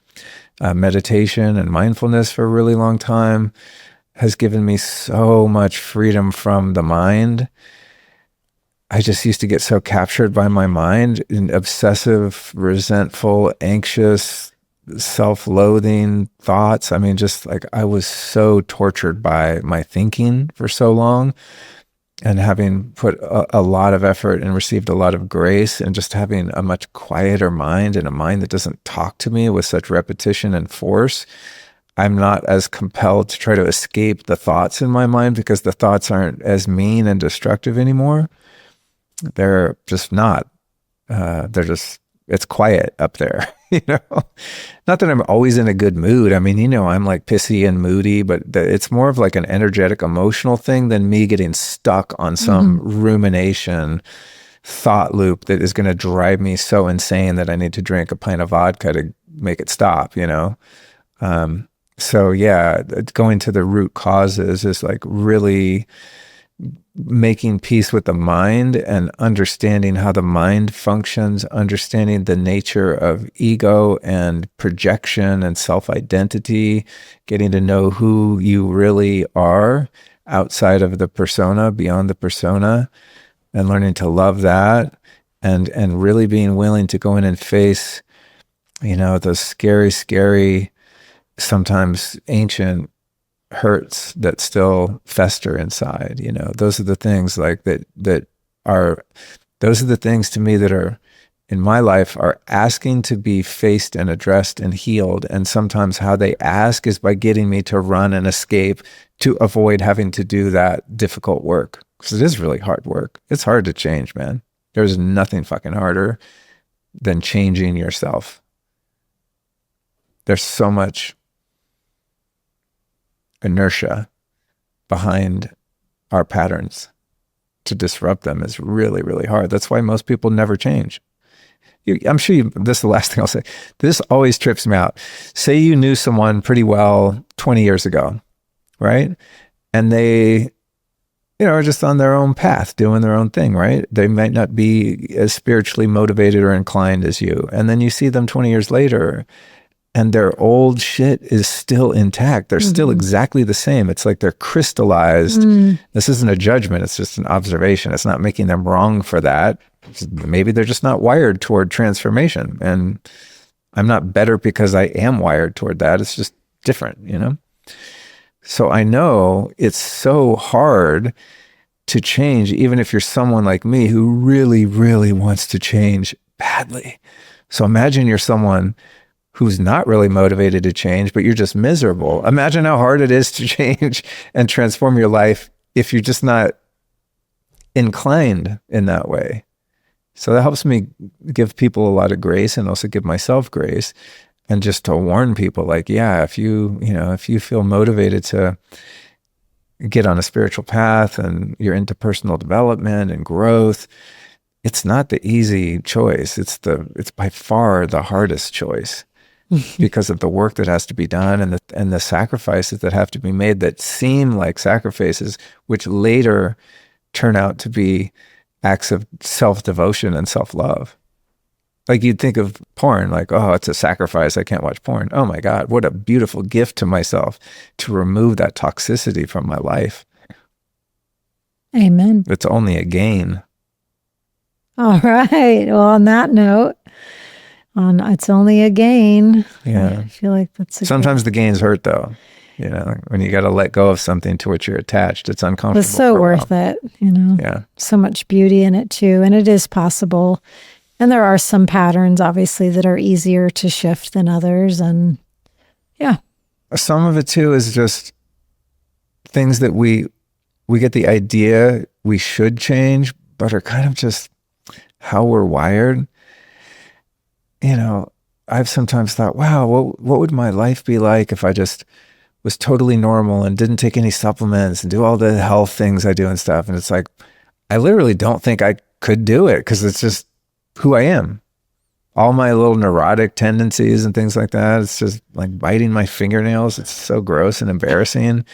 meditation and mindfulness for a really long time has given me so much freedom from the mind. I just used to get so captured by my mind in obsessive, resentful, anxious, self-loathing thoughts. I mean, just like I was so tortured by my thinking for so long, and having put a lot of effort and received a lot of grace, and just having a much quieter mind and a mind that doesn't talk to me with such repetition and force. I'm not as compelled to try to escape the thoughts in my mind because the thoughts aren't as mean and destructive anymore. They're just not. They're just, it's quiet up there, you know? Not that I'm always in a good mood. I mean, you know, I'm like pissy and moody, but it's more of like an energetic, emotional thing than me getting stuck on some rumination thought loop that is going to drive me so insane that I need to drink a pint of vodka to make it stop, you know? So yeah, going to the root causes is like really making peace with the mind and understanding how the mind functions, understanding the nature of ego and projection and self-identity, getting to know who you really are outside of the persona, beyond the persona, and learning to love that, and really being willing to go in and face, you know, those scary, sometimes ancient hurts that still fester inside. You know, those are the things like that are, those are the things to me that are in my life are asking to be faced and addressed and healed. And sometimes how they ask is by getting me to run and escape to avoid having to do that difficult work, because it is really hard work. It's hard to change, man. There's nothing fucking harder than changing yourself. There's so much inertia behind our patterns. To disrupt them is really, really hard. That's why most people never change. I'm sure this is the last thing I'll say. This always trips me out. Say you knew someone pretty well 20 years ago, right? And they, you know, are just on their own path, doing their own thing, right? They might not be as spiritually motivated or inclined as you. And then you see them 20 years later, and their old shit is still intact. They're still exactly the same. It's like they're crystallized. This isn't a judgment. It's just an observation. It's not making them wrong for that. Maybe they're just not wired toward transformation. And I'm not better because I am wired toward that. It's just different, you know? So I know it's so hard to change, even if you're someone like me who really, really wants to change badly. So imagine you're someone who's not really motivated to change, but you're just miserable. Imagine how hard it is to change and transform your life if you're just not inclined in that way. So that helps me give people a lot of grace, and also give myself grace, and just to warn people like, yeah, if you feel motivated to get on a spiritual path and you're into personal development and growth, it's not the easy choice. It's by far the hardest choice. Because of the work that has to be done, and the sacrifices that have to be made that seem like sacrifices, which later turn out to be acts of self-devotion and self-love. Like you'd think of porn, like, oh, it's a sacrifice. I can't watch porn. Oh my God, what a beautiful gift to myself to remove that toxicity from my life. Amen. It's only a gain. All right. Well, on that note, it's only a gain. Yeah. I feel like that's sometimes the gains hurt though. You know, when you got to let go of something to which you're attached, it's uncomfortable. It's so worth it, you know. Yeah. So much beauty in it too, and it is possible. And there are some patterns, obviously, that are easier to shift than others, and yeah. Some of it too is just things that we get the idea we should change, but are kind of just how we're wired. You know, I've sometimes thought, wow, what would my life be like if I just was totally normal and didn't take any supplements and do all the health things I do and stuff. And it's like, I literally don't think I could do it, because it's just who I am. All my little neurotic tendencies and things like that. It's just like biting my fingernails. It's so gross and embarrassing.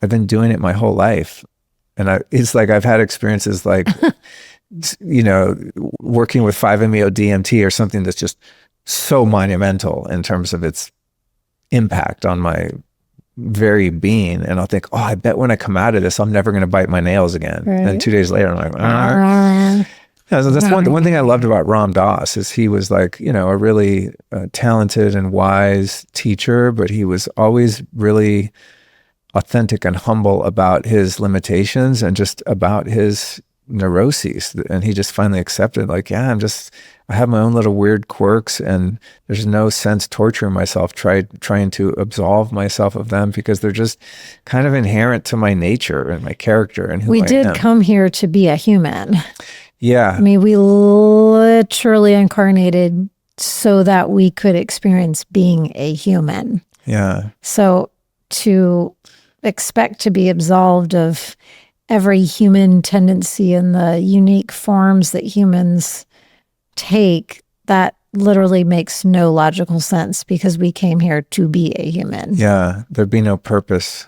I've been doing it my whole life. And it's like I've had experiences like, you know, working with 5-MeO DMT or something that's just so monumental in terms of its impact on my very being, and I'll think, oh, I bet when I come out of this, I'm never going to bite my nails again. Right. And 2 days later, I'm like, yeah, so that's one thing I loved about Ram Dass is he was like, a really talented and wise teacher, but he was always really authentic and humble about his limitations and just about his neuroses. And he just finally accepted, like, yeah, I have my own little weird quirks, and there's no sense torturing myself trying to absolve myself of them, because they're just kind of inherent to my nature and my character and who I am. We did come here to be a human. Yeah. I mean, we literally incarnated so that we could experience being a human. Yeah. So to expect to be absolved of every human tendency and the unique forms that humans take, that literally makes no logical sense, because we came here to be a human. Yeah. There'd be no purpose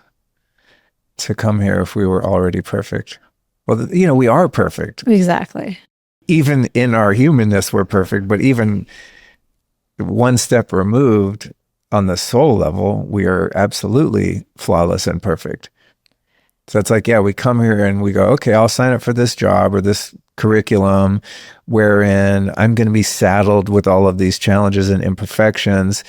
to come here if we were already perfect. Well, we are perfect. Exactly. Even in our humanness, we're perfect, but even one step removed on the soul level, we are absolutely flawless and perfect. So it's like, yeah, we come here and we go, okay, I'll sign up for this job or this curriculum wherein I'm going to be saddled with all of these challenges and imperfections,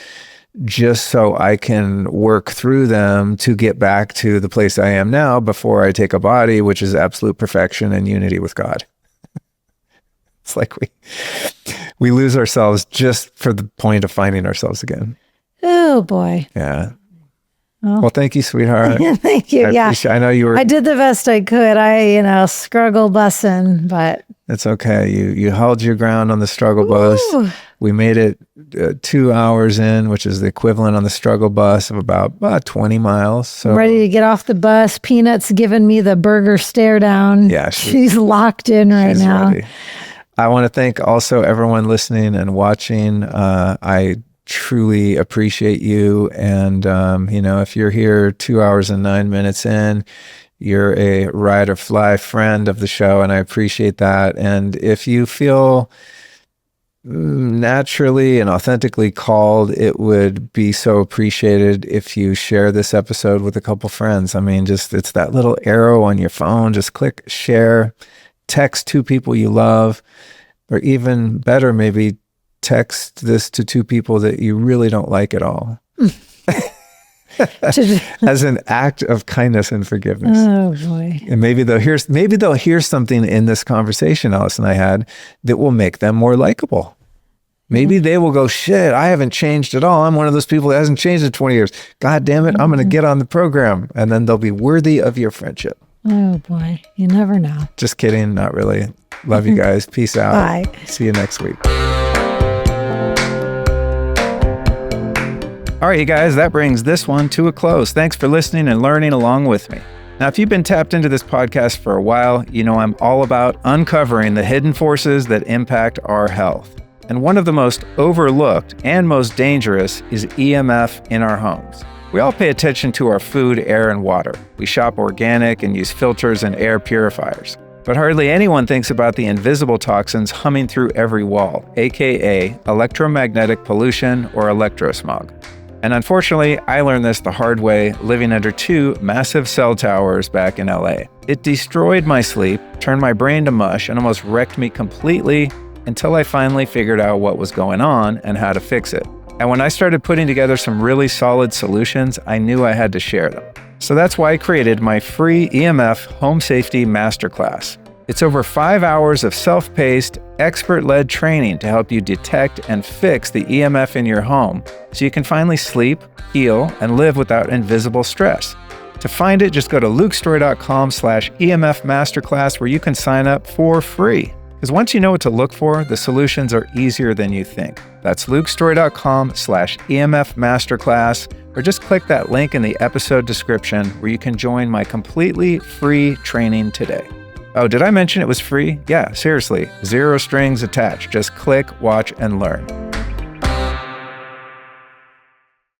just so I can work through them to get back to the place I am now before I take a body, which is absolute perfection and unity with God. It's like we lose ourselves just for the point of finding ourselves again. Oh boy. Yeah. Well, thank you, sweetheart. Thank you. I know you were. I did the best I could. I, struggle bussing, but it's okay. You held your ground on the struggle bus. We made it 2 hours in, which is the equivalent on the struggle bus of about 20 miles. So I'm ready to get off the bus. Peanut's giving me the burger stare down. Yeah, she's locked in right now. Ready. I want to thank also everyone listening and watching. I truly appreciate you. And, if you're here 2 hours and 9 minutes in, you're a ride or fly friend of the show, and I appreciate that. And if you feel naturally and authentically called, it would be so appreciated if you share this episode with a couple friends. I mean, it's that little arrow on your phone. Just click share, text 2 people you love, or even better, maybe text this to 2 people that you really don't like at all. As an act of kindness and forgiveness. Oh boy. And maybe they'll hear something in this conversation Alyson and I had that will make them more likable. Maybe they will go, shit, I haven't changed at all. I'm one of those people that hasn't changed in 20 years. God damn it, I'm going to get on the program. And then they'll be worthy of your friendship. Oh boy, you never know. Just kidding, not really. Love you guys. Peace out. Bye. See you next week. All right, you guys, that brings this one to a close. Thanks for listening and learning along with me. Now, if you've been tapped into this podcast for a while, you know I'm all about uncovering the hidden forces that impact our health. And one of the most overlooked and most dangerous is EMF in our homes. We all pay attention to our food, air, and water. We shop organic and use filters and air purifiers. But hardly anyone thinks about the invisible toxins humming through every wall, aka electromagnetic pollution or electrosmog. And unfortunately, I learned this the hard way living under 2 massive cell towers back in LA. It destroyed my sleep, turned my brain to mush, and almost wrecked me completely until I finally figured out what was going on and how to fix it. And when I started putting together some really solid solutions, I knew I had to share them. So that's why I created my free EMF Home Safety Masterclass. It's over 5 hours of self-paced, expert-led training to help you detect and fix the EMF in your home so you can finally sleep, heal, and live without invisible stress. To find it, just go to lukestory.com/EMF Masterclass, where you can sign up for free. Because once you know what to look for, the solutions are easier than you think. That's lukestory.com/EMF Masterclass, or just click that link in the episode description where you can join my completely free training today. Oh, did I mention it was free? Yeah, seriously, 0 strings attached. Just click, watch, and learn.